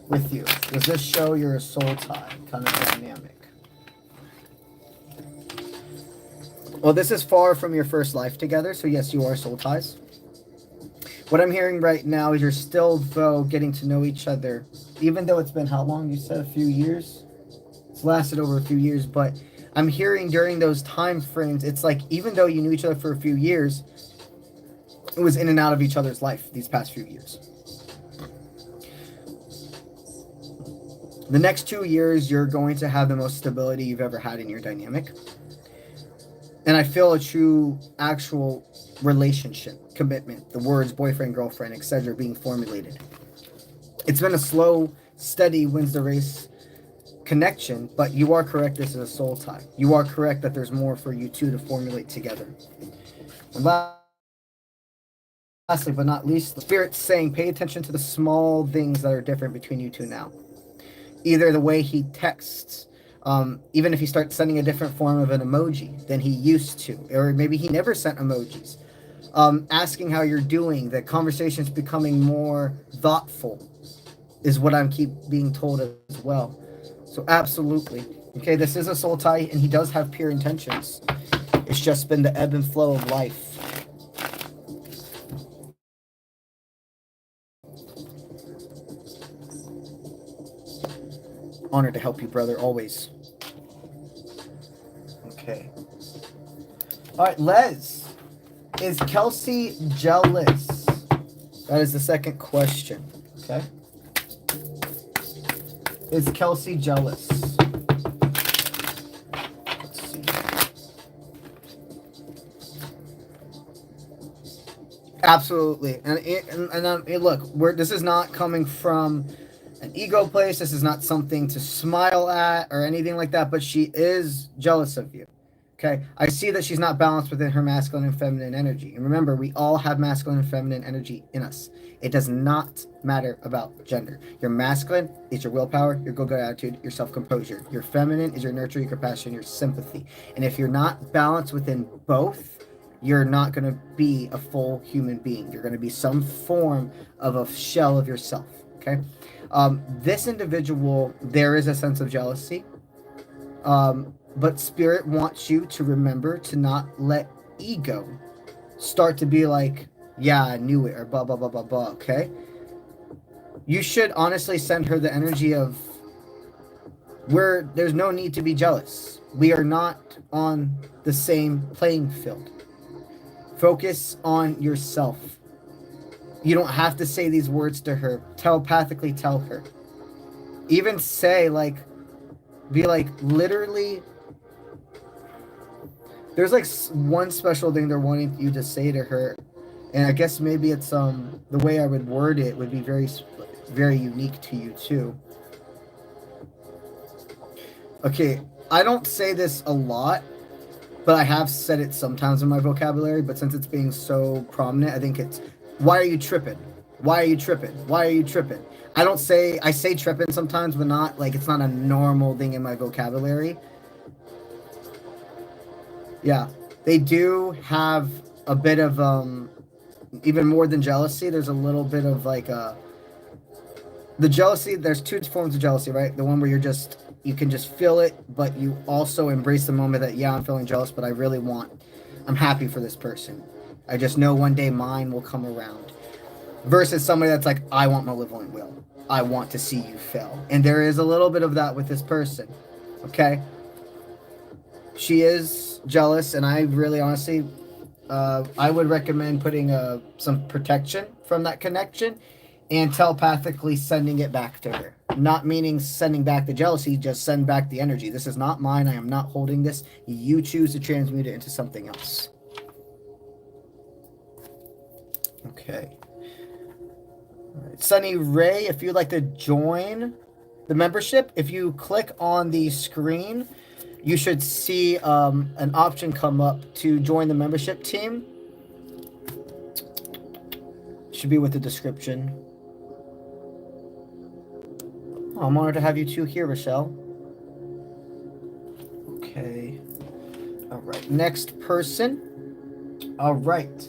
with you? Does this show you're a soul tie kind of dynamic? Well, this is far from your first life together, so yes, you are soul ties. What I'm hearing right now is you're still, though, getting to know each other, even though it's been how long? You said a few years? It's lasted over a few years, but I'm hearing during those time frames, it's like even though you knew each other for a few years, it was in and out of each other's life these past few years. The next 2 years, you're going to have the most stability you've ever had in your dynamic. And I feel a true, actual relationship, commitment, the words boyfriend, girlfriend, etc. being formulated. It's been a slow, steady, wins the race connection, but you are correct, this is a soul tie. You are correct that there's more for you two to formulate together. And lastly, but not least, the Spirit's saying pay attention to the small things that are different between you two now. Either the way he texts, even if he starts sending a different form of an emoji than he used to, or maybe he never sent emojis. Asking how you're doing, the conversation's becoming more thoughtful is what I'm keep being told as well. So absolutely. Okay, this is a soul tie, and he does have pure intentions. It's just been the ebb and flow of life. Honored to help you, brother, always. Okay. All right, Les. Is Kelsey jealous? That is the second question. Okay. Is Kelsey jealous? Let's see. Absolutely. And look, this is not coming from an ego place. This is not something to smile at or anything like that, but she is jealous of you. Okay, I see that she's not balanced within her masculine and feminine energy. And remember, we all have masculine and feminine energy in us. It does not matter about gender. Your masculine is your willpower, your go-go attitude, your self-composure. Your feminine is your nurture, your compassion, your sympathy. And if you're not balanced within both, you're not going to be a full human being. You're going to be some form of a shell of yourself. Okay, this individual, there is a sense of jealousy. But Spirit wants you to remember to not let ego start to be like, yeah, I knew it, or blah, blah, blah, blah, blah, okay? You should honestly send her the energy of where there's no need to be jealous. We are not on the same playing field. Focus on yourself. You don't have to say these words to her. Telepathically tell her. Even say, like, be like, literally, there's like one special thing they're wanting you to say to her, and I guess maybe it's the way I would word it would be very, very unique to you too. Okay, I don't say this a lot, but I have said it sometimes in my vocabulary, but since it's being so prominent, I think it's, why are you tripping? Why are you tripping? Why are you tripping? I say tripping sometimes, but not like, it's not a normal thing in my vocabulary. Yeah, they do have a bit of, even more than jealousy, there's a little bit of like, the jealousy, there's two forms of jealousy, right? The one where you can just feel it, but you also embrace the moment that, yeah, I'm feeling jealous, but I'm happy for this person. I just know one day mine will come around. Versus somebody that's like, I want malevolent will. I want to see you fail. And there is a little bit of that with this person. Okay? She is jealous, and I really honestly, I would recommend putting some protection from that connection and telepathically sending it back to her. Not meaning sending back the jealousy, just send back the energy. This is not mine. I am not holding this. You choose to transmute it into something else. Okay. All right. Sunny Ray, if you'd like to join the membership, if you click on the screen, you should see an option come up to join the membership team. Should be with the description. Oh, I'm honored to have you two here, Rochelle. Okay. All right. Next person. All right.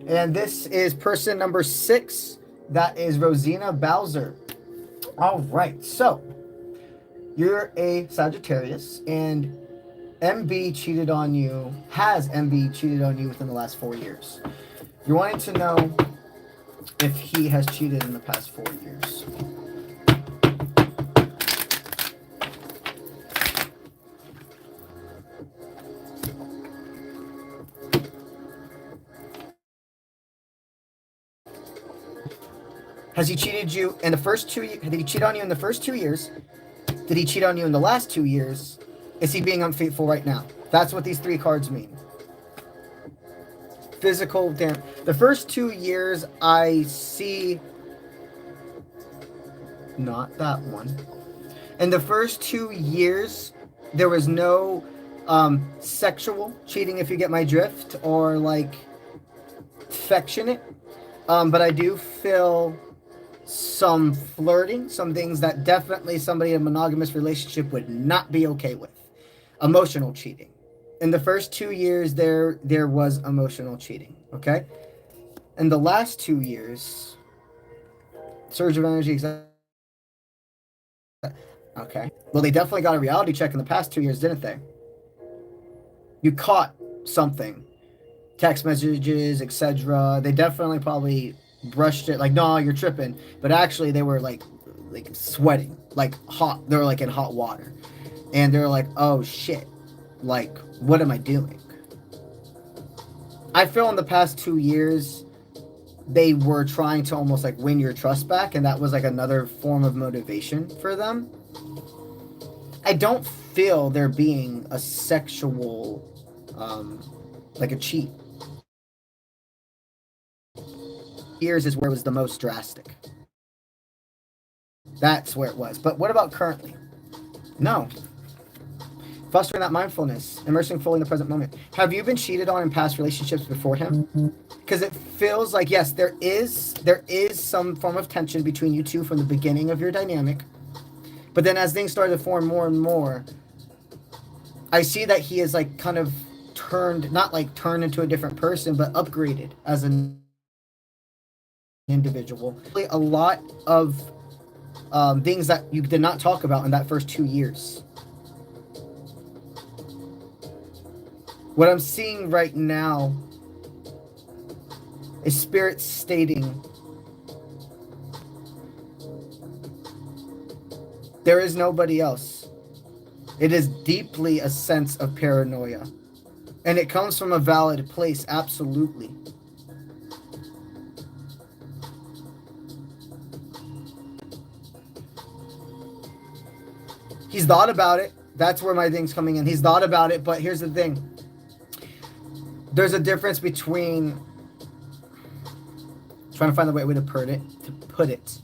And this is person number 6. That is Rosina Bowser. All right. So, you're a Sagittarius, and MB cheated on you, has MB cheated on you within the last 4 years. You're wanting to know if he has cheated in the past 4 years. Has he cheated you in the first 2 years? Did he cheat on you in the first 2 years? Did he cheat on you in the last 2 years? Is he being unfaithful right now? That's what these 3 cards mean. Physical damage. The first 2 years, I see... Not that one. In the first 2 years, there was no sexual cheating, if you get my drift, or like affectionate. But I do feel some flirting, some things that definitely somebody in a monogamous relationship would not be okay with. Emotional cheating. In the first 2 years, there was emotional cheating, okay? In the last 2 years, surge of energy, okay. Well, they definitely got a reality check in the past 2 years, didn't they? You caught something. Text messages, etc. They definitely probably brushed it like, no, you're tripping. But actually, they were like sweating, like hot. They were like in hot water. And they're like, oh, shit. Like, what am I doing? I feel in the past 2 years, they were trying to almost like win your trust back. And that was like another form of motivation for them. I don't feel there being a sexual, like a cheat. Years is where it was the most drastic. That's where it was. But what about currently? No. Fostering that mindfulness, immersing fully in the present moment. Have you been cheated on in past relationships before him? Because it feels like, yes, there is some form of tension between you two from the beginning of your dynamic. But then as things started to form more and more, I see that he is like kind of turned, not like turned into a different person, but upgraded as an individual. A lot of things that you did not talk about in that first 2 years. What I'm seeing right now is Spirit stating there is nobody else. It is deeply a sense of paranoia. And it comes from a valid place, absolutely. He's thought about it. That's where my thing's coming in. He's thought about it, but here's the thing. There's a difference between... trying to find the right way to put it.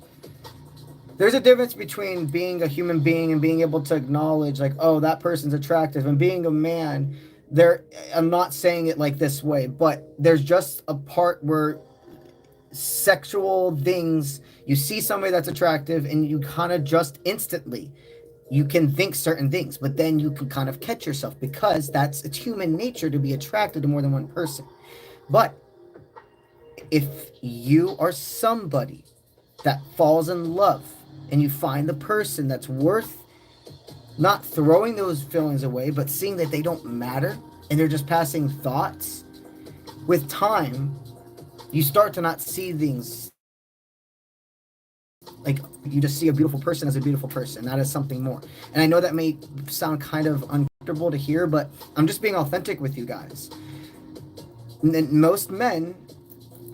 There's a difference between being a human being and being able to acknowledge, like, oh, that person's attractive, and being a man. I'm not saying it like this way, but there's just a part where sexual things, you see somebody that's attractive, and you kind of just instantly, you can think certain things, but then you can kind of catch yourself because it's human nature to be attracted to more than one person. But if you are somebody that falls in love and you find the person that's worth not throwing those feelings away, but seeing that they don't matter and they're just passing thoughts, with time, you start to not see things like you just see a beautiful person as a beautiful person. That is something more. And I know that may sound kind of uncomfortable to hear, but I'm just being authentic with you guys. And most men,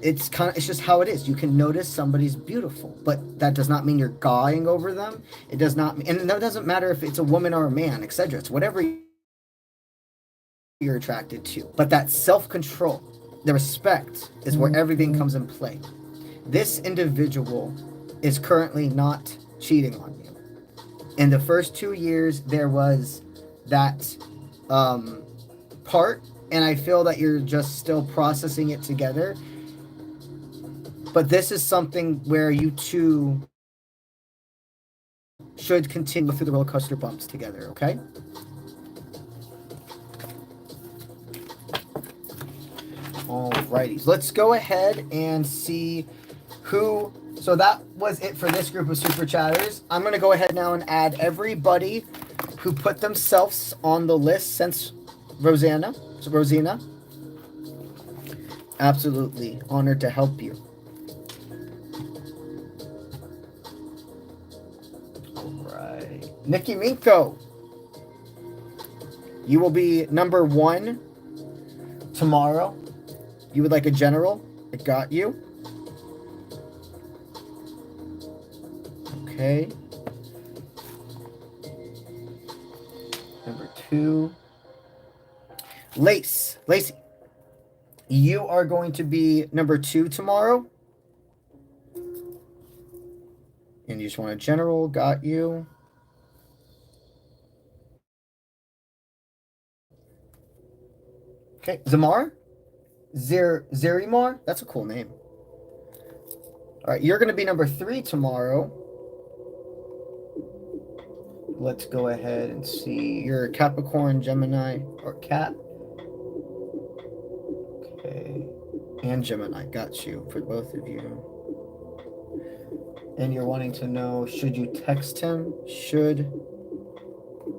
it's just how it is. You can notice somebody's beautiful, but that does not mean you're gawing over them. It does not, and that doesn't matter if it's a woman or a man, etc. It's whatever you're attracted to. But that self-control, the respect, is where everything comes in play. This individual is currently not cheating on you. In the first 2 years, there was that part, and I feel that you're just still processing it together. But this is something where you two should continue through the roller coaster bumps together, okay? Alrighty, so let's go ahead and see who... So that was it for this group of super chatters. I'm going to go ahead now and add everybody who put themselves on the list since Rosina. Absolutely honored to help you. Alright. Nikki Minko. You will be number 1 tomorrow. You would like a general? It got you. Okay. Number 2. Lacey, you are going to be number 2 tomorrow. And you just want a general, got you. Okay, 𝗧𝗓𝗪𝗓, that's a cool name. All right, you're going to be number 3 tomorrow. Let's go ahead and see. You're Capricorn, Gemini, or Cat. Okay, and Gemini, got you for both of you. And you're wanting to know, should you text him? Should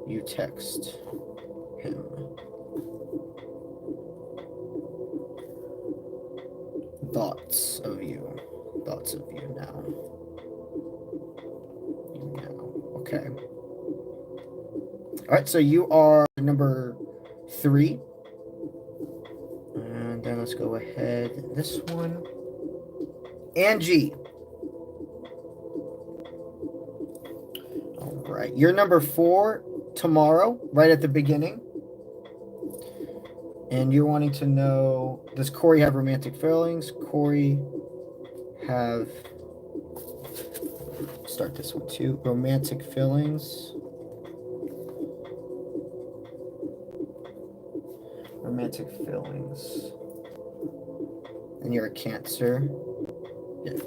you text him? Thoughts of you now. Okay. All right, so you are number 3. And then let's go ahead. This one. Angie. All right, you're number 4 tomorrow, right at the beginning. And you're wanting to know, does Corey have romantic feelings? Corey have, start this one too, romantic feelings. Romantic feelings. And you're a Cancer. Yeah.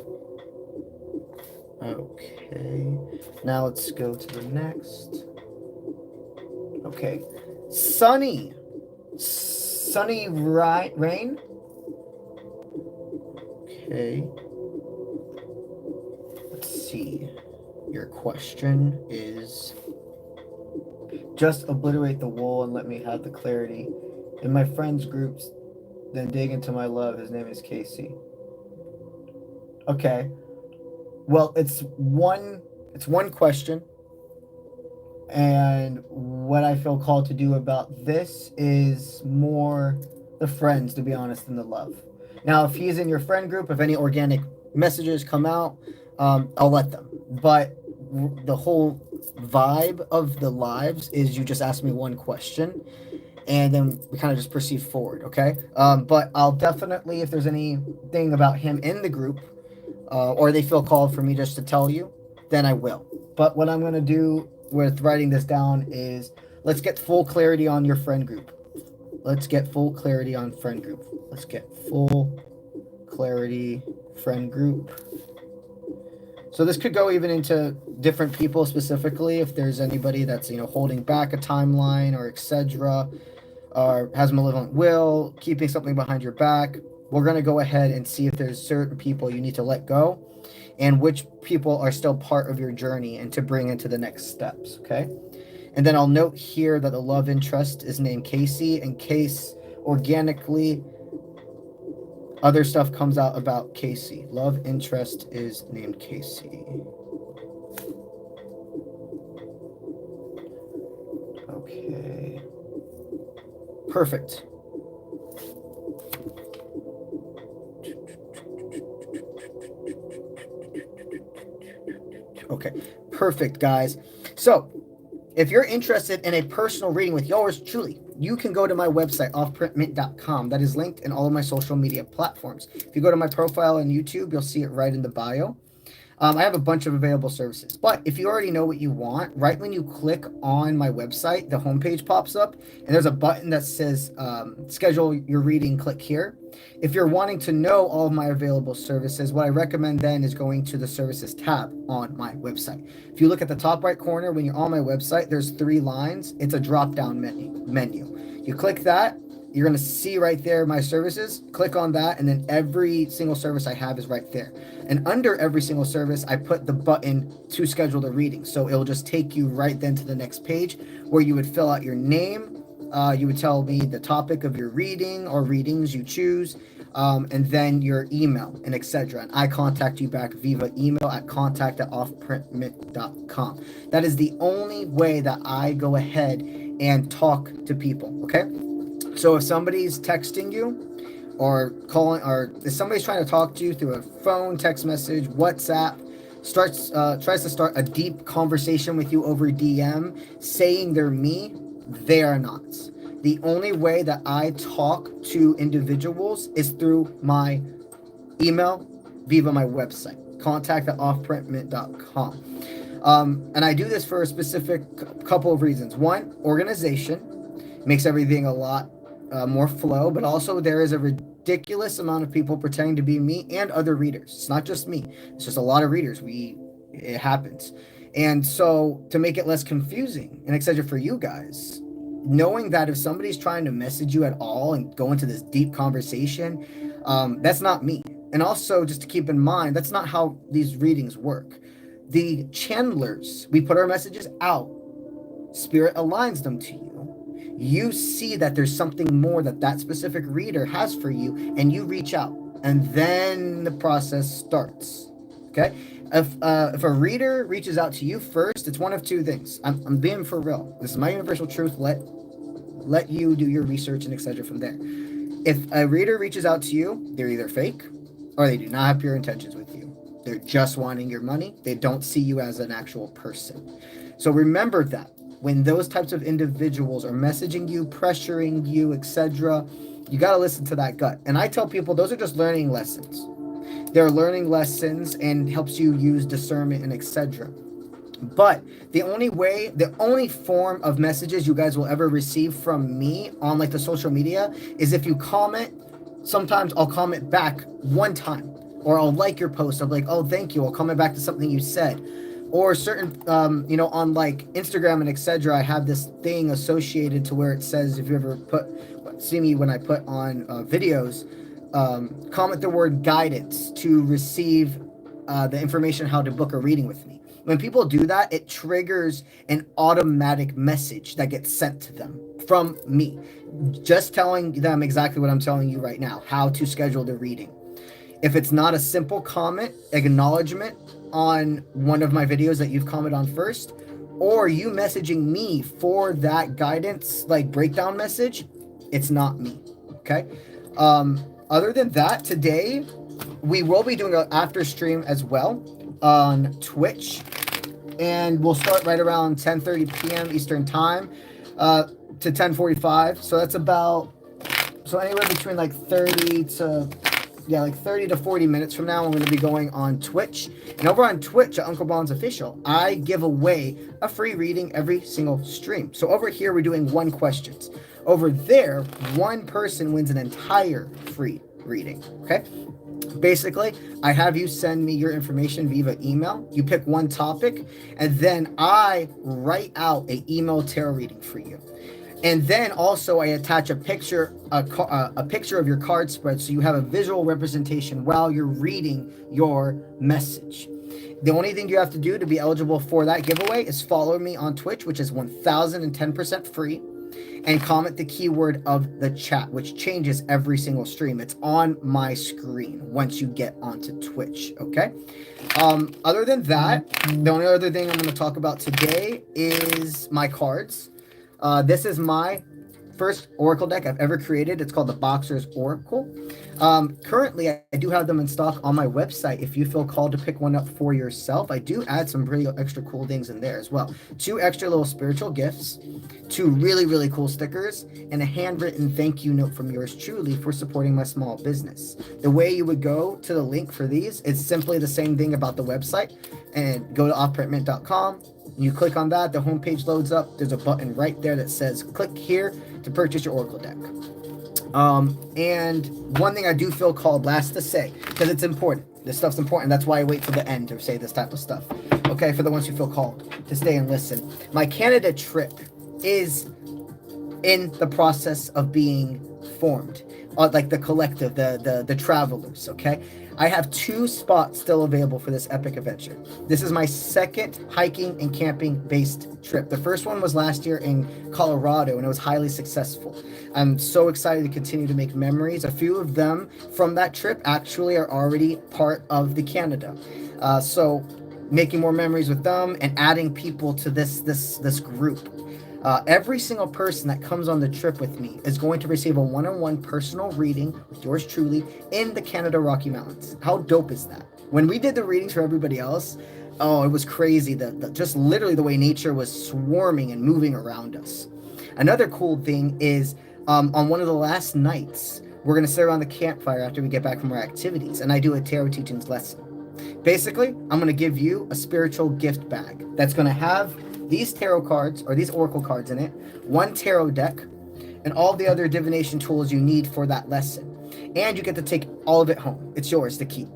Okay. Now let's go to the next. Okay. Sunny Rain. Okay. Let's see. Your question is, just obliterate the wool and let me have the clarity. In my friends groups, then dig into my love. His name is Casey. Okay. Well, it's one question. And what I feel called to do about this is more the friends, to be honest, than the love. Now, if he's in your friend group, if any organic messages come out, I'll let them. But the whole vibe of the lives is you just ask me one question, and then we kind of just proceed forward, okay? But I'll definitely, if there's anything about him in the group, or they feel called for me just to tell you, then I will. But what I'm going to do with writing this down is, let's get full clarity on your friend group. Let's get full clarity on friend group. Let's get full clarity friend group. So this could go even into different people specifically. If there's anybody that's, holding back a timeline, or etc., or has malevolent will, keeping something behind your back, we're going to go ahead and see if there's certain people you need to let go, and which people are still part of your journey and to bring into the next steps, okay? And then I'll note here that the love interest is named Casey, in case organically other stuff comes out about Casey. Love interest is named Casey. Okay. Perfect. Okay, perfect, guys. So, if you're interested in a personal reading with yours truly, you can go to my website, 𝗨𝗡𝗏𝗏.com. That is linked in all of my social media platforms. If you go to my profile on YouTube, you'll see it right in the bio. I have a bunch of available services, but if you already know what you want, right when you click on my website, the homepage pops up, and there's a button that says schedule your reading. Click here. If you're wanting to know all of my available services, what I recommend then is going to the services tab on my website. If you look at the top right corner, when you're on my website, there's 3 lines. It's a drop-down menu. You click that, you're going to see right there my services. Click on that, and then every single service I have is right there. And under every single service, I put the button to schedule the reading. So it'll just take you right then to the next page, where you would fill out your name. You would tell me the topic of your reading or readings you choose, and then your email and etc. And I contact you back via email at contact@offprintmint.com. That is the only way that I go ahead and talk to people, okay? So if somebody's texting you or calling, or if somebody's trying to talk to you through a phone, text message, WhatsApp, tries to start a deep conversation with you over DM, saying they're me, they are not. The only way that I talk to individuals is through my email via my website, contact@offprintment.com. And I do this for a specific couple of reasons. One, organization makes everything a lot more flow, but also there is a ridiculous amount of people pretending to be me and other readers. It's not just me. It's just a lot of readers. It happens. And so to make it less confusing and etc. for you guys, knowing that if somebody's trying to message you at all and go into this deep conversation, that's not me. And also just to keep in mind, that's not how these readings work. The channelers, we put our messages out, spirit aligns them to you. You see that there's something more that specific reader has for you, and you reach out, and then the process starts. Okay, if a reader reaches out to you first, it's one of two things. I'm being for real. This is my universal truth. Let you do your research and etc. from there. If a reader reaches out to you, they're either fake or they do not have pure intentions with you. They're just wanting your money. They don't see you as an actual person. So remember that when those types of individuals are messaging you, pressuring you, etc., you got to listen to that gut. And I tell people those are just learning lessons. They're learning lessons and helps you use discernment and etc. But the only form of messages you guys will ever receive from me on like the social media is if you comment. Sometimes I'll comment back one time, or I'll like your post. I'm like, oh, thank you. I'll comment back to something you said. Or certain, on like Instagram and etc. I have this thing associated to where it says, if you ever see me when I put on videos, comment the word guidance to receive the information how to book a reading with me. When people do that, it triggers an automatic message that gets sent to them from me, just telling them exactly what I'm telling you right now, how to schedule the reading. If it's not a simple comment, acknowledgement on one of my videos that you've commented on first, or you messaging me for that guidance, like breakdown message, it's not me, okay? Other than that, today, we will be doing an after stream as well on Twitch, and we'll start right around 10:30 p.m. Eastern time to 10:45. So that's anywhere between like 30 to 40 minutes from now, I'm going to be going on Twitch. And over on Twitch at UncleBronze Official, I give away a free reading every single stream. So over here, we're doing one questions. Over there, one person wins an entire free reading, okay? Basically, I have you send me your information via email. You pick one topic, and then I write out an email tarot reading for you. And then also I attach a picture of your card spread, so you have a visual representation while you're reading your message. The only thing you have to do to be eligible for that giveaway is follow me on Twitch, which is 1010% free, and comment the keyword of the chat, which changes every single stream. It's on my screen once you get onto Twitch, okay? Other than that, the only other thing I'm going to talk about today is my cards. This is my first Oracle deck I've ever created. It's called the Boxer's Oracle. Currently, I do have them in stock on my website. If you feel called to pick one up for yourself, I do add some pretty extra cool things in there as well. 2 extra little spiritual gifts, 2 really, really cool stickers, and a handwritten thank you note from yours truly for supporting my small business. The way you would go to the link for these, it's simply the same thing about the website, and go to offprintment.com. You click on that, the homepage loads up. There's a button right there that says click here to purchase your Oracle deck. And one thing I do feel called last to say, because it's important. This stuff's important. That's why I wait for the end to say this type of stuff. Okay, for the ones who feel called to stay and listen. My Canada trip is in the process of being formed. Like the collective, the travelers, okay? I have 2 spots still available for this epic adventure. This is my second hiking and camping based trip. The first one was last year in Colorado, and it was highly successful. I'm so excited to continue to make memories. A few of them from that trip actually are already part of the Canada. So making more memories with them and adding people to this group. Every single person that comes on the trip with me is going to receive a one-on-one personal reading with yours truly in the Canada Rocky Mountains. How dope is that? When we did the readings for everybody else, oh, it was crazy. Just literally the way nature was swarming and moving around us. Another cool thing is on one of the last nights, we're going to sit around the campfire after we get back from our activities, and I do a tarot teachings lesson. Basically, I'm going to give you a spiritual gift bag that's going to have these tarot cards or these oracle cards in it, one tarot deck, and all the other divination tools you need for that lesson. And you get to take all of it home. It's yours to keep.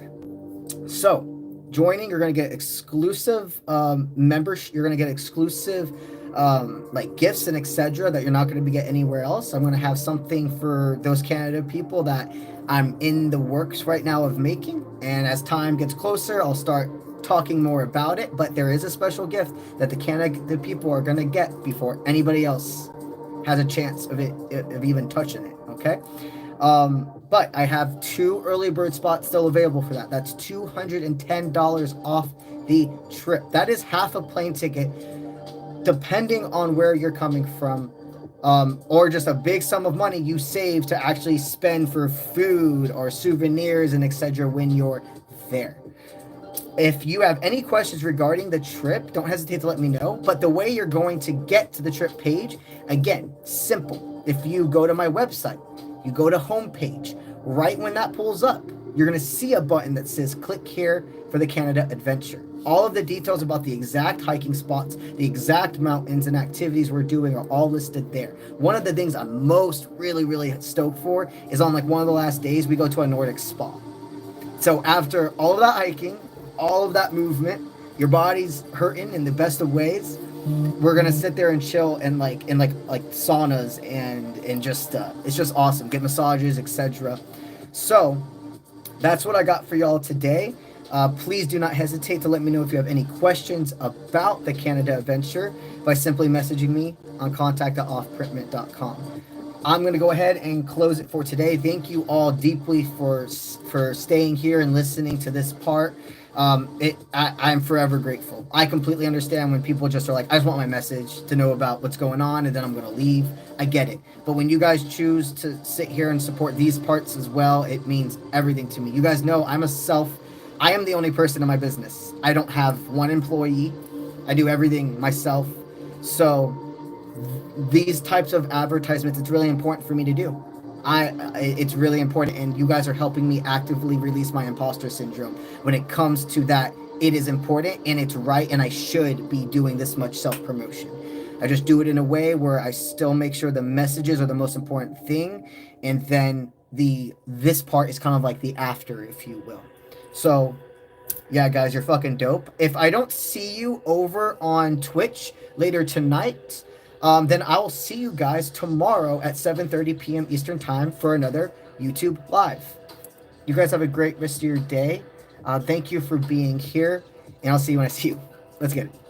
So, joining, you're going to get exclusive membership. You're going to get exclusive like gifts and etc. that you're not going to get anywhere else. I'm going to have something for those Canada people that I'm in the works right now of making. And as time gets closer, I'll start talking more about it. But there is a special gift that the Canada people are going to get before anybody else has a chance of even touching it. Okay. But I have 2 early bird spots still available for that. That's $210 off the trip. That is half a plane ticket, depending on where you're coming from, or just a big sum of money you save to actually spend for food or souvenirs and etc. when you're there. If you have any questions regarding the trip, don't hesitate to let me know. But the way you're going to get to the trip page, again, simple. If you go to my website, you go to homepage, right when that pulls up, you're going to see a button that says click here for the Canada adventure. All of the details about the exact hiking spots, the exact mountains and activities we're doing are all listed there. One of the things I'm most really stoked for is on like one of the last days, we go to a Nordic spa. So after all of that hiking, all of that movement, your body's hurting in the best of ways, we're gonna sit there and chill and like saunas and just it's just awesome. Get massages, etc. So that's what I got for y'all today. Please do not hesitate to let me know if you have any questions about the Canada adventure by simply messaging me on contact@offprintment.com. I'm going to go ahead and close it for today. Thank you all deeply for staying here and listening to this part. I'm forever grateful. I completely understand when people just are like, I just want my message to know about what's going on and then I'm going to leave. I get it. But when you guys choose to sit here and support these parts as well, it means everything to me. You guys know I am the only person in my business. I don't have one employee. I do everything myself. So these types of advertisements, it's really important for me to do. It's really important, and you guys are helping me actively release my imposter syndrome. When it comes to that, it is important and it's right, and I should be doing this much self-promotion. I just do it in a way where I still make sure the messages are the most important thing, and then this part is kind of like the after, if you will. So yeah, guys, you're fucking dope. If I don't see you over on Twitch later tonight, then I'll see you guys tomorrow at 7:30 p.m. Eastern Time for another YouTube Live. You guys have a great rest of your day. Thank you for being here, and I'll see you when I see you. Let's get it.